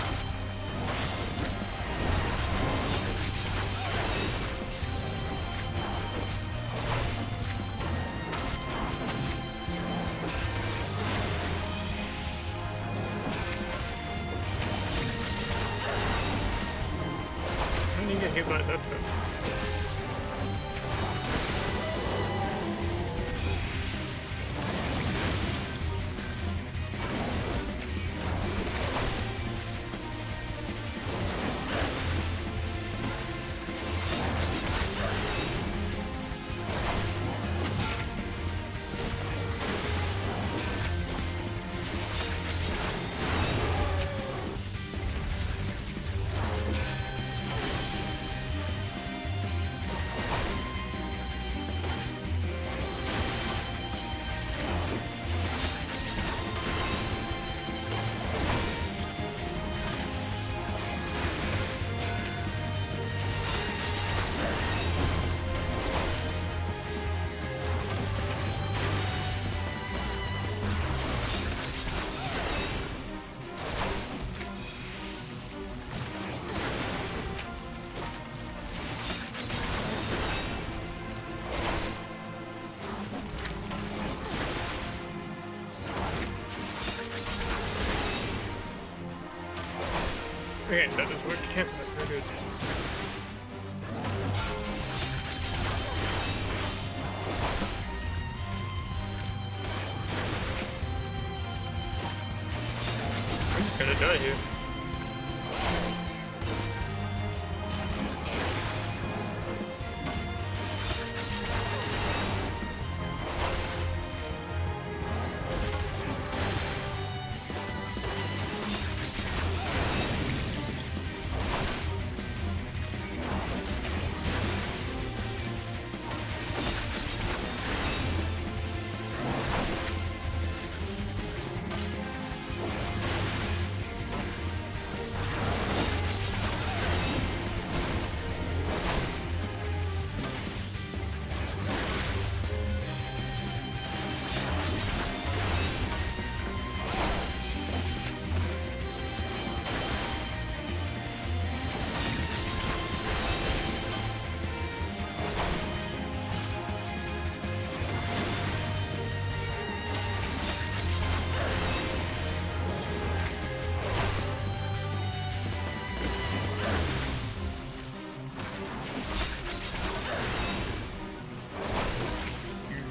I didn't get hit by it that time. Okay, that does work. Cancel that. Very good. I'm just gonna die here.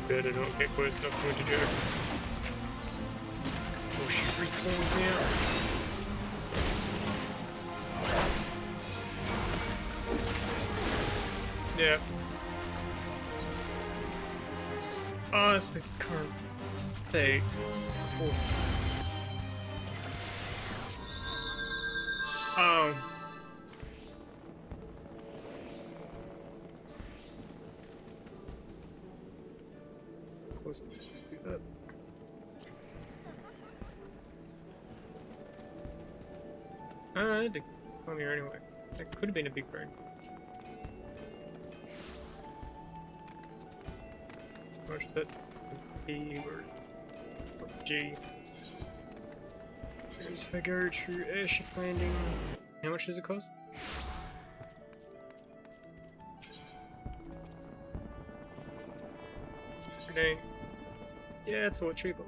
Better not get close enough to it to do. Oh, she respawns now. Yeah. Oh, that's the current state of horses. Of course, do that. I had to come here anyway. That could have been a big brain. Watch that. P or G. There's if I go to airship landing. How much does it cost? Okay. Yeah, it's a lot cheaper.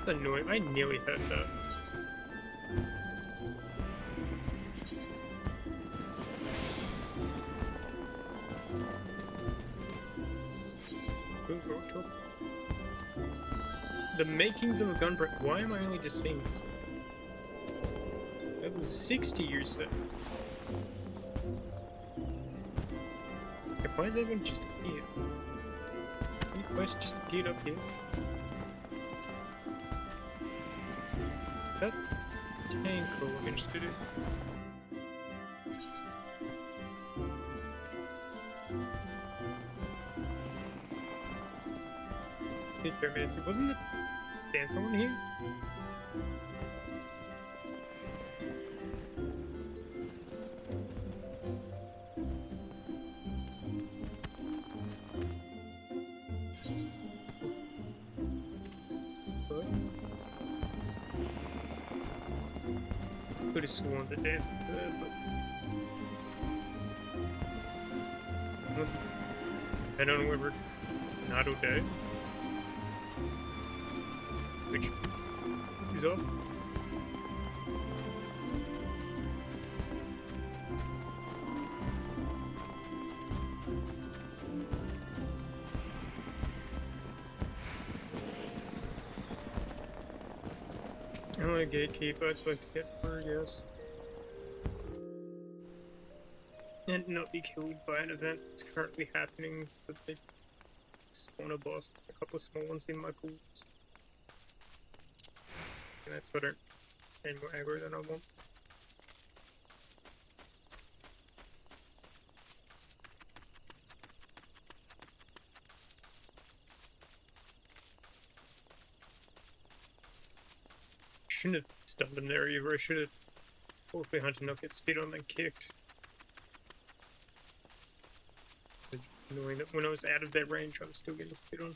annoying. I nearly had that. The makings of a gun break. Why am I only just seeing this? That was 60 years set. Why is everyone just here? Any quest just appeared up here? That's dang cool. I'm interested in. Pyromancy. Wasn't the dancer one here? Could have sworn the dancer was there, but unless it's, I don't know whether it's not okay. Which is off. I'm a gatekeeper, I'd like to get her, I guess. And not be killed by an event that's currently happening, but they spawn a boss, a couple of small ones in my pools. And that's what I'm more aggro than I want. Shouldn't have stunned him there either. I should have hopefully hunted not get spit on and kicked. Knowing that when I was out of that range I was still getting spit on.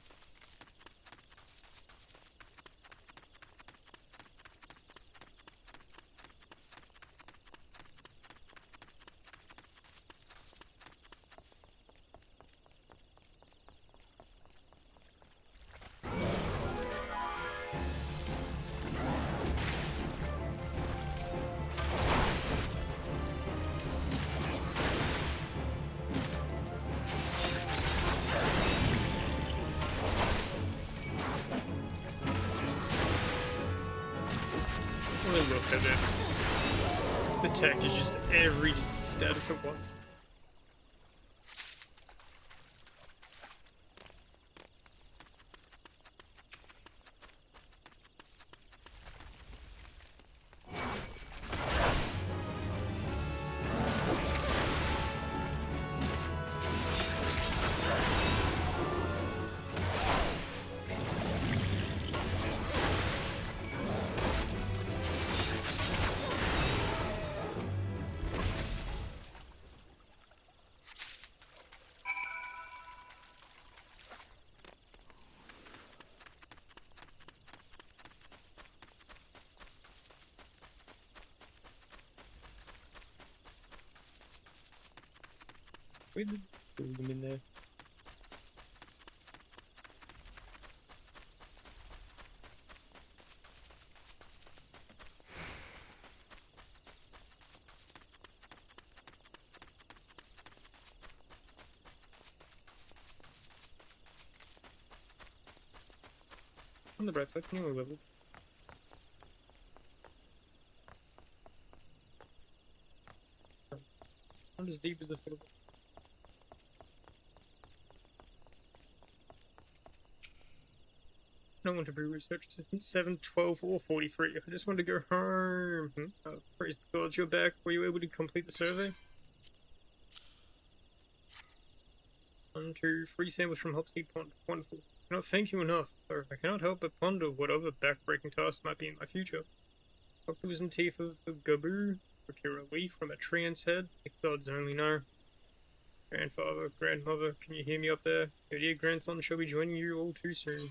Look at it. The tech is just every status at once. Where did we put them in there? On the bright side, nearly leveled. Not as deep as I thought. I don't want to be research assistant 7, 12, or 43. I just want to go home. Praise the gods, you're back. Were you able to complete the survey? 1, 2, 3 samples from Hopseed Pond. Wonderful. I cannot thank you enough, though I cannot help but ponder what other back-breaking tasks might be in my future. Octopus and teeth of the Gaboo, procure a leaf from a tree ant's head, the gods only know. Grandfather, grandmother, can you hear me up there? Your dear grandson shall be joining you all too soon.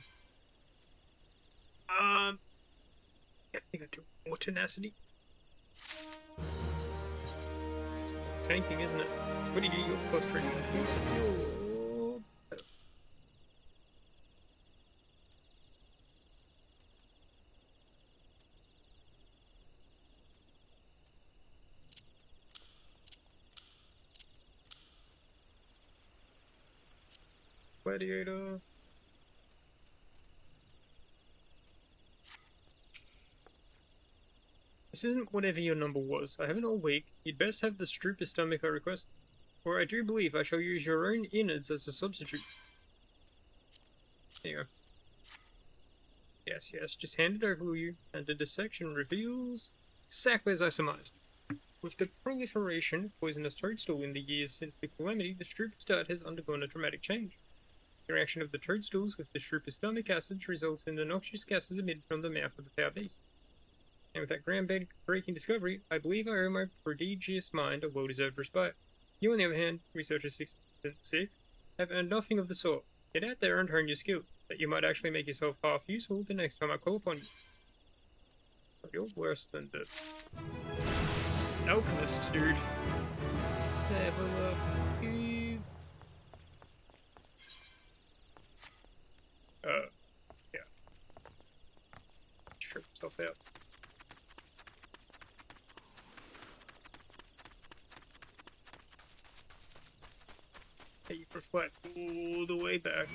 I think I do more tenacity. Tanking, isn't it? What do you get your cost for piece of fuel? gladiator. This isn't whatever your number was. I haven't all week. You'd best have the strooper stomach I request, or I do believe I shall use your own innards as a substitute. There you go. Yes, yes, just hand it over to you, and the dissection reveals exactly as I surmised. With the proliferation of poisonous toadstool in the years since the calamity, the strooper's diet has undergone a dramatic change. The reaction of the toadstools with the strooper's stomach acids results in the noxious gases emitted from the mouth of the foul beast. And with that groundbreaking discovery, I believe I owe my prodigious mind a well-deserved respite. You, on the other hand, researcher 676, have earned nothing of the sort. Get out there and hone your skills, that you might actually make yourself half useful the next time I call upon you. But you're worse than the alchemist, dude. Level up, you. Yeah. Strip myself out. Hey, reflect all the way back.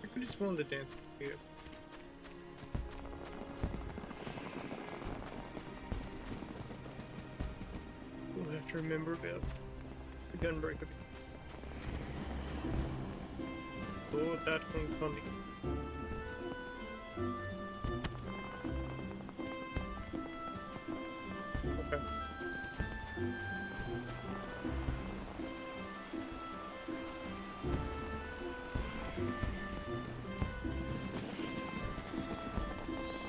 I could have sworn the dance was here. We'll have to remember about the gunbreaker. Oh, that one coming. Okay.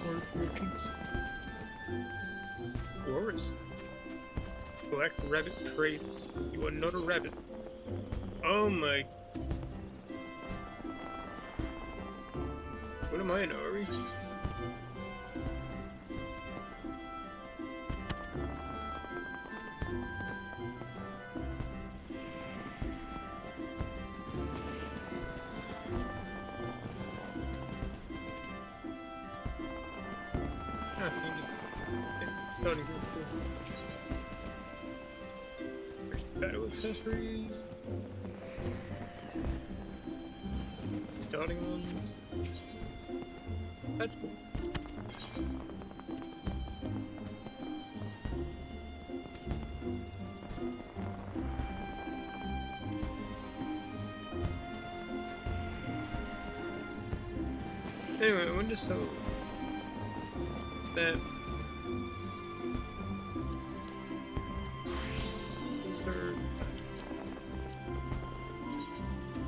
More merchants. Walrus. Black rabbit traders. You are not a rabbit. Oh my. What am I, an Ori? Ah, so you just starting to battle accessories. Starting ones. That's cool. Anyway, I wonder so that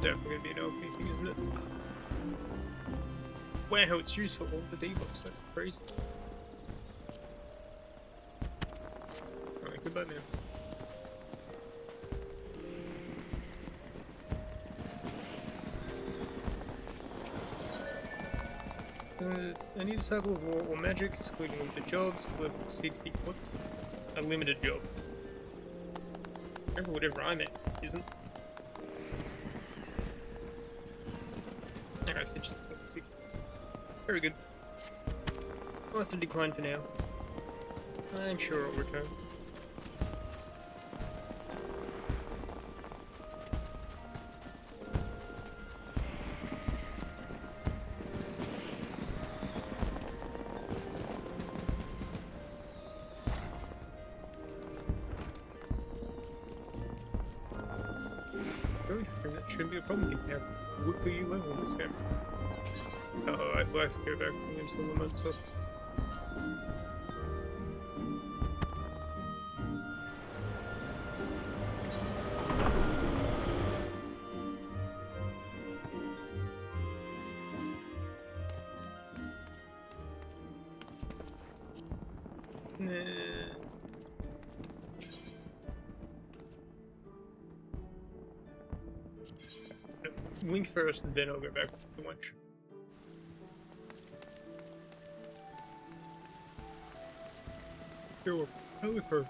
definitely gonna be an OP thing, isn't it? Wow, it's used for all the debuffs, that's crazy. Alright, goodbye now. Any disciple of war or magic, excluding limited jobs, level 60. What's a limited job? Whatever I'm at isn't. Alright, so just level 60. Very good. I'll have to decline for now. I'm sure I'll return. That shouldn't be a problem. You can have weekly level in this game. Oh, I'd like to go back to the some of my stuff. Link first, and then I'll go back to lunch. You're a poker.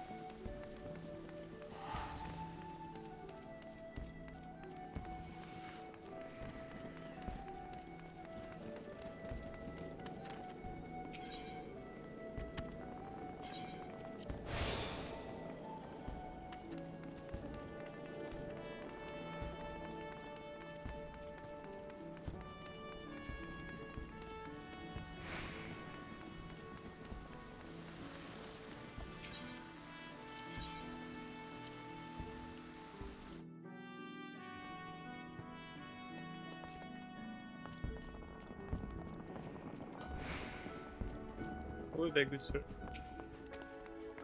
Hello there, good sir.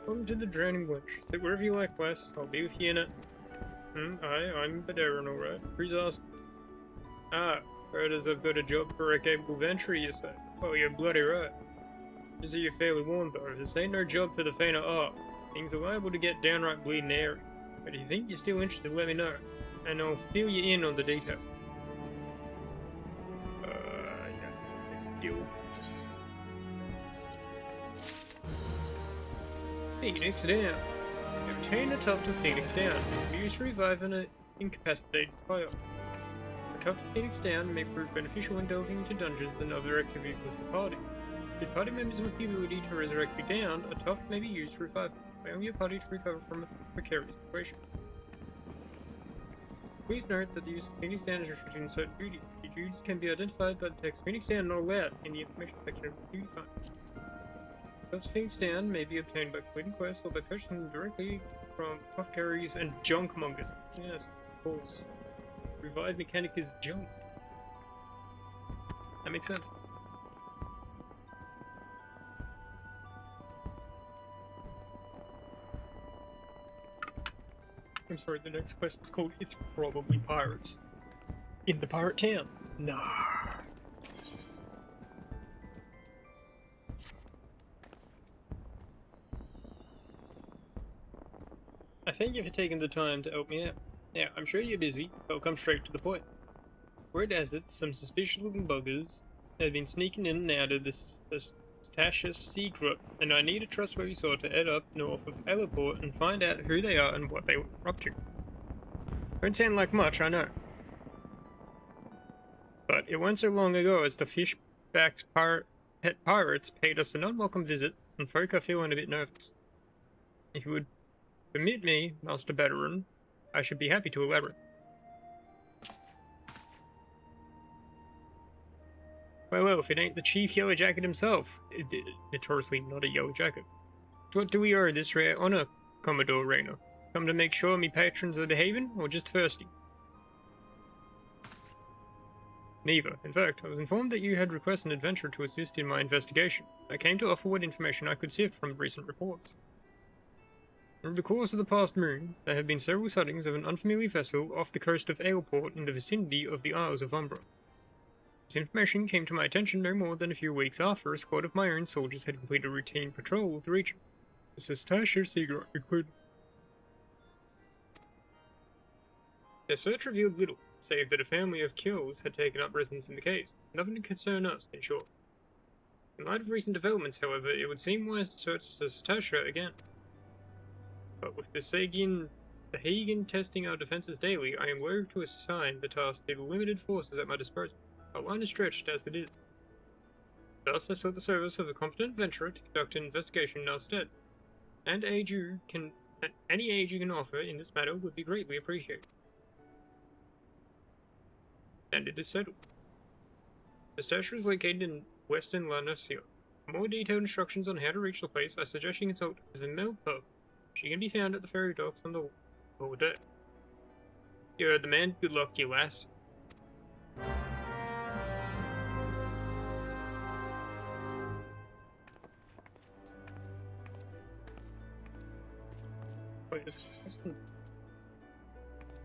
Welcome to the Drowning Wench. Sit wherever you like, lass. I'll be with you in it. I'm Baderan, alright. Who's asked? Ah, heard as I've got a job for a capable venturer, you say? Oh, you're bloody right. Just so you're fairly warned, though, this ain't no job for the faint of heart. Things are liable to get downright bleeding airy. But if you think you're still interested, let me know, and I'll fill you in on the detail. Yeah, deal. Phoenix down. Obtain the tuft of Phoenix down. Used to revive an incapacitated player. The tuft of Phoenix down may prove beneficial when delving into dungeons and other activities with the party. With party members with the ability to resurrect you down, a tuft may be used to revive them, allowing your party to recover from a precarious situation. Please note that the use of Phoenix down is restricted in certain duties. The duties can be identified by the text Phoenix down not allowed in the information section of the duty find. Thus, Phoenix down may be obtained by completing quests or by purchasing them directly from apothecaries and junkmongers. Yes, of course. Revive mechanic is junk. That makes sense. I'm sorry, the next quest is called It's Probably Pirates. In the pirate town. Nah. I thank you for taking the time to help me out. Now, I'm sure you're busy, so I'll come straight to the point. Word has it, some suspicious looking buggers have been sneaking in and out of this Tasha secret, and I need a trustworthy source to head up north of Heliport and find out who they are and what they were up to. Don't sound like much, I know. But it wasn't so long ago as the fish-backed pet pirates paid us an unwelcome visit, and folk are feeling a bit nervous. If you would permit me, Master Baderan, I should be happy to elaborate. Well, if it ain't the Chief Yellow Jacket himself, notoriously not a Yellow Jacket. What do we owe this rare honor, Commodore Rayner? Come to make sure me patrons are behaving, or just thirsty? Neither. In fact, I was informed that you had requested an adventurer to assist in my investigation. I came to offer what information I could sift from recent reports. Over the course of the past moon, there have been several sightings of an unfamiliar vessel off the coast of Aleport in the vicinity of the Isles of Umbra. This information came to my attention no more than a few weeks after a squad of my own soldiers had completed a routine patrol of the region, the Tasha Secret included. Their search revealed little, save that a family of kills had taken up residence in the caves. Nothing to concern us, in short. In light of recent developments, however, it would seem wise to search Tasha again. But with the Hagen testing our defenses daily, I am loath to assign the task to the limited forces at my disposal. Our line is stretched as it is. Thus, I sought the service of a competent adventurer to conduct an investigation in our stead, and any aid you can offer in this matter would be greatly appreciated. And it is settled. The station is located in western La Nación. For more detailed instructions on how to reach the place, I suggest you consult the Mill Pub. She can be found at the ferry docks on the lower deck. You heard the man. Good luck to you, lass. Wait,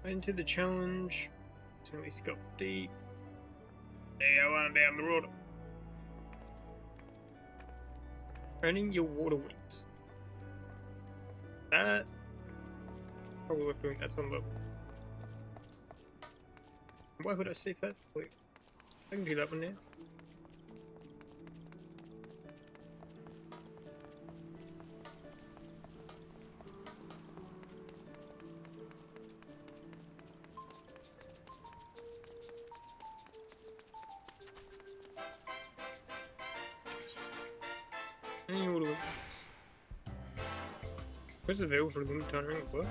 into the challenge. Certainly scope deep. Hey, I want down the road. Earning your water wings. That probably worth doing. That's on level. Why would I save that? Wait, I can do that one now. Any water wings. Where's the veil for limited time ring? What?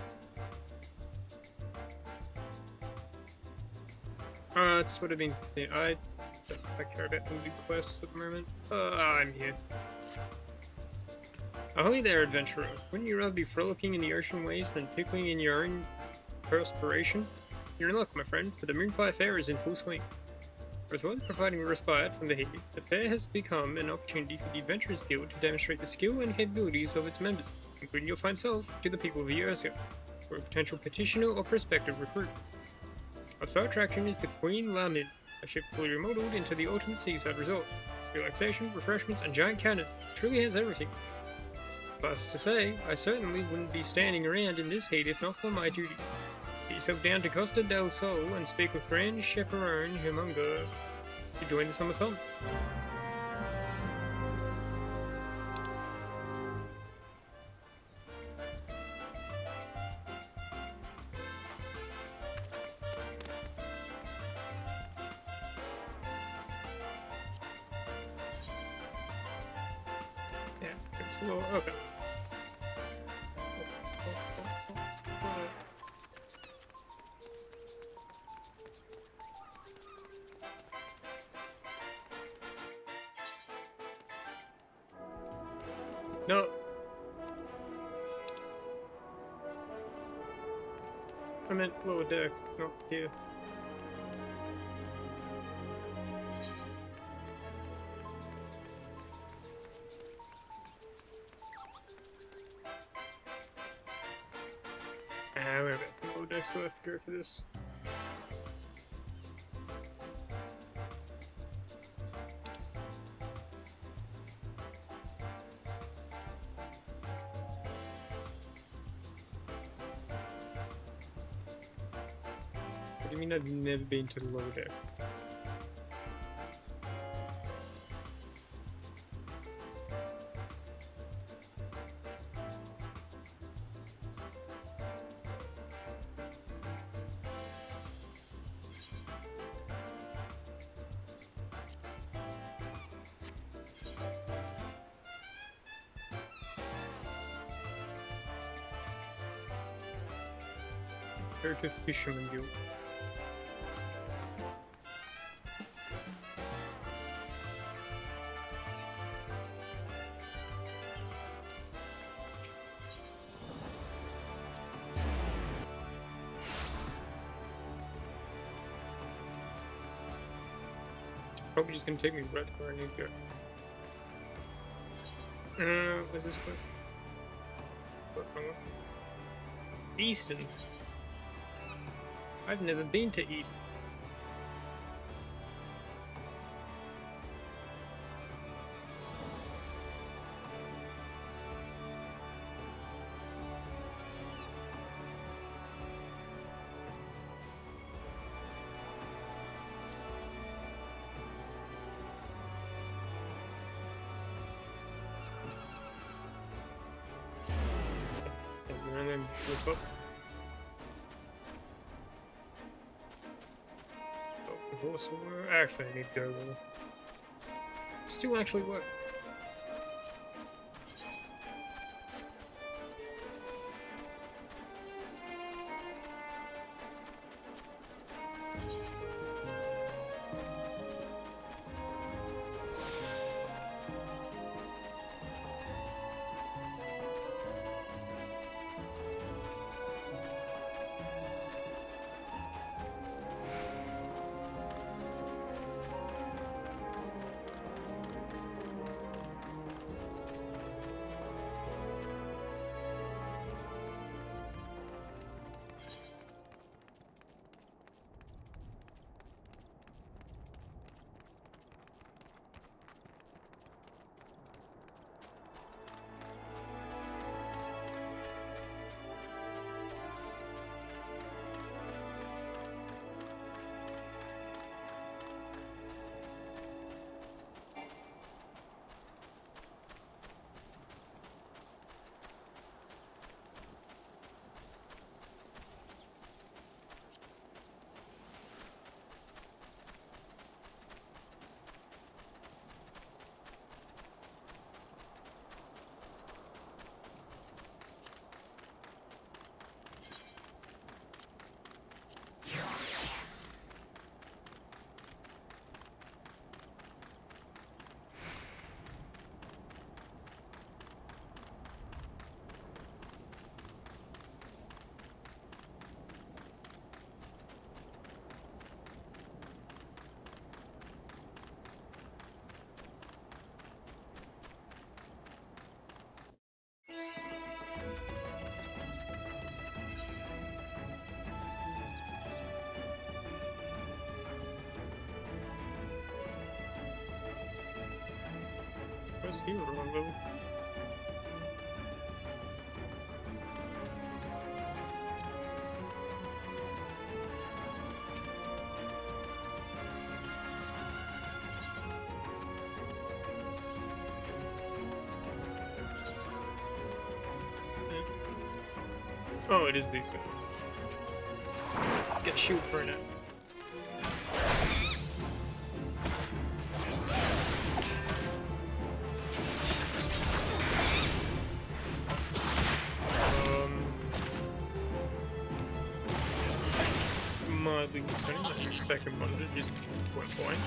That's what I've been thinking. I care about movie quests at the moment. I'm here. Ahoy there, adventurer. Wouldn't you rather be frolicking in the ocean waves than pickling in your own perspiration? You're in luck, my friend, for the Moonfire Fair is in full swing. As well as providing a respite from the heat, the fair has become an opportunity for the Adventurers Guild to demonstrate the skill and capabilities of its members, including your fine self, to the people of Eosia, for a potential petitioner or prospective recruit. Our star attraction is the Queen Lamin, a ship fully remodeled into the ultimate seaside resort. Relaxation, refreshments, and giant cannons. It truly has everything. Plus to say, I certainly wouldn't be standing around in this heat if not for my duty. Get yourself down to Costa del Sol and speak with Grand Chaperone Humunga to join the summer fun. Yeah, it's a little okay. No. I meant lower deck, not here. Wait a minute. Lower deck still have to go for this. What do you mean I've never been to the lower deck? Imperative Fisherman Guild. Probably just gonna take me right where I need to go. What's this place? Easton. I've never been to East. And then look up. Divorce work. Actually, I need to go there. Still actually work. was here a long level. Oh, it is these guys. Get shield for it. Mildly concerning that your second one just went fine.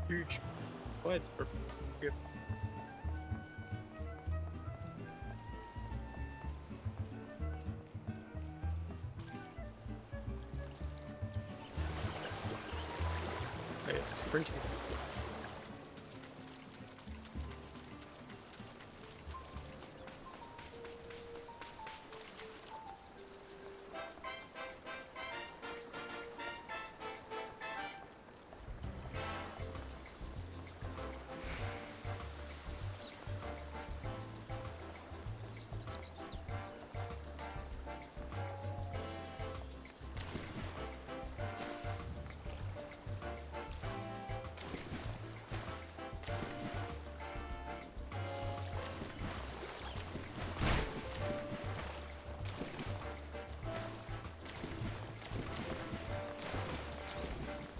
Huge lights for good. Oh, yeah, it's printing.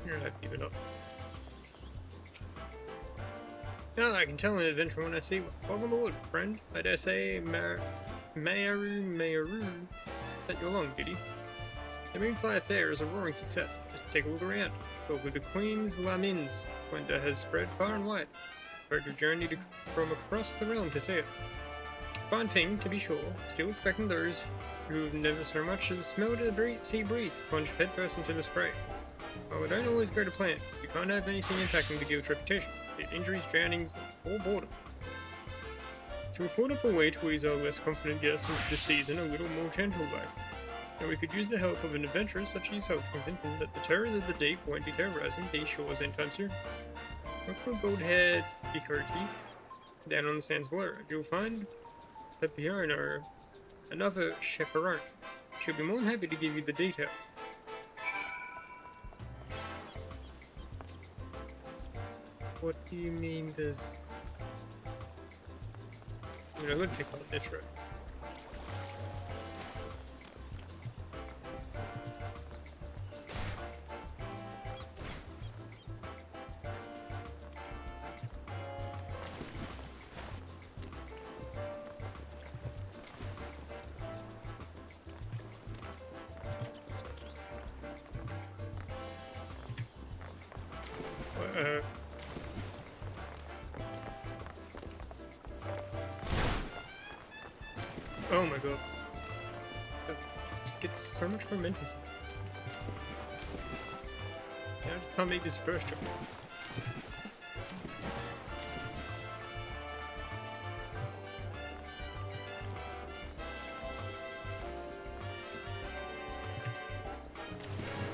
Here, I keep it up. Now I can tell an adventure when I see one. Welcome aboard, friend. I dare say, Mayaru sent you along, did he? The Moonfire Fair is a roaring success. Just take a look around. Talk with the Queen's Lamins. Splendor has spread far and wide. Heard your journey from across the realm to see it. Fine thing, to be sure. Still expecting those who've never so much as smelled a sea breeze to plunge headfirst into the spray. Well, we don't always go to plan. You can't have anything impacting the guild's reputation. Be it injuries, drownings, or boredom. So we thought up a way to ease our less confident guests into the season a little more gentle way. And we could use the help of an adventurer such as yourself to convince them that the terrors of the deep won't be terrorizing these shores anytime soon. Look for gold-haired Bikoti down on the sands below, and you'll find Pepione or another chaperone. She'll be more than happy to give you the detail. What do you mean there's... I mean, I'm gonna take on the intro. Oh my god. Just gets so much momentum. Yeah, I just can't make this first jump.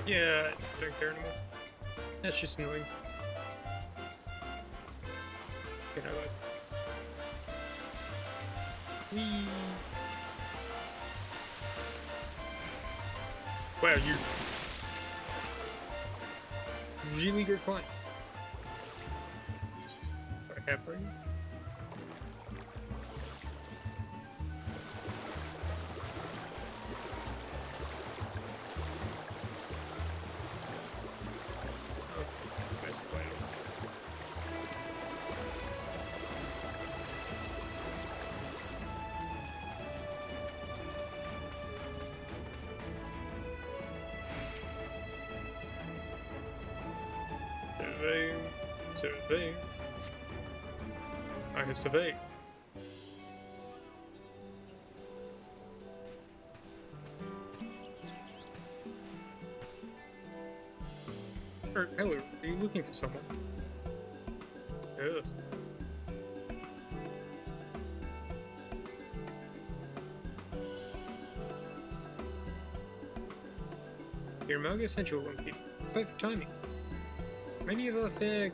Yeah, I don't care anymore. That's just annoying. You know, like... Whee! Wow, you really good flying. Sorry, halfway. Oh, best way. Survey, survey. I have surveyed. Hello, are you looking for someone? Yes. Your Malga sent you a monkey. Perfect timing. Many of our fair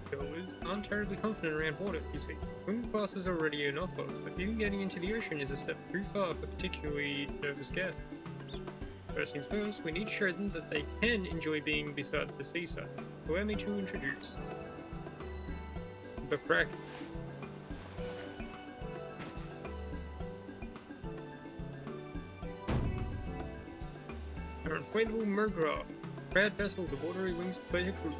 goers aren't terribly confident around water, you see. Swimming class is already an offer, but even getting into the ocean is a step too far for particularly nervous guests. First things first, we need to show them that they can enjoy being beside the seaside. Allow me to introduce the Kraken. Our inflatable Murgraff, proud vessel of the Watery Wings Pleasure Cruise.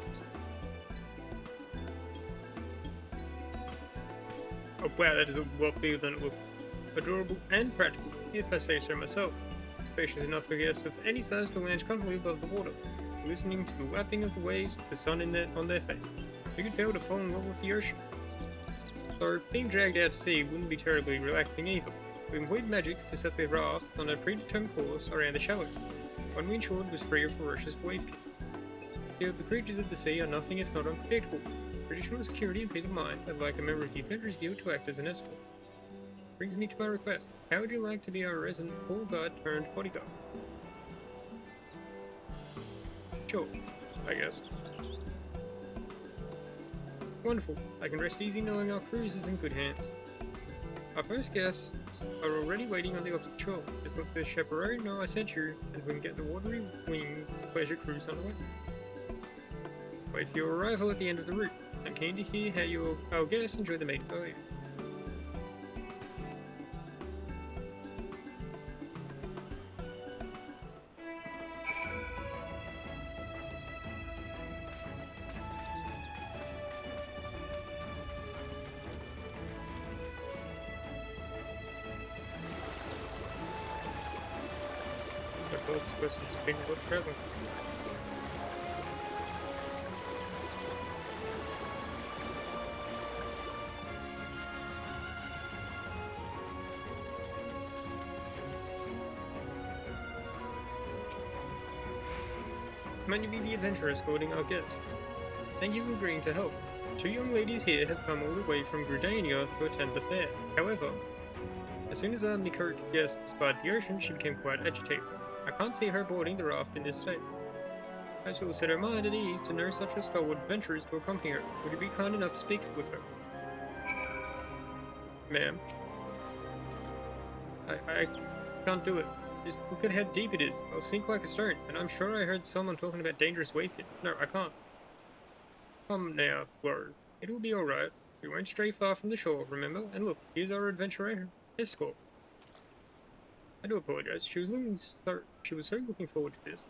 Oh wow, that is a lot bigger than it looked. Adorable and practical, if I say so myself. Spacious enough for guests of any size to lounge comfortably above the water, listening to the lapping of the waves with the sun on their face. You could fail to fall in love with the ocean. Though being dragged out to sea wouldn't be terribly relaxing either. We employed magics to set the raft on a predetermined course around the shallows. One we ensured was free of ferocious wave kick. Still, the creatures of the sea are nothing if not unpredictable. Traditional security and peace of mind, I'd like a member of the Adventurers Guild to act as an escort. Brings me to my request. How would you like to be our resident pool guard turned bodyguard? Sure, I guess. Wonderful. I can rest easy knowing our cruise is in good hands. Our first guests are already waiting on the opposite shore. Just let the chaperone know I sent you, and we can get the Watery Wings pleasure cruise underway. Wait for your arrival at the end of the route. I'm keen to hear how our guests enjoy the maiden voyage. This is being good traveling. Might you be the adventurer escorting our guests? Thank you for agreeing to help. Two young ladies here have come all the way from Gridania to attend the fair. However, as soon as our Nikert guest spied the ocean, she became quite agitated. I can't see her boarding the raft in this state. I shall set her mind at ease to know such a stalwart adventurers to accompany her. Would you be kind enough to speak with her? Ma'am. I can't do it. Just look at how deep it is. I'll sink like a stone, and I'm sure I heard someone talking about dangerous wave hit. No, I can't. Come now, Laura. It will be alright. We won't stray far from the shore, remember? And look, here's our adventurer escort. I do apologize. She was so looking forward to this.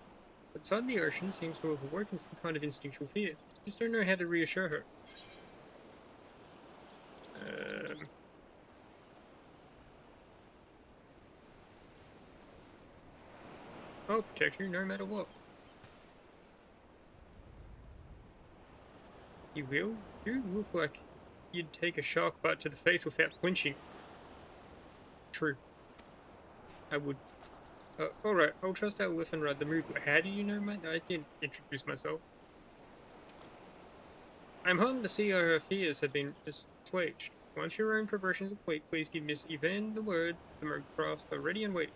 But side the ocean seems to have awoken some kind of instinctual fear. Just don't know how to reassure her. I'll protect you no matter what. You will? You look like you'd take a shark bite to the face without flinching. True. I would. Alright, I'll trust our elephant ride the move. How do you know, mate? I didn't introduce myself. I'm heartened to see our fears have been assuaged. Once your own preparation is complete, please give Miss Yvonne the word. The crafts are ready and waiting.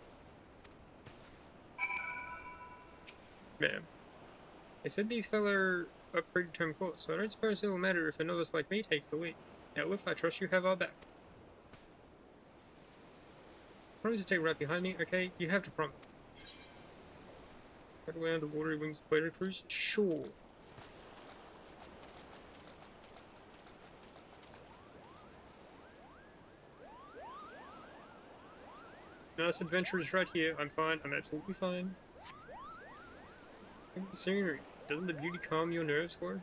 Ma'am. They said these fellow are predetermined course, so I don't suppose it will matter if a novice like me takes the lead. Now, if I trust you have our back. Promise to stay right behind me, okay? You have to promise. Right away on the Watery Wings pleasure cruise? Sure. Nice adventurers right here. I'm fine. I'm absolutely fine. Look at the scenery. Doesn't the beauty calm your nerves, Laura?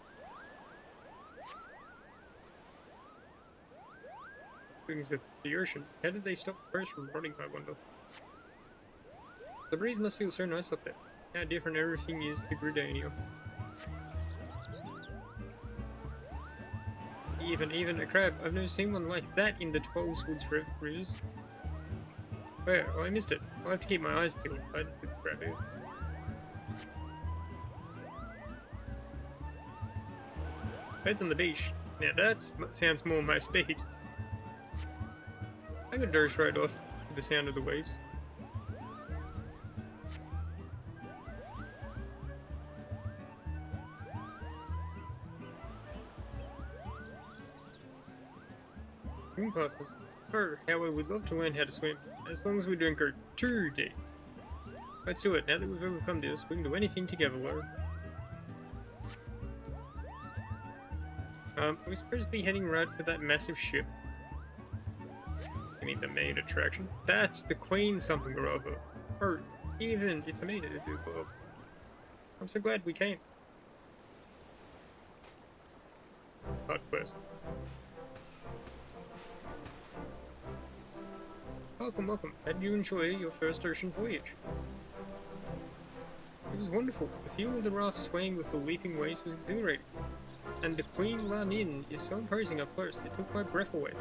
Things of the ocean. How did they stop the first from rotting, I wonder? The breeze must feel so nice up there. How different everything is to Gridania. Even a crab. I've never seen one like that in the Twelveswoods rivers. Where? Oh, I missed it. I'll have to keep my eyes peeled. I didn't put the crab out. Beds on the beach. Now that sounds more my speed. I could doze right off to the sound of the waves. Swim classes. Oh, how I would love to learn how to swim, as long as we don't go too deep. Let's do it. Now that we've overcome this, we can do anything together, Laura. We're supposed to be heading right for that massive ship. I mean, the main attraction. That's the Queen something or other. Or even it's a maid. I'm so glad we came. Hot quest. Welcome, welcome. How did you enjoy your first ocean voyage? It was wonderful. The feel of the raft swaying with the leaping waves was exhilarating. And the Queen Lamin is so imposing up close, it took my breath away.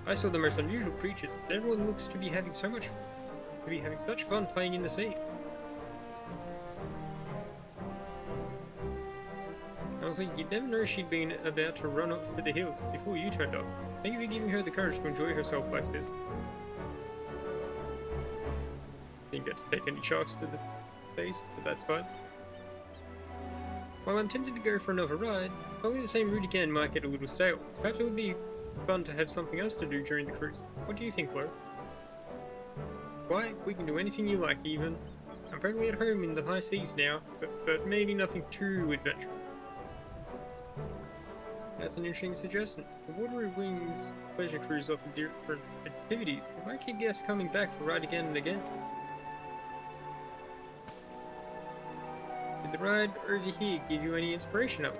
I saw the most unusual creatures. Everyone looks to be having such fun playing in the sea. Honestly, you'd never know she'd been about to run off for the hills before you turned up. Thank you for giving her the courage to enjoy herself like this. Didn't get to take any sharks to the face, but that's fine. While I'm tempted to go for another ride, probably the same route again might get a little stale. Perhaps it would be fun to have something else to do during the cruise. What do you think, Flo? Why, we can do anything you like, even. I'm perfectly at home in the high seas now, but maybe nothing too adventurous. That's an interesting suggestion. The Watery Wings pleasure cruise offer different activities. It might keep guests coming back to ride again and again. Did the ride over here give you any inspiration up?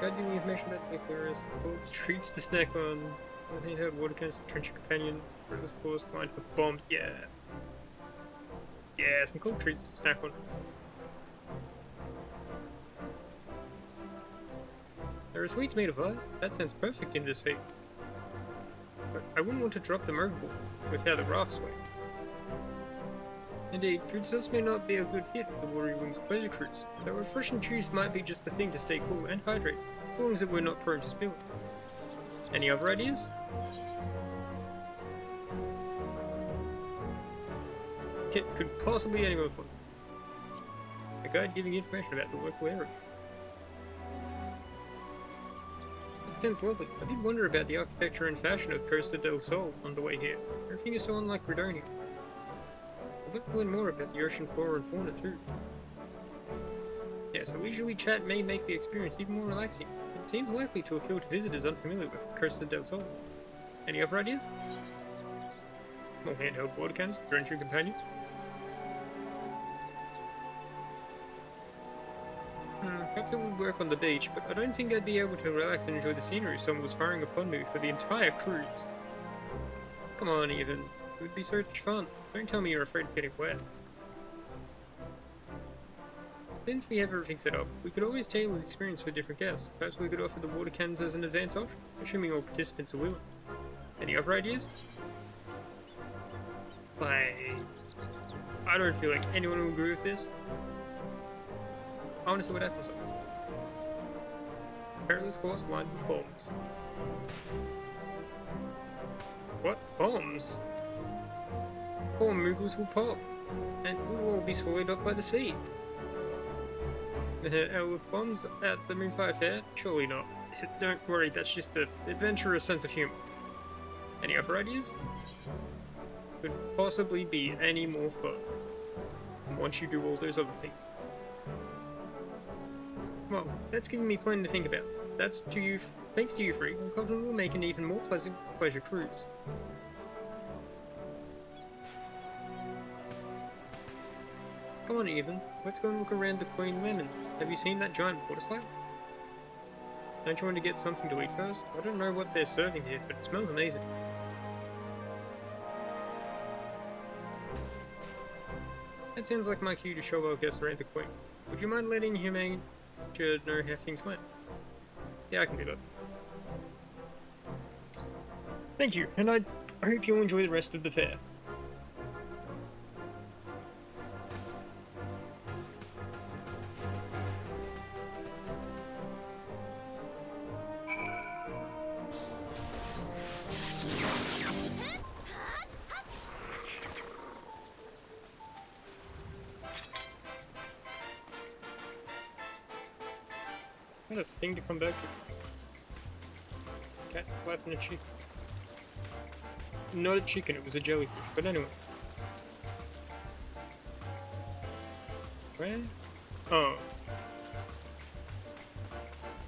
Got any information about the clearest boats, treats to snack on, handheld water cans, trench companion, reckless course lined with bombs. Yeah, some cool treats to snack on. There are sweets made of ice. That sounds perfect in this sea. But I wouldn't want to drop them overboard with how the rafts sway. Indeed, fruit sauce may not be a good fit for the Watery Wings pleasure cruise, though refreshing juice might be just the thing to stay cool and hydrate, as long as we're not prone to spilling. Any other ideas? Could possibly anyone for a guide giving information about the local area. It sounds lovely. I did wonder about the architecture and fashion of Costa del Sol on the way here. Everything is so unlike Redonia. I'd like to learn more about the ocean flora and fauna too. Yeah, so leisurely chat may make the experience even more relaxing. It seems likely to appeal to visitors unfamiliar with Costa del Sol. Any other ideas? Small handheld water cannons, drenching companion. Perhaps it would work on the beach, but I don't think I'd be able to relax and enjoy the scenery if someone was firing upon me for the entire cruise. Come on, Ethan. It would be so much fun. Don't tell me you're afraid of getting wet. Since we have everything set up, we could always tailor the experience for different guests. Perhaps we could offer the water cannons as an advance option, assuming all participants are willing. Any other ideas? I don't feel like anyone will agree with this. I want to see what happens. Perilous course lined with bombs. What? Bombs? Poor Moogles will pop, and we will all be swallowed up by the sea. With bombs at the Moonfire Fair? Surely not. Don't worry, that's just the adventurous sense of humor. Any other ideas? Could possibly be any more fun once you do all those other things. Well, that's giving me plenty to think about. Thanks to you three, I'm confident we'll make an even more pleasant pleasure cruise. Come on, Ethan. Let's go and look around the Queen Lemon. Have you seen that giant water slide? Don't you want to get something to eat first? I don't know what they're serving here, but it smells amazing. That sounds like my cue to show our guests around the Queen. Would you mind letting him know how things went? Yeah, I can do that. Thank you, and I hope you'll enjoy the rest of the fair. What a thing to come back to. Cat flapping a chicken. Not a chicken, it was a jellyfish, but anyway. Where? Oh.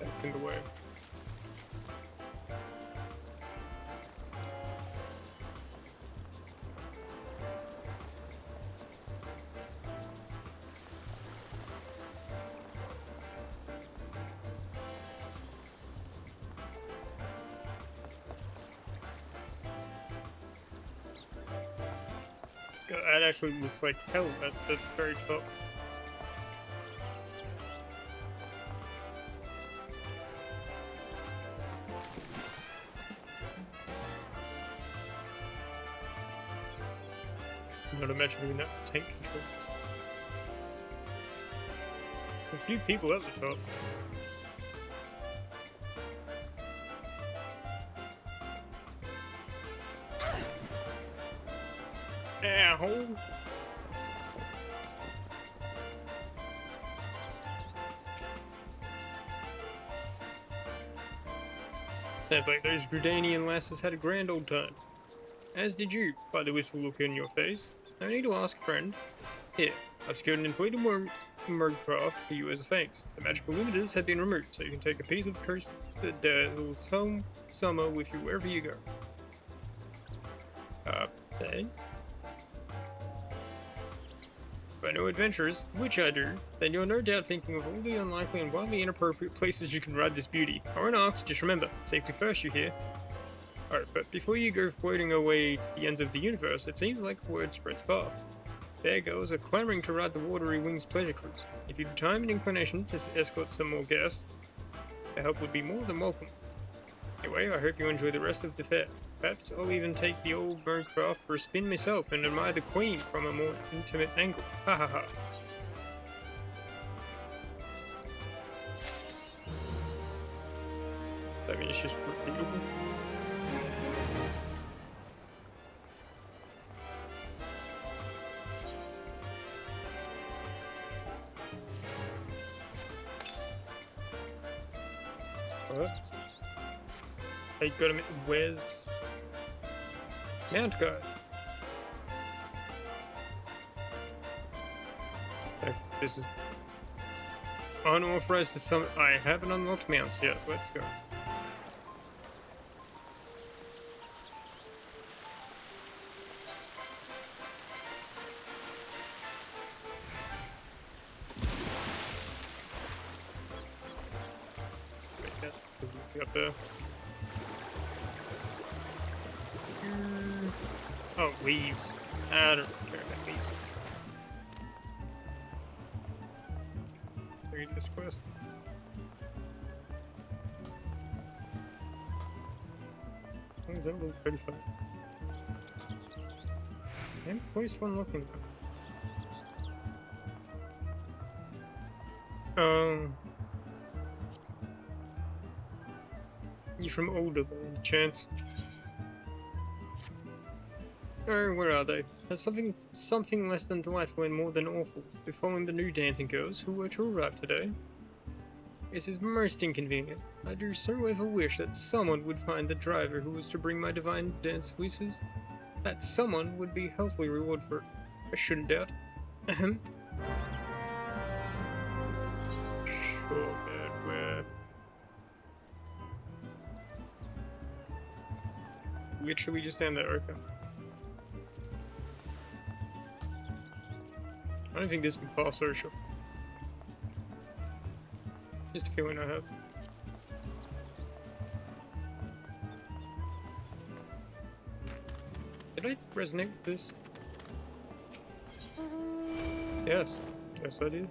That's in the way. God, that actually looks like hell at the very top. I'm not imagining that tank controls. A few people at the top. Ow! Sounds like those Gridanian lasses had a grand old time. As did you, by the wistful look in your face. No need to ask, friend. Here, I secured an inflatable mercraft for you as a thanks. The magical limiters have been removed, so you can take a piece of coast the summer with you wherever you go. Then? If I know adventurers, which I do, then you're no doubt thinking of all the unlikely and wildly inappropriate places you can ride this beauty. I won't ask, just remember, safety first, you hear? Alright, but before you go floating away to the ends of the universe, it seems like word spreads fast. Fairgoers are clamoring to ride the Watery Wings pleasure cruise. If you've time and inclination to escort some more guests, the help would be more than welcome. Anyway, I hope you enjoy the rest of the fair. Perhaps I'll even take the old mercraft for a spin myself and admire the Queen from a more intimate angle. Ha ha ha. I mean, it's just repeatable. What? Hey, got him. Where's Mount Guard? Okay, this is unauthorized to summon. I haven't unlocked mounts yet. Let's go. Up there. Oh, leaves. I don't care about leaves. read this quest. What is that level 35? And quest one looking. You from older by any chance? Oh, where are they? There's something less than delightful and more than awful. We're following the new dancing girls who were to arrive today. This is most inconvenient. I do so ever wish that someone would find the driver who was to bring my divine dance fleeces. That someone would be healthily rewarded for it. I shouldn't doubt. Ahem. Sure, bad where? Literally just stand there, okay. I don't think this would pass social. Just a feeling I have. Did I resonate with this? Yes. Yes, I did.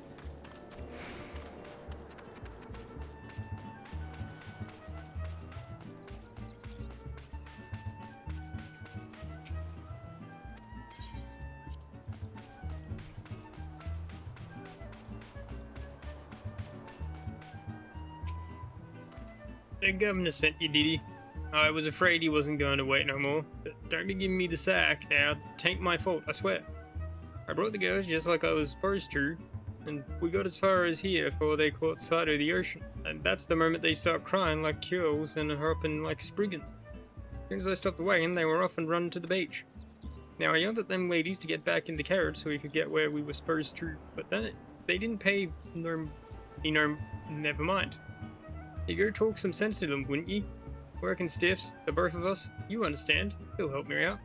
The governor sent you, did he? I was afraid he wasn't going to wait no more. But don't be giving me the sack now. Tain't my fault, I swear. I brought the girls just like I was supposed to, and we got as far as here before they caught sight of the ocean. And that's the moment they start crying like cures and hopping like spriggans. As soon as I stopped the wagon, they were off and run to the beach. Now I yelled at them ladies to get back in the carriage so we could get where we were supposed to, but then they didn't pay no, never mind. You go talk some sense to them, wouldn't you? Working stiffs, the both of us. You understand. He'll help me out.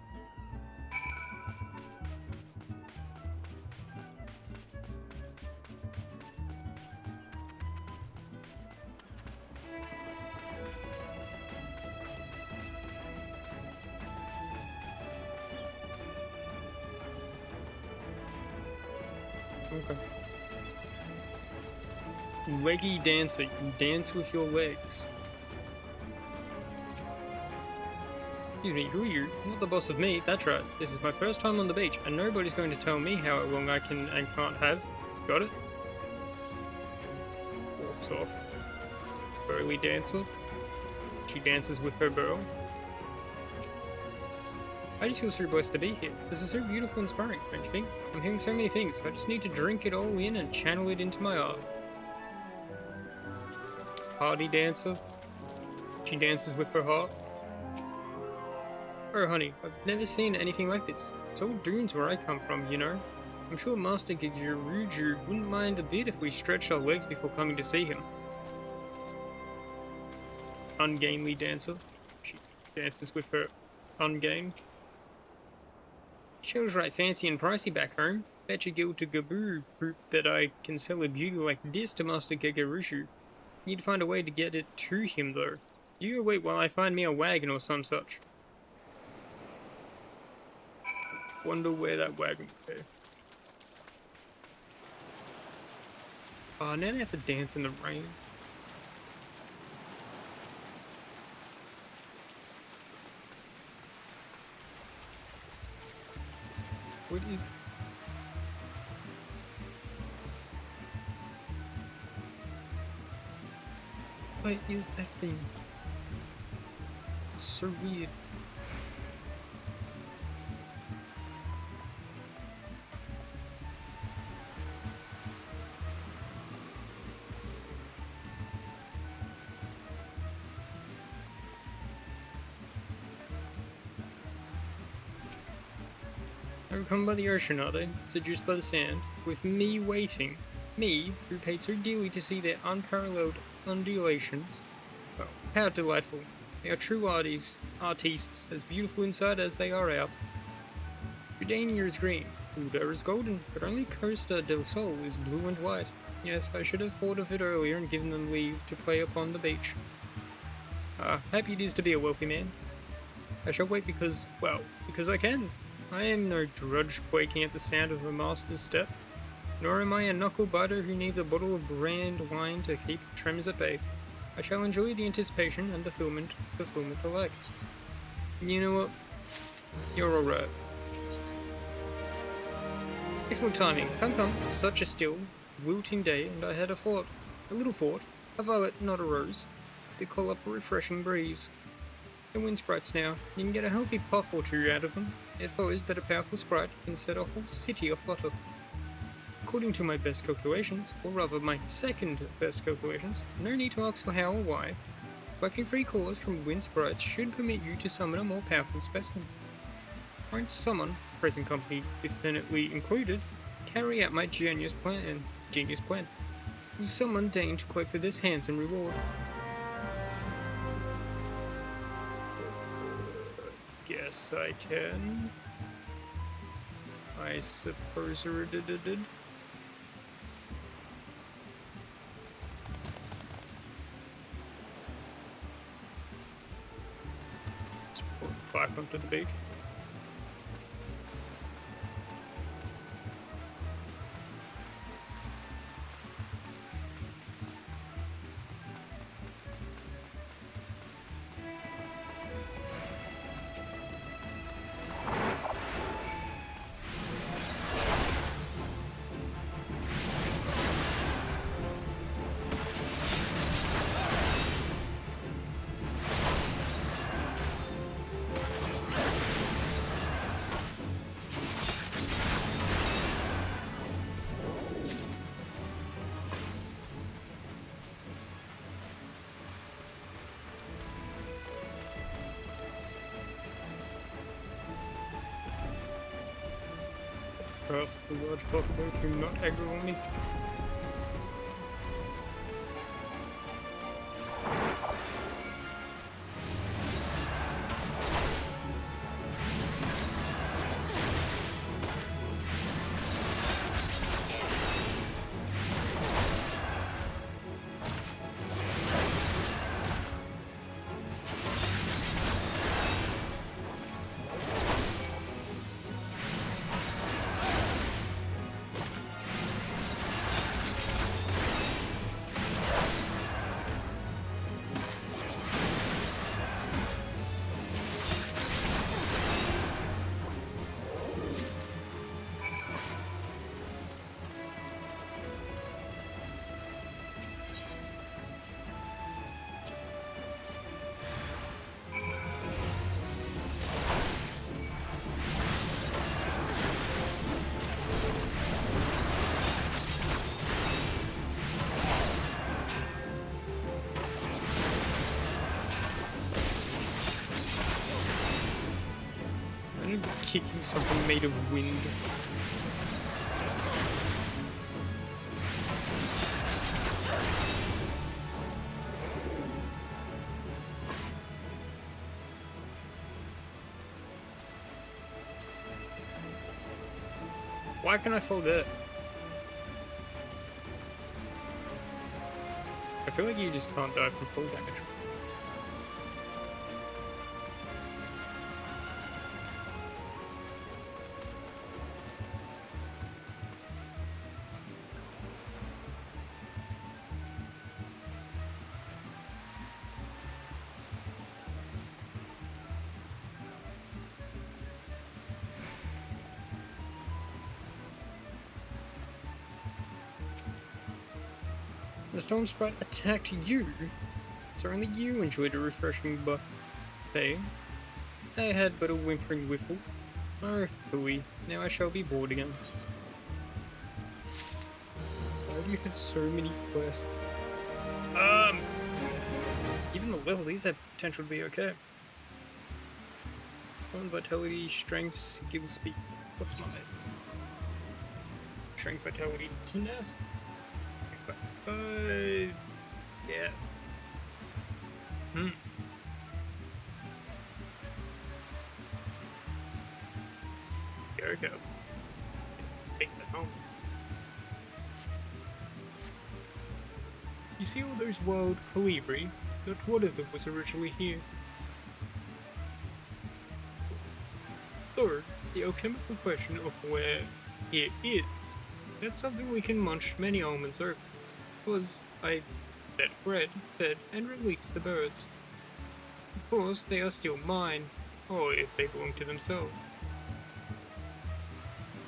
Okay. Leggy dancer. You dance with your legs. Excuse me, who are you? Not the boss of me, that's right. This is my first time on the beach, and nobody's going to tell me how long I can and can't have. Got it? Walks off. Burly dancer. She dances with her burl. I just feel so blessed to be here. This is so beautiful and inspiring, don't you think? I'm hearing so many things, I just need to drink it all in and channel it into my art. Party dancer. She dances with her heart. Oh honey, I've never seen anything like this. It's all dunes where I come from, you know. I'm sure Master Gigeruju wouldn't mind a bit if we stretched our legs before coming to see him. Ungainly dancer. She dances with her ungain. Show's right fancy and pricey back home. Bet you go to Gaburu proof that I can sell a beauty like this to Master Gigeruju. Need to find a way to get it to him though. You wait while I find me a wagon or some such. Wonder where that wagon would go. Oh, now they have to dance in the rain. What is... What is that thing? It's so weird. Never come by the ocean, are they? Seduced by the sand, with me waiting. Me, who paid so dearly to see their unparalleled undulations. Well, how delightful. They are true artists, as beautiful inside as they are out. Gridania is green, Uda is golden, but only Costa del Sol is blue and white. Yes, I should have thought of it earlier and given them leave to play upon the beach. Happy it is to be a wealthy man. I shall wait because, well, because I can. I am no drudge quaking at the sound of a master's step. Nor am I a knuckle-biter who needs a bottle of brand wine to keep tremors at bay. I shall enjoy the anticipation and the fulfillment alike. You know what? You're alright. Excellent timing. Come. Such a still, wilting day, and I had a little thought, a violet, not a rose, to call up a refreshing breeze. The wind sprites now. You can get a healthy puff or two out of them. It follows that a powerful sprite can set a whole city aflutter. According to my best calculations, or rather my second best calculations, no need to ask for how or why, collecting 3 cores from wind sprites should permit you to summon a more powerful specimen. Won't someone, present company definitely included, carry out my genius plan? Will someone deign to collect for this handsome reward? Guess I can. I suppose I did. Let's put back onto the beach. Craft the large buffalo to not aggro on me. Kicking something made of wind. Why can I fall dead? I feel like you just can't die from full damage. The storm sprite attacked you, so only you enjoyed a refreshing buff. They had but a whimpering whiffle. Oh, phooey, now I shall be bored again. Why have you had so many quests? Given the level, these have potential to be okay. One vitality, strength, skill, speed. What's my strength, vitality, tenacity? Yeah. Go. Take that home. You see all those wild colibri? Not one of them was originally here. Third, the alchemical question of where here is That's something we can munch many almonds over. Because I fed bread, fed, and released the birds. Of course, they are still mine, or if they belong to themselves.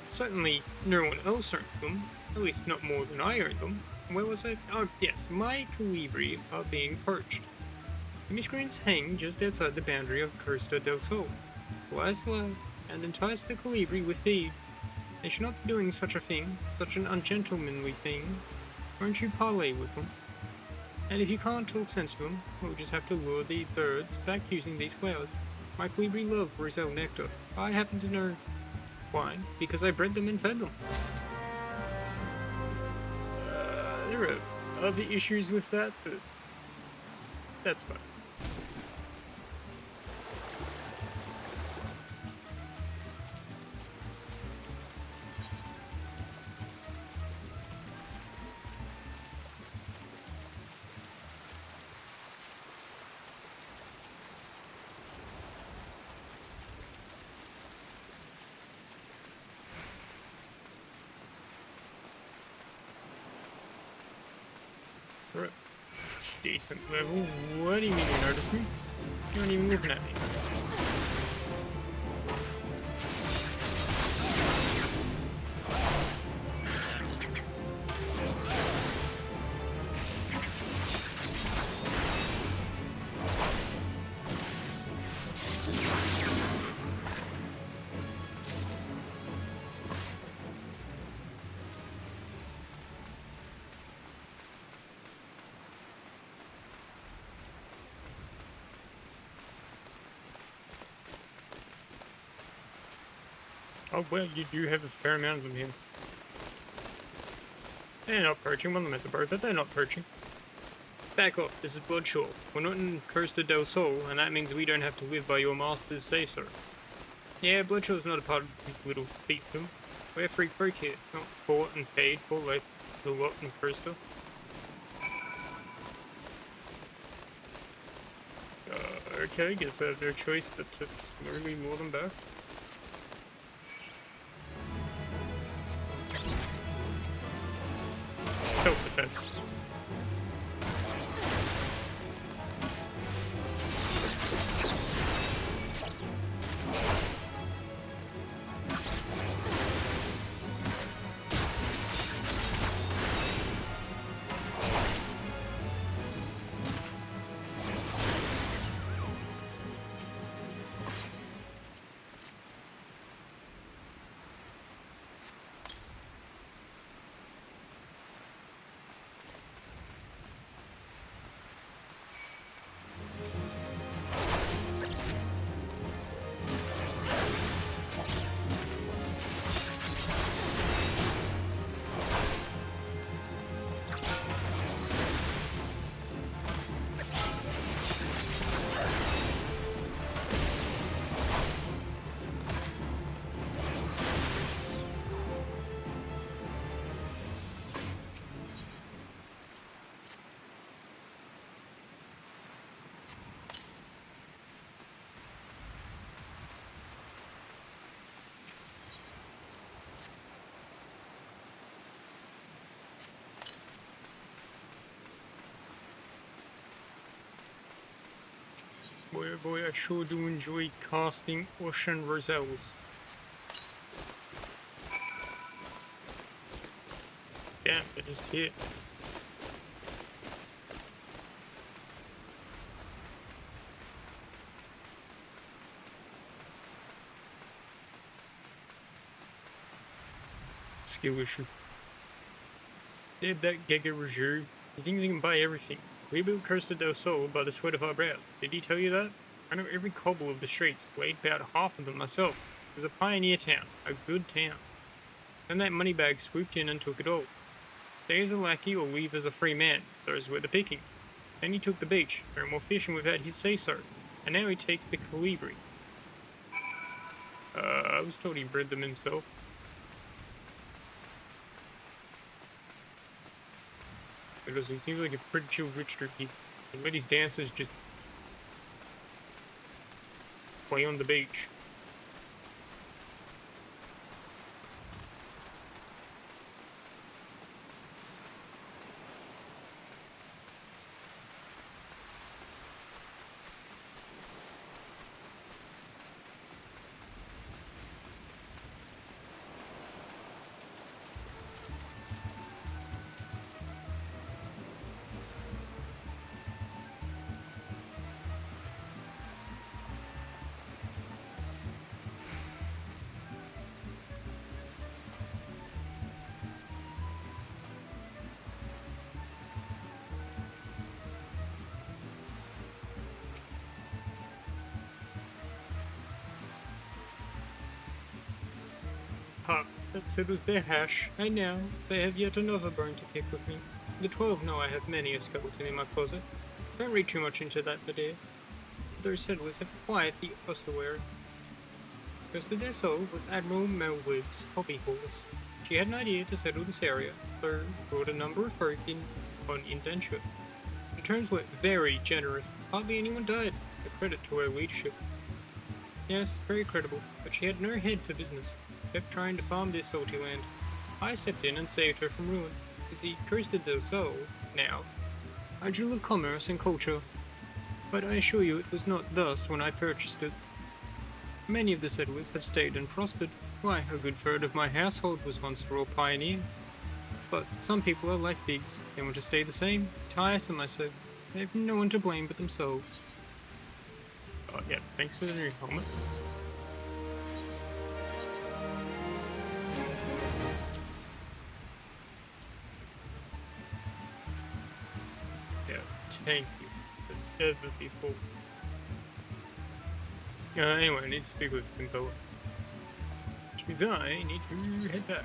Certainly, no one else owns them, at least not more than I own them. Where was I? Oh, yes, my colibri are being perched. Image screens hang just outside the boundary of Costa del Sol. Slice alive, and entice the colibri with feed. They should not be doing such a thing, such an ungentlemanly thing. Won't you parley with them? And if you can't talk sense to them, we'll just have to lure the birds back using these flowers. My colibri love roselle nectar. I happen to know why, because I bred them and fed them. There are other issues with that, but that's fine. Right. Decent level. What do you mean you noticed me? You weren't even looking at me. Oh well, you do have a fair amount of them here. They're not perching. One of them has a bird, but they're not perching. Back off. This is Bloodshaw. We're not in Costa del Sol, and that means we don't have to live by your master's say-so. Yeah, Bloodshaw's not a part of his little fiefdom. We're free folk here, not bought and paid for like the lot in Costa. Okay, guess I have no choice but to slowly lure them back. Self-defense. Boy, oh boy, I sure do enjoy casting ocean roselles. Damn, they're just here. Skill issue. Did that Giga Raju? He thinks he can buy everything. We built Costa del Sol by the sweat of our brows. Did he tell you that? I know every cobble of the streets, laid about half of them myself. It was a pioneer town, a good town. Then that moneybag swooped in and took it all. Stay as a lackey or leave as a free man. Those were the picking. Then he took the beach, no more fishing without his say-so. And now he takes the colibri. I was told he bred them himself. Because he seems like a pretty chill rich dude. He let his dancers just play on the beach. Ha, that settles their hash. I know, they have yet another bone to pick with me. The 12 know I have many a skeleton in my closet. Don't read too much into that, Nadir. Those settlers have acquired the ossuary. First of their soul was Admiral Melwood's hobby horse. She had an idea to settle this area, so brought a number of folk in on indenture. The terms were very generous. Hardly anyone died, a credit to her leadership. Yes, very credible, but she had no head for business. Kept trying to farm this salty land. I stepped in and saved her from ruin. As he coasted the soul, now, I drew of commerce and culture. But I assure you it was not thus when I purchased it. Many of the settlers have stayed and prospered. Why, a good third of my household was once for all pioneer. But some people are like figs. They want to stay the same. Tiresome, I said. They have no one to blame but themselves. Oh, yeah, thanks for the new helmet. Yeah, thank you. But ever before. Anyway, I need to speak with Kimbo. Which means I need to head back.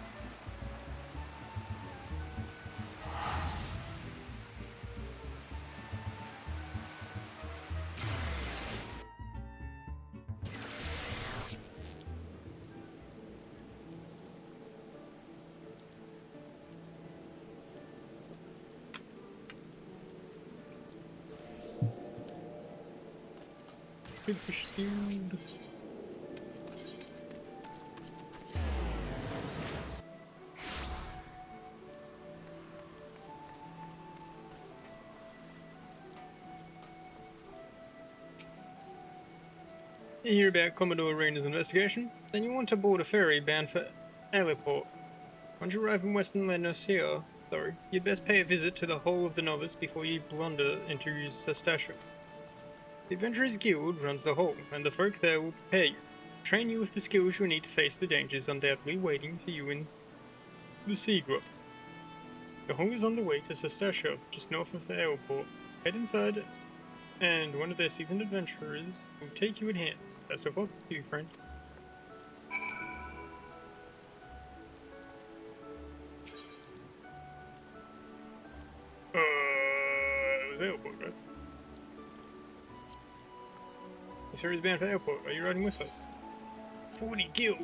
Big fish skewed. You hear about Commodore Reina's investigation? Then you want to board a ferry bound for Aliport. Once you arrive in Western Lenosia, you'd best pay a visit to the Hall of the Novice before you blunder into Sestasha. The Adventurers Guild runs the hall, and the folk there will prepare you, train you with the skills you'll need to face the dangers undoubtedly waiting for you in the Sea Grub. The hall is on the way to Sestasha, just north of the airport. Head inside, and one of their seasoned adventurers will take you in hand. Best of luck to you, friend. It was airport, right? This ferry is bound for airport. Are you riding with us? 40 gil!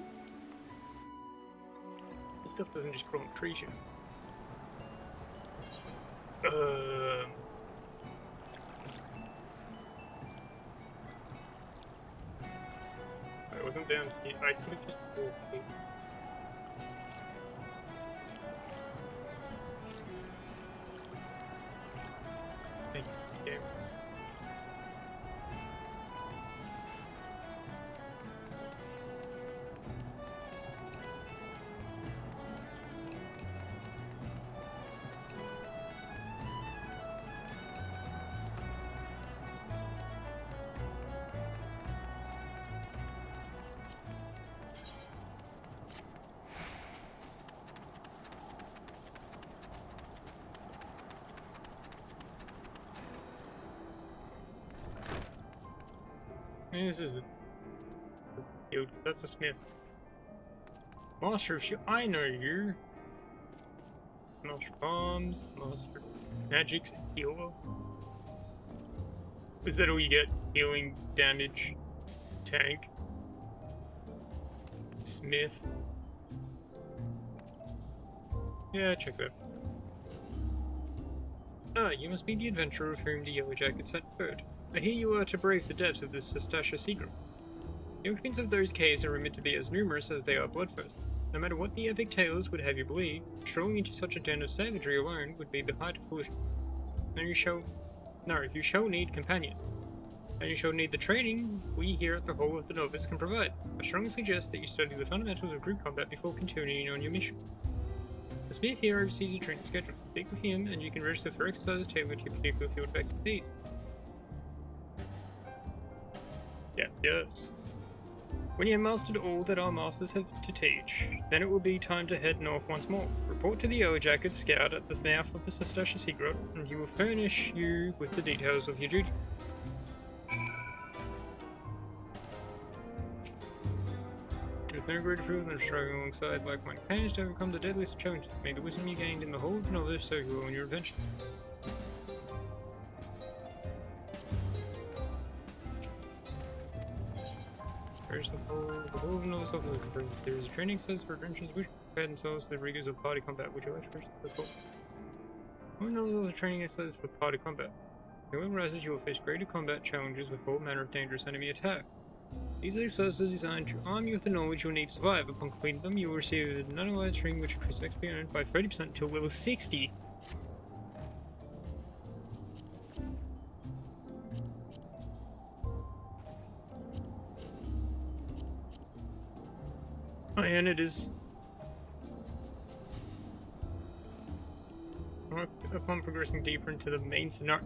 This stuff doesn't just grow on trees, you know. I wasn't down here. I could have just walked in. Thank you, game. This is a... That's a smith. Master of I know you. Master bombs, master magics, healer. Is that all you get? Healing, damage, tank, smith. Yeah, check that. Ah, you must be the adventurer of whom the Yellow Jacket sent word. I hear you are to brave the depths of this Sestasha secret. The occupants of those caves are rumored to be as numerous as they are bloodthirsty. No matter what the epic tales would have you believe, strolling into such a den of savagery alone would be the height of foolishness. You shall need companion. And you shall need the training we here at the Hall of the Novice can provide. I strongly suggest that you study the fundamentals of group combat before continuing on your mission. The smith here oversees your training schedule. Speak with him, and you can register for exercises tailored to your particular field of expertise. Yeah, yes. When you have mastered all that our masters have to teach, then it will be time to head north once more. Report to the Yellow Jacket Scout at the mouth of the Sestasha Secret, and he will furnish you with the details of your duty. No greater thrill than struggling alongside like-minded companions to overcome the deadliest challenges. May the wisdom you gained in the whole of the knowledge serve you on your adventure. There's the whole of knowledge of the there is a training exercise for adventurers which prepare themselves for the rigors of party combat, which are first before. Who knows the training exercise for party combat? When rises, you will face greater combat challenges with all manner of dangerous enemy attack. These exercises are designed to arm you with the knowledge you'll need to survive. Upon completing them, you will receive an unallied string which increases XP earned by 30% until level 60. Oh, and it is. Upon progressing deeper into the main scenario.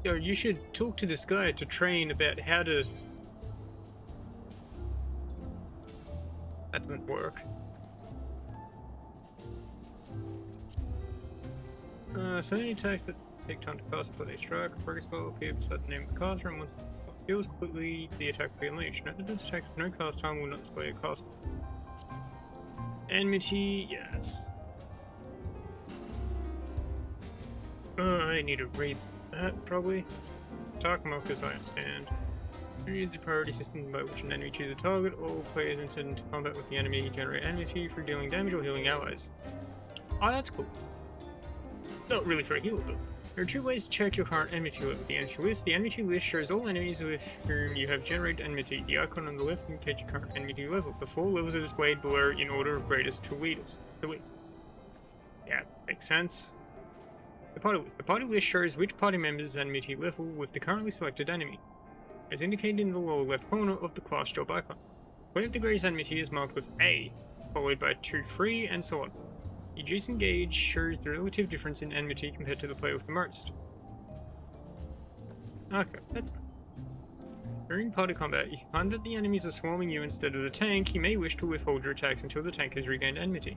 Yo, you should talk to this guy to train about how to... That doesn't work. So any attacks that take time to cast before they strike, a progress bar will appear beside the name of the caster, and once it heals completely, the attack will be unleashed. Note that those attacks with no cast time will not display a cast. Enmity, yes. I need to read that, probably. Talk Mock, as I understand. Read the priority system by which an enemy chooses a target. All players entered into combat with the enemy generate enmity for dealing damage or healing allies. Oh, that's cool. Not really for a healer, though. There are two ways to check your current enmity level. The enmity list. The enmity list shows all enemies with whom you have generated enmity. The icon on the left indicates your current enmity level. The 4 levels are displayed below in order of greatest to least. Yeah, makes sense. The party list. The party list shows which party members' enmity level with the currently selected enemy, as indicated in the lower left corner of the class job icon. Player of the greatest enmity is marked with A, followed by 2, 3, and so on. The adjacent gauge shows the relative difference in enmity compared to the player with the most. Okay, that's nice. During party combat, if you find that the enemies are swarming you instead of the tank, you may wish to withhold your attacks until the tank has regained enmity.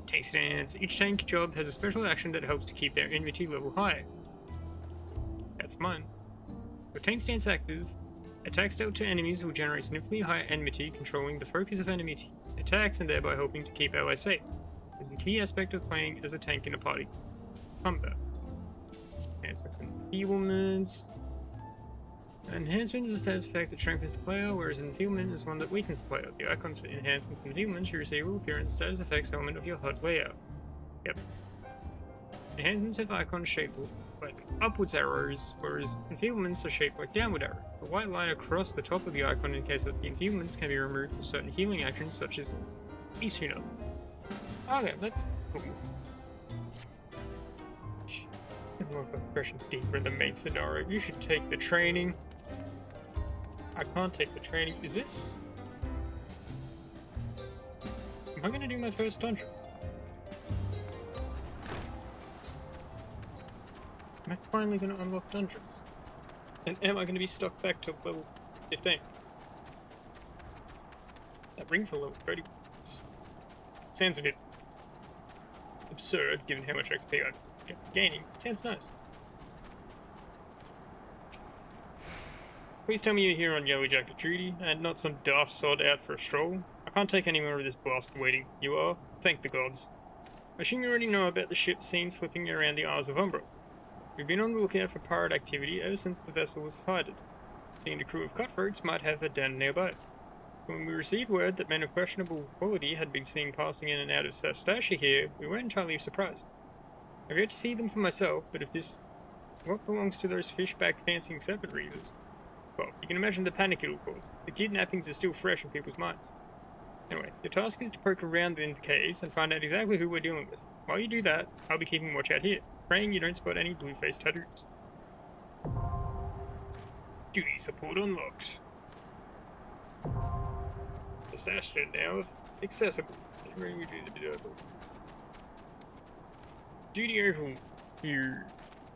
Tank stance. Each tank job has a special action that helps to keep their enmity level high. That's mine. With tank stance active, attacks dealt to enemies will generate significantly higher enmity, controlling the focus of enemy attacks and thereby helping to keep allies safe. This is a key aspect of playing as a tank in a party combat. Enhancements and enfeeblements. Enhancement is a status effect that strengthens the player, whereas enfeeblement is one that weakens the player. The icons for enhancements and enfeeblements you receive will appear in the status effects element of your HUD layout. Yep. Enhancements have icons shaped like upwards arrows, whereas enfeeblements are shaped like downward arrows. A white line across the top of the icon indicates that the enfeeblements can be removed for certain healing actions such as Isuna. Okay, that's cool. More progression deeper in the main scenario. You should take the training. I can't take the training. Is this? Am I gonna do my first dungeon? Am I finally gonna unlock dungeons? And am I gonna be stuck back to level 15? That ring for level 30 sounds a bit absurd given how much XP I'm gaining. Sounds nice. Please tell me you're here on Yellow Jacket duty, and not some daft sod out for a stroll. I can't take any more of this blast waiting. You are? Thank the gods. I assume you already know about the ship seen slipping around the Isles of Umbra. We've been on the lookout for pirate activity ever since the vessel was sighted. Seeing a crew of cutthroats might have a den nearby. When we received word that men of questionable quality had been seen passing in and out of Sastasha here, we weren't entirely surprised. I've yet to see them for myself, but if this what belongs to those fishback fancying serpent reavers, well, you can imagine the panic it'll cause. The kidnappings are still fresh in people's minds. Anyway, your task is to poke around in the caves and find out exactly who we're dealing with. While you do that, I'll be keeping watch out here, praying you don't spot any blue-faced tattoos. Duty support unlocked. The Sastasha now accessible. Duty overview.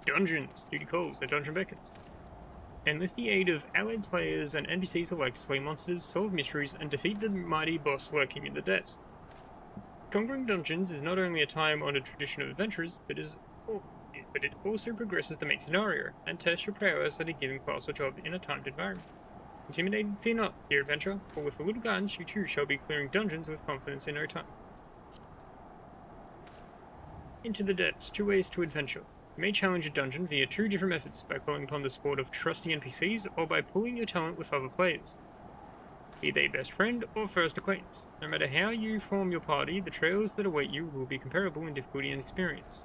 Dungeons. Duty calls. The dungeon beckons. Enlist the aid of allied players and NPCs alike to slay monsters, solve mysteries, and defeat the mighty boss lurking in the depths. Conquering dungeons is not only a time-honored tradition of adventurers, but is but it also progresses the main scenario and tests your prowess at a given class or job in a timed environment. Intimidated, fear not, dear adventurer, for with a little guidance you too shall be clearing dungeons with confidence in no time. Into the depths, 2 ways to adventure. You may challenge a dungeon via 2 different methods, by calling upon the support of trusty NPCs or by pooling your talent with other players. Be they best friend or first acquaintance. No matter how you form your party, the trails that await you will be comparable in difficulty and experience.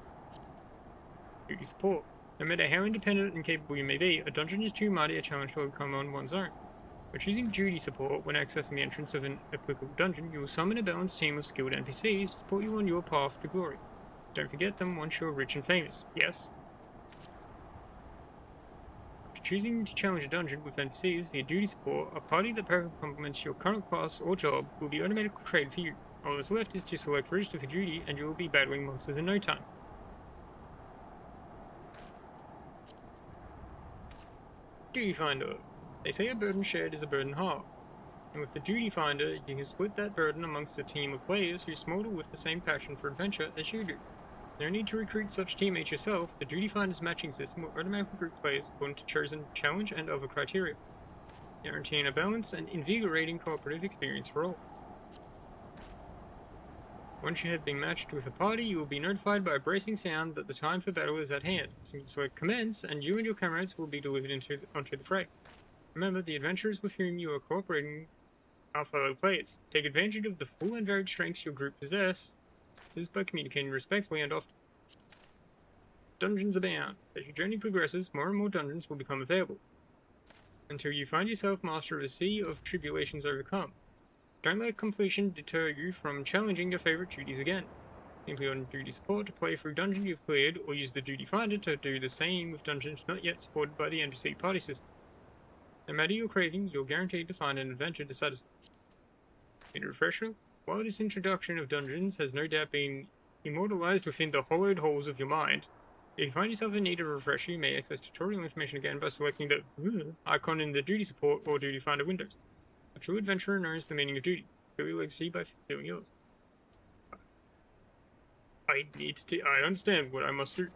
Duty support. No matter how independent and capable you may be, a dungeon is too mighty a challenge to overcome on one's own. By choosing duty support when accessing the entrance of an applicable dungeon, you will summon a balanced team of skilled NPCs to support you on your path to glory. Don't forget them once you're rich and famous. Yes? After choosing to challenge a dungeon with NPCs via duty support, a party that perfectly complements your current class or job will be automatically created for you. All that's left is to select register for duty and you will be battling monsters in no time. Duty Finder. They say a burden shared is a burden halved. And with the Duty Finder, you can split that burden amongst a team of players who smolder with the same passion for adventure as you do. No need to recruit such teammates yourself, the Duty Finder's matching system will automatically group players according to chosen challenge and other criteria, guaranteeing a balanced and invigorating cooperative experience for all. Once you have been matched with a party, you will be notified by a bracing sound that the time for battle is at hand. Simply select Commence, and you and your comrades will be delivered onto the fray. Remember, the adventurers with whom you are cooperating are fellow players. Take advantage of the full and varied strengths your group possess. This is by communicating respectfully and often. Dungeons abound. As your journey progresses, more and more dungeons will become available, until you find yourself master of a sea of tribulations overcome. Don't let completion deter you from challenging your favorite duties again. Simply on duty support to play through dungeon you've cleared, or use the Duty Finder to do the same with dungeons not yet supported by the NPC party system. No matter your craving, you're guaranteed to find an adventure to satisfy. In a refresher, while this introduction of dungeons has no doubt been immortalized within the hollowed halls of your mind, if you find yourself in need of a refresher, you may access tutorial information again by selecting the icon in the Duty Support or Duty Finder windows. A true adventurer knows the meaning of duty. Fulfill your legacy by fulfilling yours. I understand what I must do.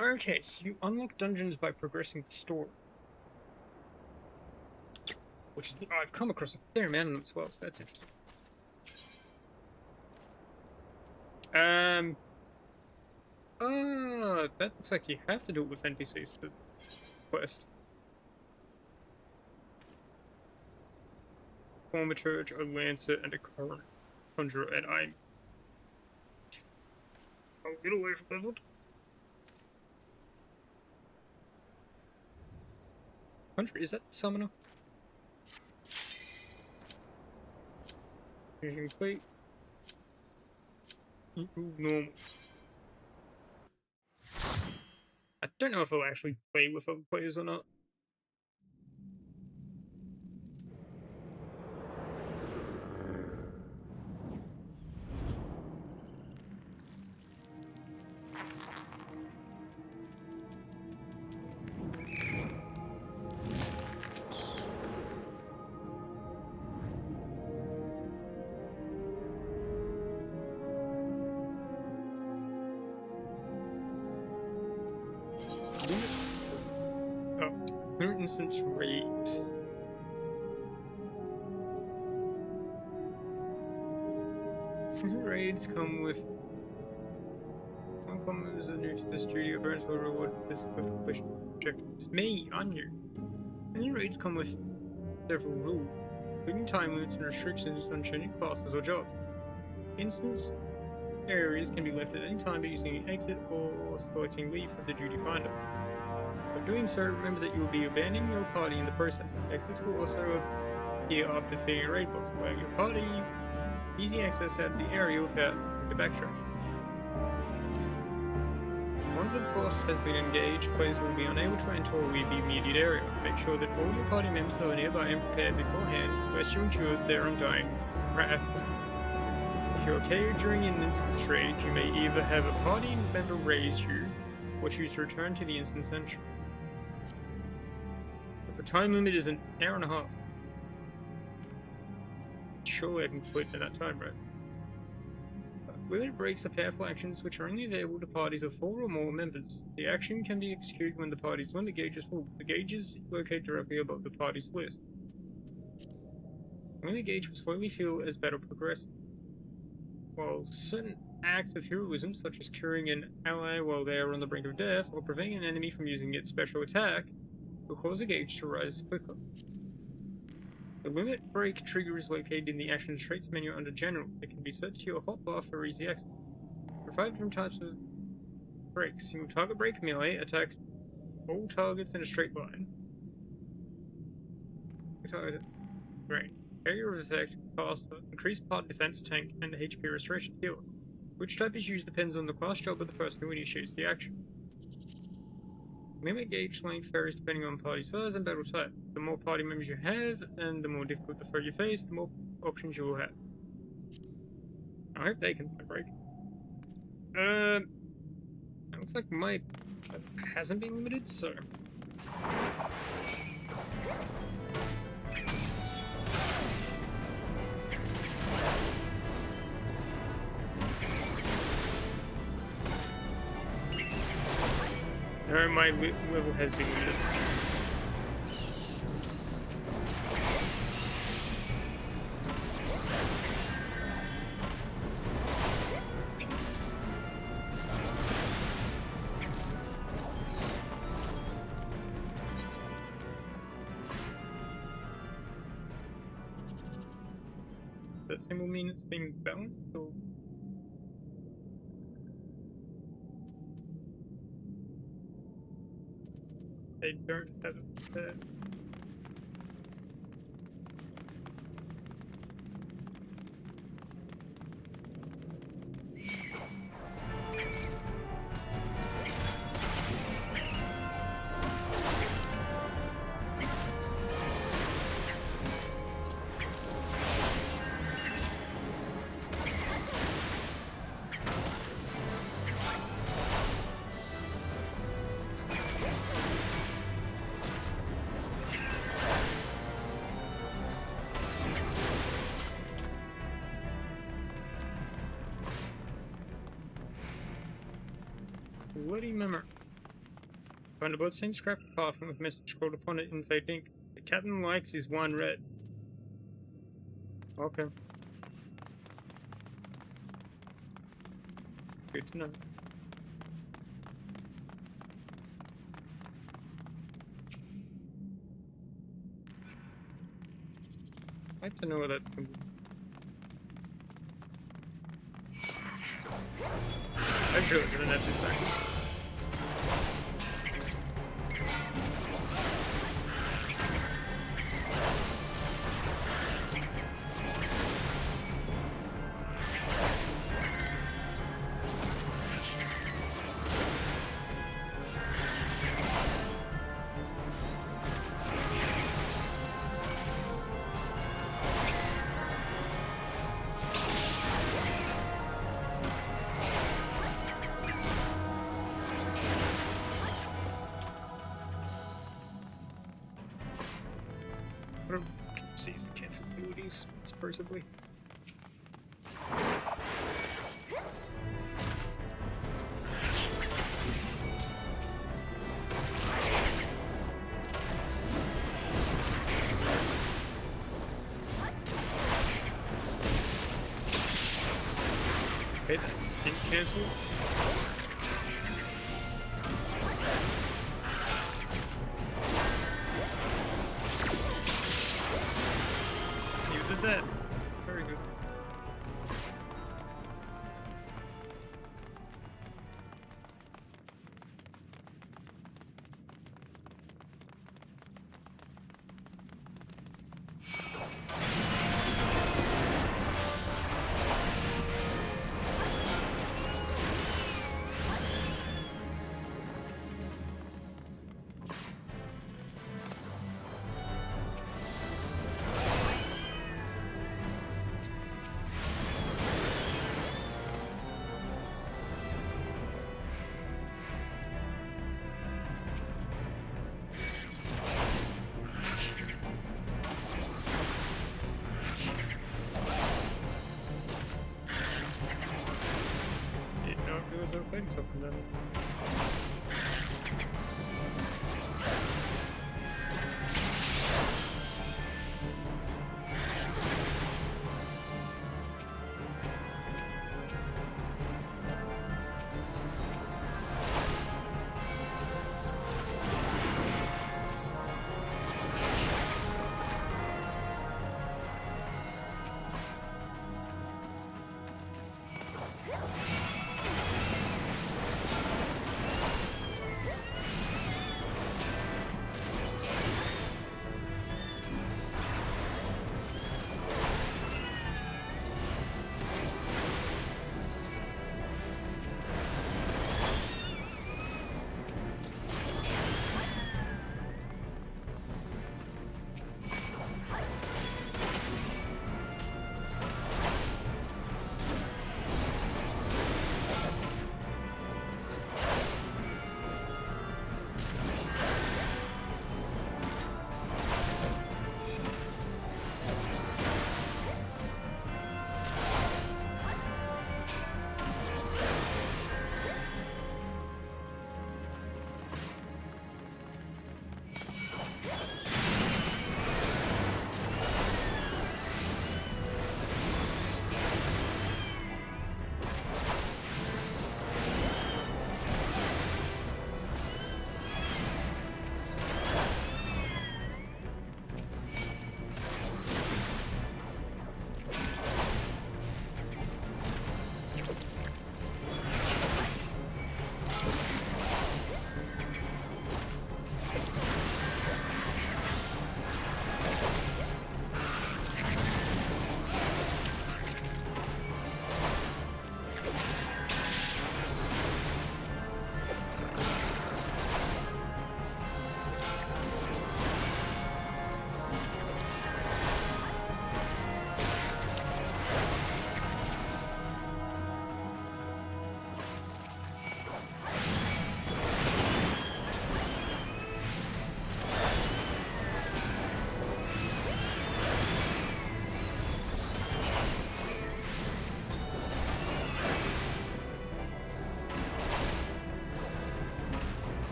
Okay, so you unlock dungeons by progressing the story. Which is, I've come across a fair amount of them as well, so that's interesting. That looks like you have to do it with NPCs for the quest. Thaumaturge, a Lancer, and a Conjurer, and I'm a little over-leveled. Conjurer, is that the summoner? Fusion plate. Normal. I don't know if I'll actually play with other players or not. Clear instance raids. Raids come with one common is new to the studio. Burns will reward this with completion objective. It's me, Anu. New raids come with several rules, including time limits and restrictions on changing classes or jobs. Instance areas can be left at any time by using an exit or selecting leave from the Duty Finder. By doing so, remember that you will be abandoning your party in the process. Exits will also appear after defeating a raid boss, allowing your party easy access out of the area without the backtrack. Once a boss has been engaged, players will be unable to enter or leave the immediate area. Make sure that all your party members are nearby and prepared beforehand, lest you incur their undying wrath. If you're KO'd during an instance raid, you may either have a party member raise you, or choose to return to the instance entry. The time limit is an hour and a half. Surely I can complete in that time, right? Limit breaks are powerful actions which are only available to parties of 4 or more members. The action can be executed when the party's limit gauge is full. The gauge is located directly above the party's list. The limit gauge will slowly fill as battle progresses. While certain acts of heroism, such as curing an ally while they are on the brink of death, or preventing an enemy from using its special attack, will cause the gauge to rise quicker. The limit break trigger is located in the Action Traits menu under General. It can be set to your hotbar for easy access. There are 5 different types of breaks. Single target break, melee, attack all targets in a straight line. Right. Area of effect, caster, increased part defense, tank, and HP restoration healer. Which type is used depends on the class job of the person who initiates the action. Limit gauge length varies depending on party size and battle type. The more party members you have, and the more difficult the foe you face, the more options you will have. I hope they can break. It looks like my hasn't been limited, so. No, my level has been limited. That symbol mean it's being balanced, or? They don't have it there. Bloody memory. Find a bloodstained scrap of parchment with message scrawled upon it in fake ink. The captain likes his wine red. Okay. Good to know. I'd like to know what that's going to be. I'm sure it's gonna have to say. Seize the cancel abilities, supposedly. Okay, that didn't cancel. That. Very good.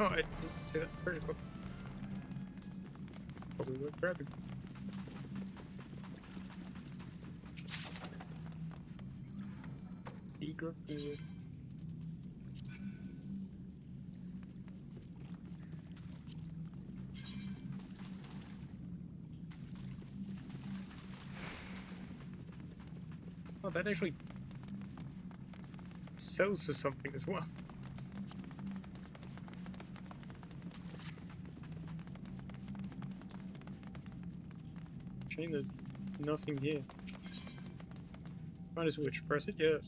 Oh, I didn't see that vertical. Probably worth grabbing. Eager food. Oh, that actually sells for something as well. Shame there's nothing here. Might as well press it, yes.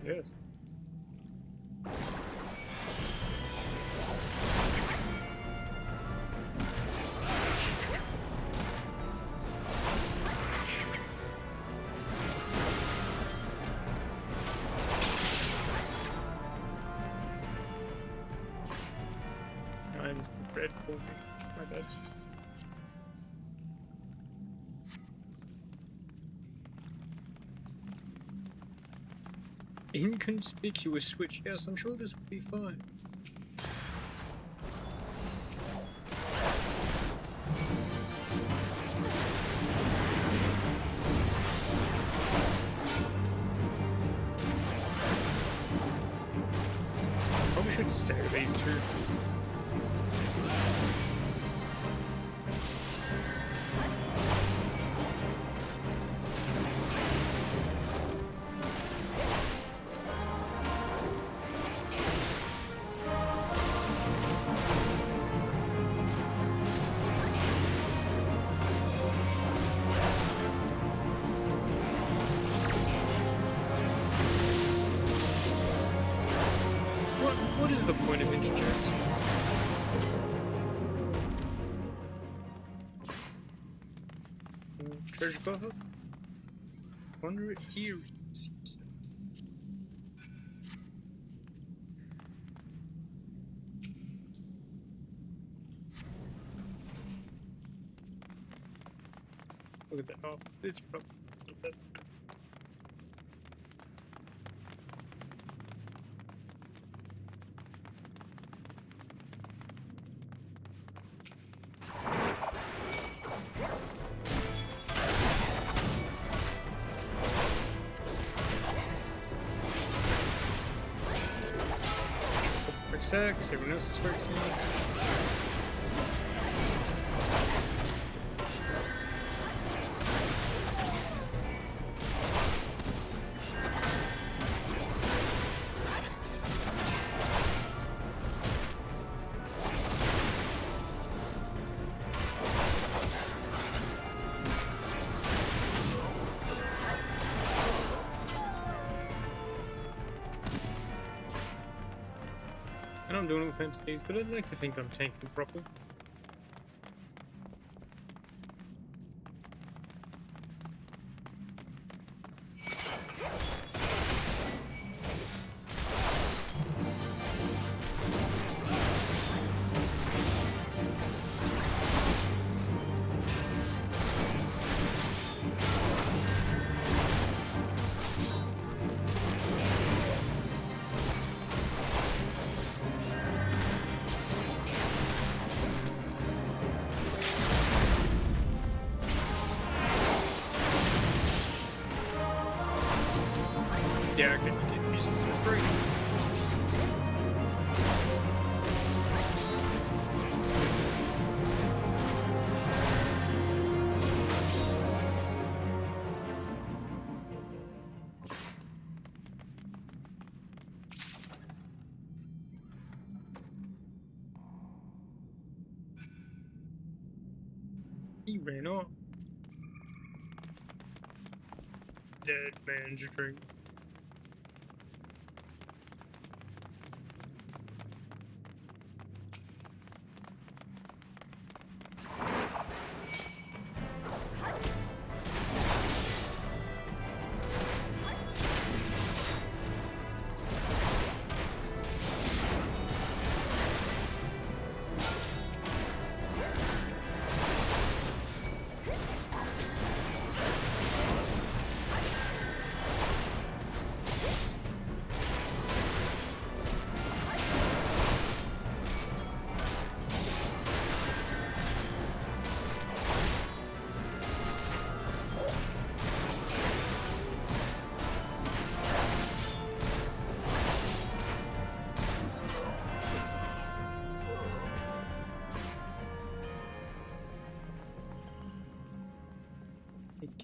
Yes. Times the bread for me. My bad. Inconspicuous switch. Yes, I'm sure this will be fine. Probably should stare at these two. What is the point of introducing? Treasure buffer? Wonder if here. Look at that. Oh, it's probably a little bit. Quick sec, everyone else is fixing it. I know I'm doing all the fancy things, but I'd like to think I'm tanking properly. Yeah, I could get these for free. He ran off. Dead man's drink.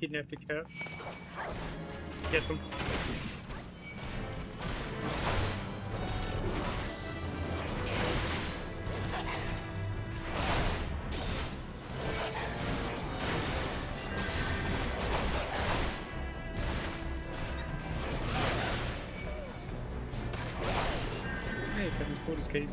kidnapped a cat. Get them. Hey, Kevin's pulled his keys.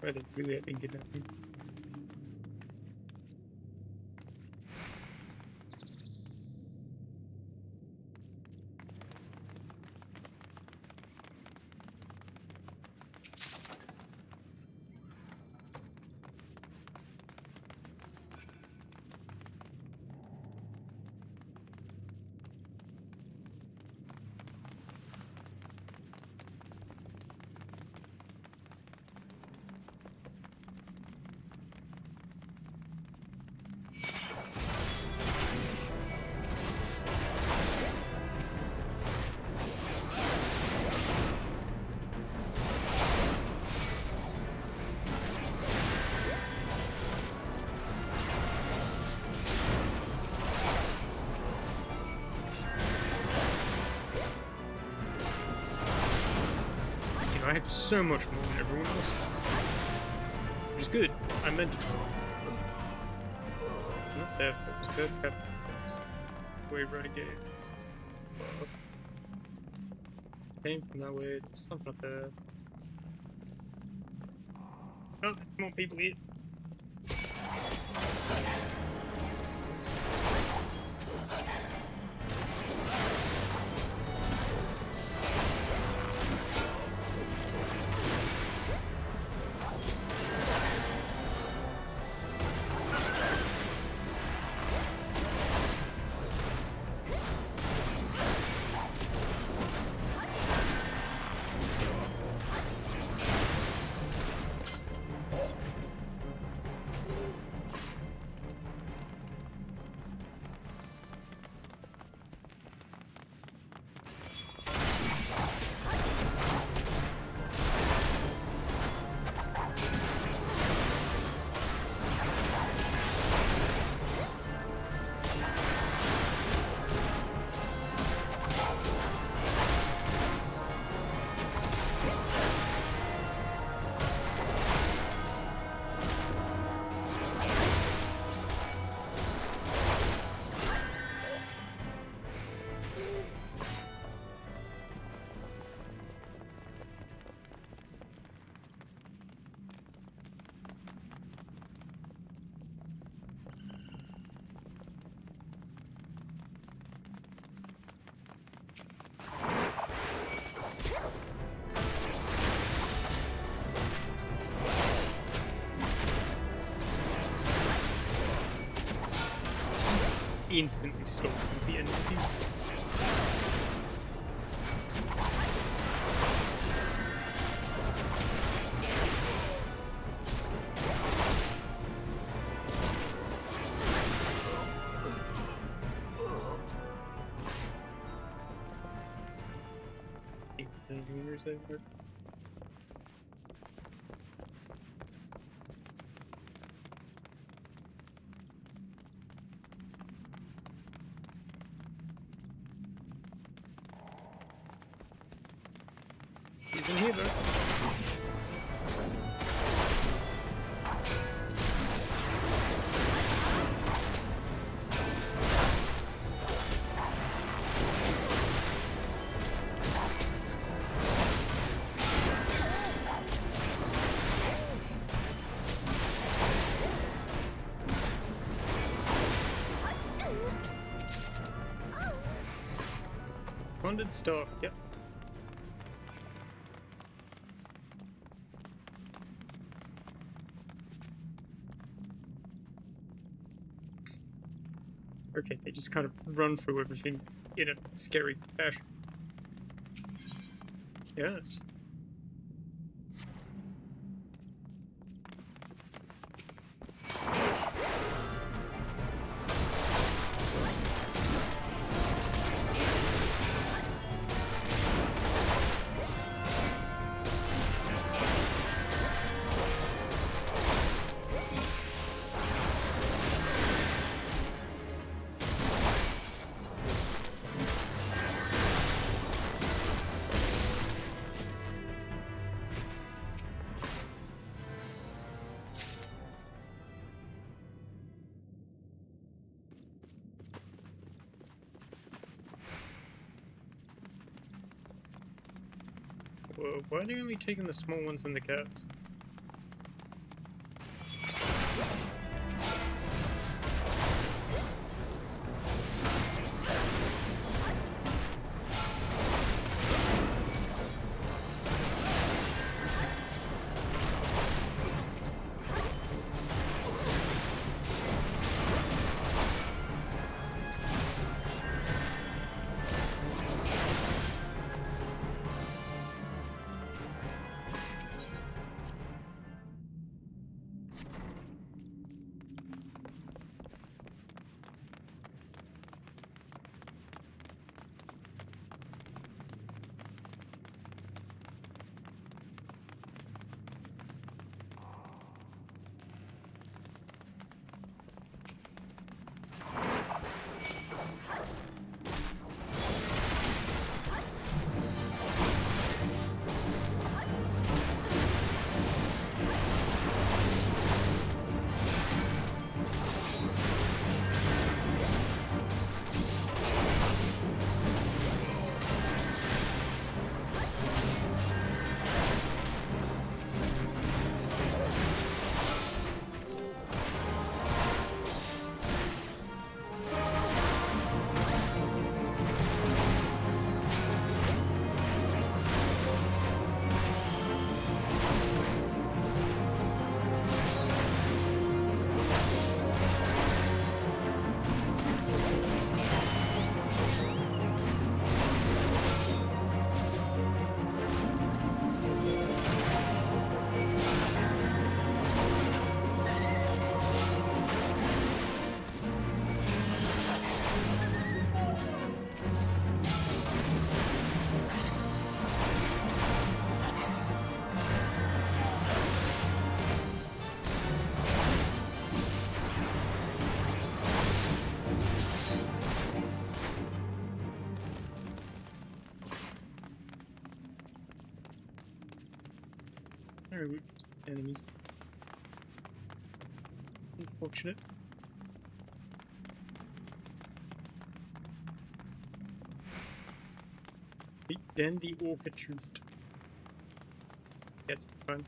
Where they really have been kidnapping. I have so much more than everyone else. Which is good. I meant to. Not there, folks. That's capitals. Way renegades. Came from that way. There's something up there. Oh, there's more people here. Instantly stop at the end of the over. He's in here though. Wanted stuff. Yep. Okay, they just kind of run through everything in a scary fashion. Yes. Whoa, why are they only taking the small ones and the cats? Alright, enemies. Unfortunate. Then the orchid. That's fun.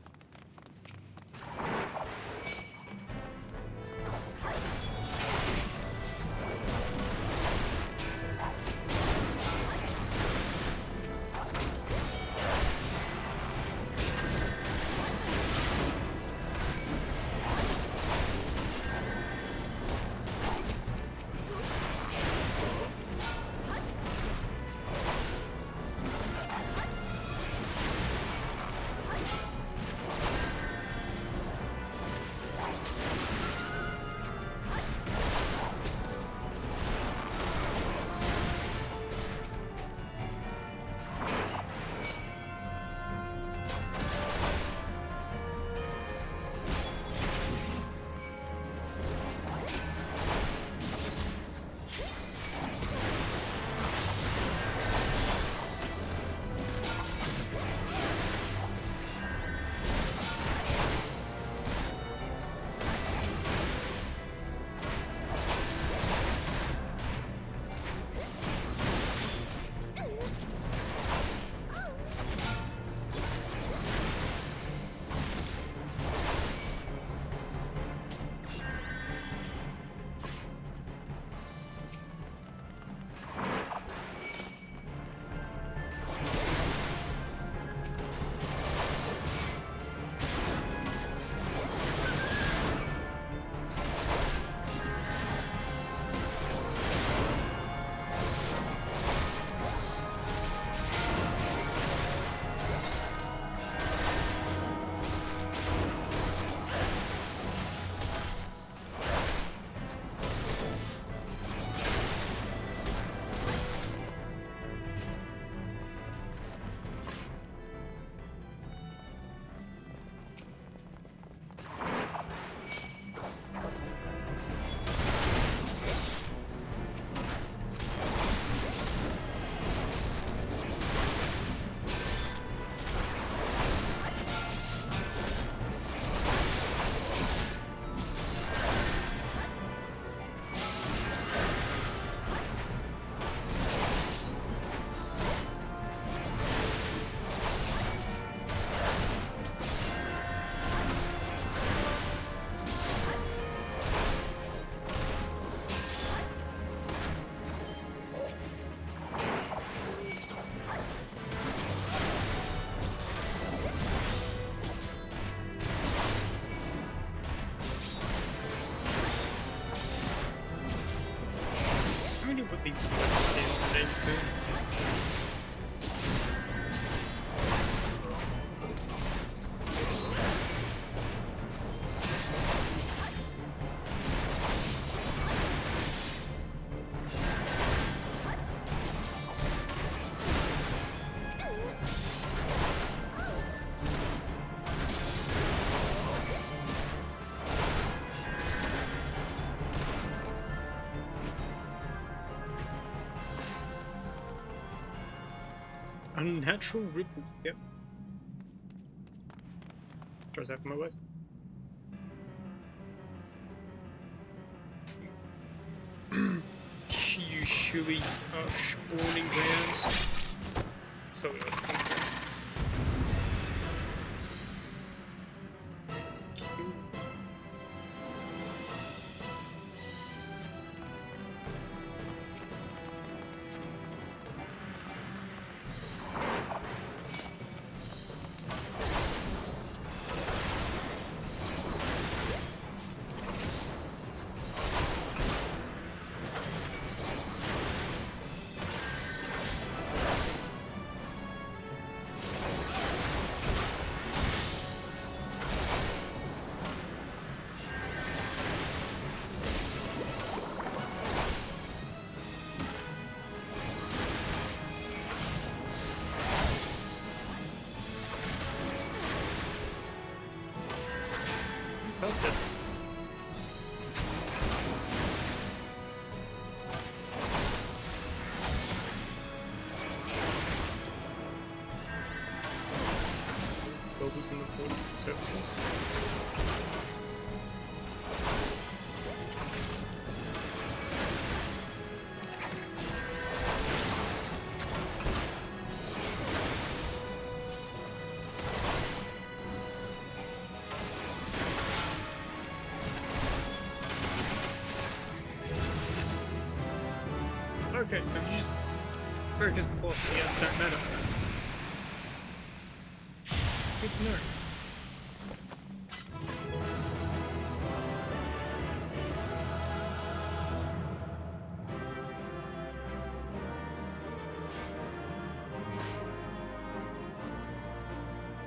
piece of in range. Unnatural ripple. Yep. Tries out for my life. Usually spawning grounds. So it was okay. Focus on the full surfaces. Okay, have you just focused the boss against that meta? Good to know.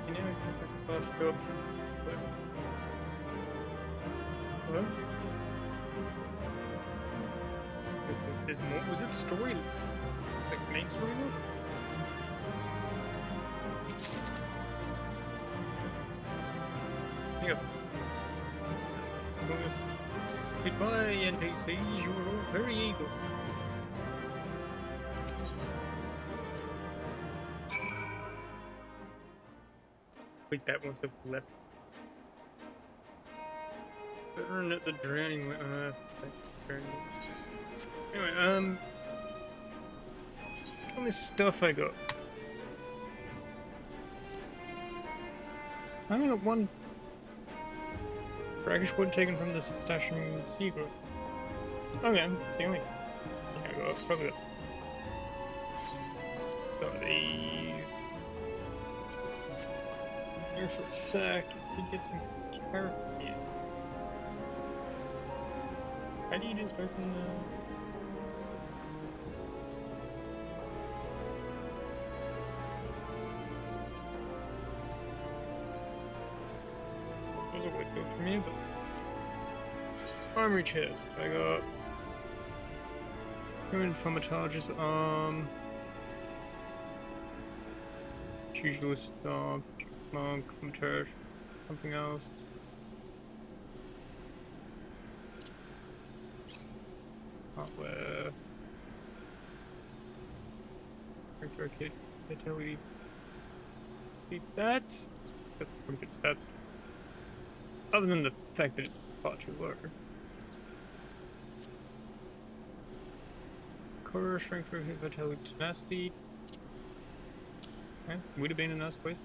You know, it's a fast job. Hello? There's more? Was it story? Like main story mode? Hang on. Goodbye, NPCs. You were all very eager. Wait, that one's up left. Burn at the drowning. Anyway, all this stuff I got. I only got one brackish wood taken from the stash in Secret. Okay, it's the only thing I got. Probably got some of these. Here for a fact, we get some carrot meat. How do you just open the... There's a way to go for me, but... Armory chest. I got... Human Thaumaturge's arm... Pugilist arm... Monk, Thaumaturge... Something else... Hardware... Arcade... Vitality... That's pretty good stats. Other than the fact that it's far too low. Core strength, vitality, tenacity. That would have been a nice place.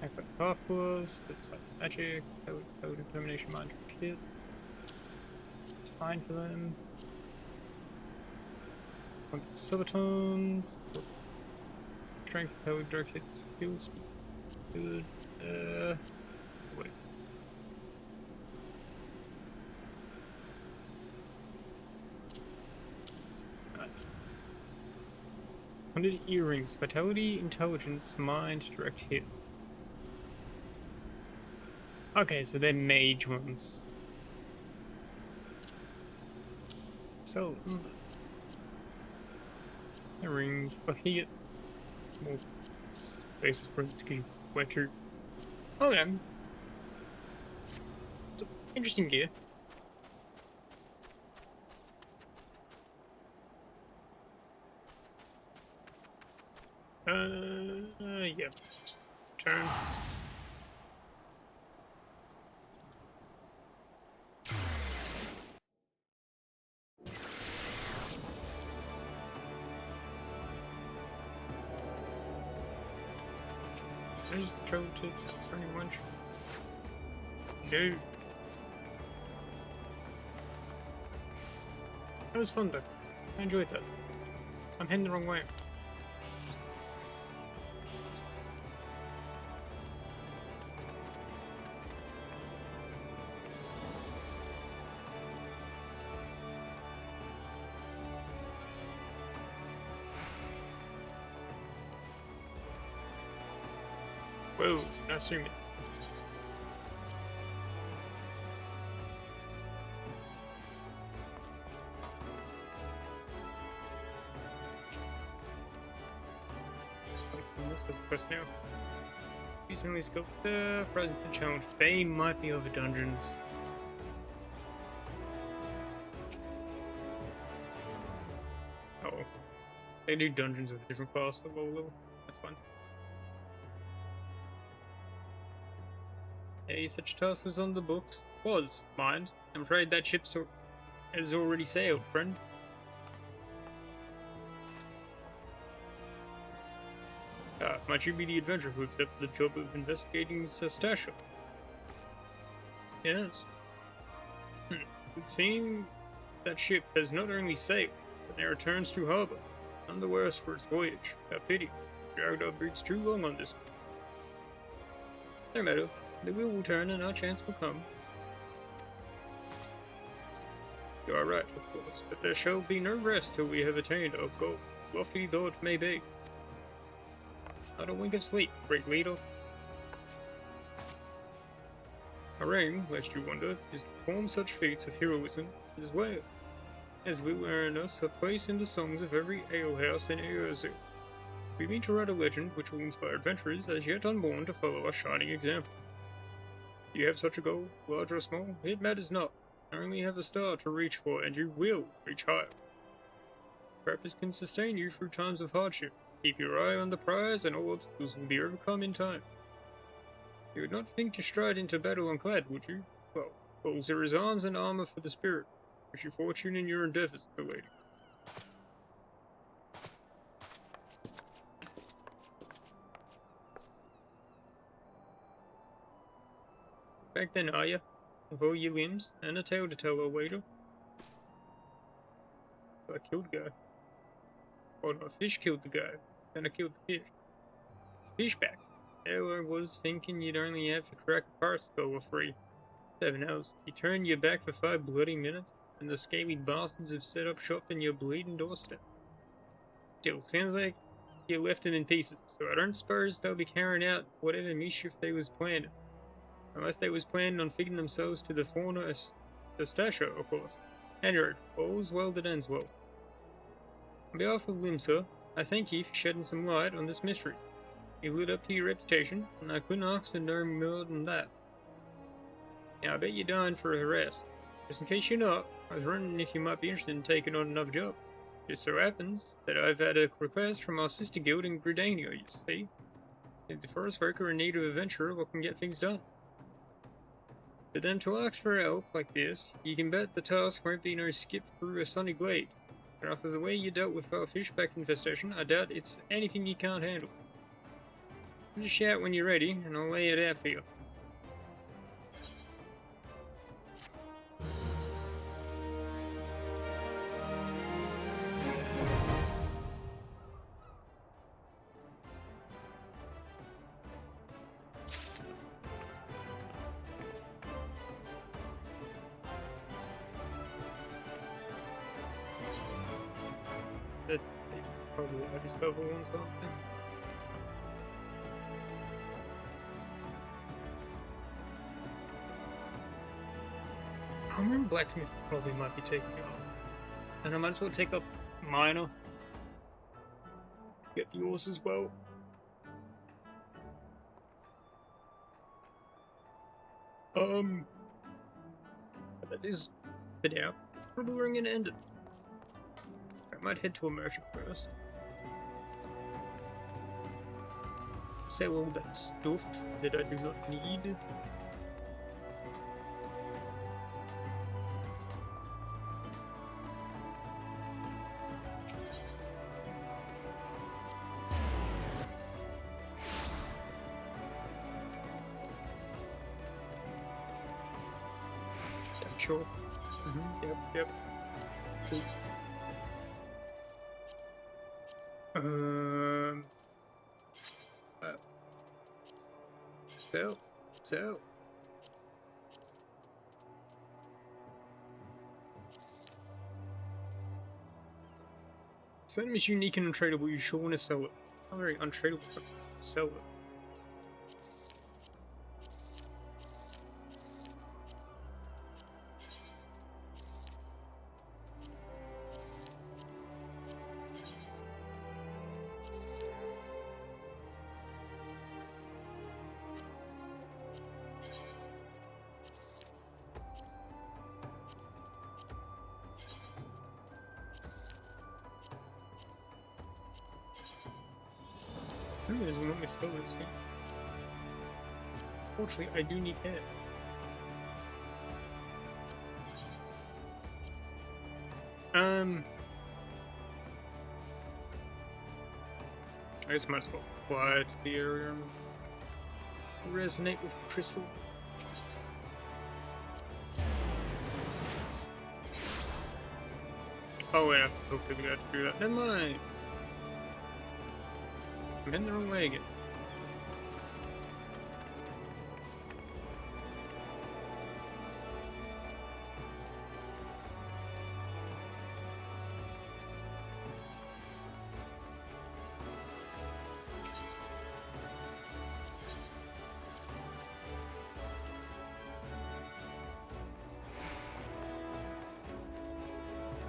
Access half gloves, it's like magic, code determination mind kit. It's fine for them. Silvertones. Strength, power, dark hit, skills. Good. Wait. 100 earrings. Vitality, intelligence, mind, direct hit. Okay, so they're mage ones. So, earrings. I can get more spaces for it to keep wetter. Okay. So, interesting gear. Yep. Turn. I just chose to turning lunch. No. That was fun though. I enjoyed that. I'm heading the wrong way. Whoa, not zooming. This is quest now. Recently scoped the Frozen to challenge. They might be over dungeons. Oh. They do dungeons with a different class at low level. That's fine. Hey, such a task was on the books. Was, mind. I'm afraid that ship has already sailed, friend. Might you be the adventurer who accepted the job of investigating Sestasha? Yes. It would seem that ship has not only sailed, but now returns to harbor. None the worse for its voyage. A pity. Dragged our boots too long on this one. No matter. The wheel will turn and our chance will come. You are right, of course, but there shall be no rest till we have attained our goal, lofty though it may be. Not a wink of sleep, great leader. Our aim, lest you wonder, is to perform such feats of heroism as well, as will earn us a place in the songs of every alehouse in Eorzea. We mean to write a legend which will inspire adventurers as yet unborn to follow our shining example. Do you have such a goal, large or small? It matters not. Only have a star to reach for, and you will reach higher. Purpose can sustain you through times of hardship. Keep your eye on the prize, and all obstacles will be overcome in time. You would not think to stride into battle unclad, would you? Well, fools, there is arms and armor for the spirit. Wish you fortune in your endeavors, my lady. Back then, are ya? With all your limbs, and a tale to tell, O waiter. I killed the guy. Oh no, fish killed the guy. Then I killed the fish. Fish back. Hell, I was thinking you'd only have to crack a parts skull or free. 7 hours. You turned your back for 5 bloody minutes, and the scaly bastards have set up shop in your bleeding doorstep. Still, sounds like you left them in pieces, so I don't suppose they'll be carrying out whatever mischief they was planning. Unless they was planning on feeding themselves to the fauna of Sestasha, of course. Anyway, all's well that ends well. On behalf of Limsa, I thank you for shedding some light on this mystery. You lived up to your reputation, and I couldn't ask for no more than that. Now, I bet you're dying for a rest. Just in case you're not, I was wondering if you might be interested in taking on another job. Just so happens that I've had a request from our sister guild in Gridania, you see. If the forest folk are in need of a adventurer who can get things done. But then to ask for help like this, you can bet the task won't be no skip through a sunny glade. And after the way you dealt with our fishback infestation, I doubt it's anything you can't handle. Just shout when you're ready, and I'll lay it out for you. Probably at his level or something. I remember blacksmith probably might be taking it on. And I might as well take up miner. Get the ores as well. That is for now. Probably where I'm gonna end it. I might head to a merchant first. Sell all that stuff that I do not need. Yeah, sure. Yep. Cool. So. Something is unique and untradeable. You sure want to sell it. Not very untradeable. Sell it. Who doesn't want me to sell this thing? Fortunately, I do need hair. I guess I might as well fly to the area and resonate with crystal. Oh yeah, hopefully we got to do that. Never mind. I'm heading the wrong way again.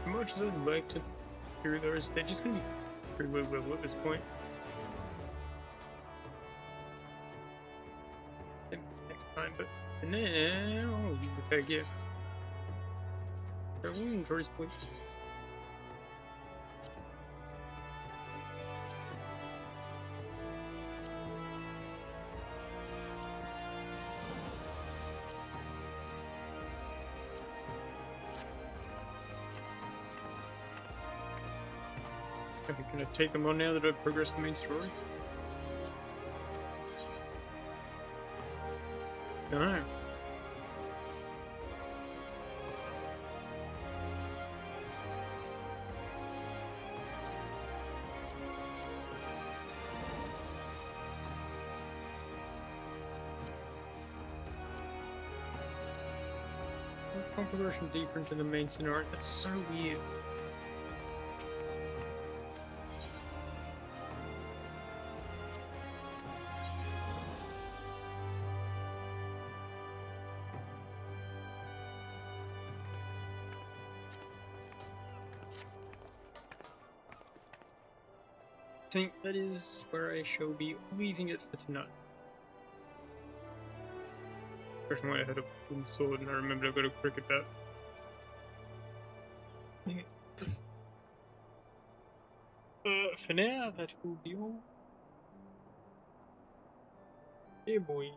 As much as I'd like to do those, they're just gonna be pretty low level at this point. And next time, but for now, I'll use the fair gift. For one inventory's point. Okay, can I take them on now that I've progressed the main story? Alright. Progression deeper into the main scenario. That's so weird. I think that is where I shall be leaving it for tonight. Personally, I had a wooden sword and I remembered I've got a cricket bat. For now, that will be all. Yeah, boy.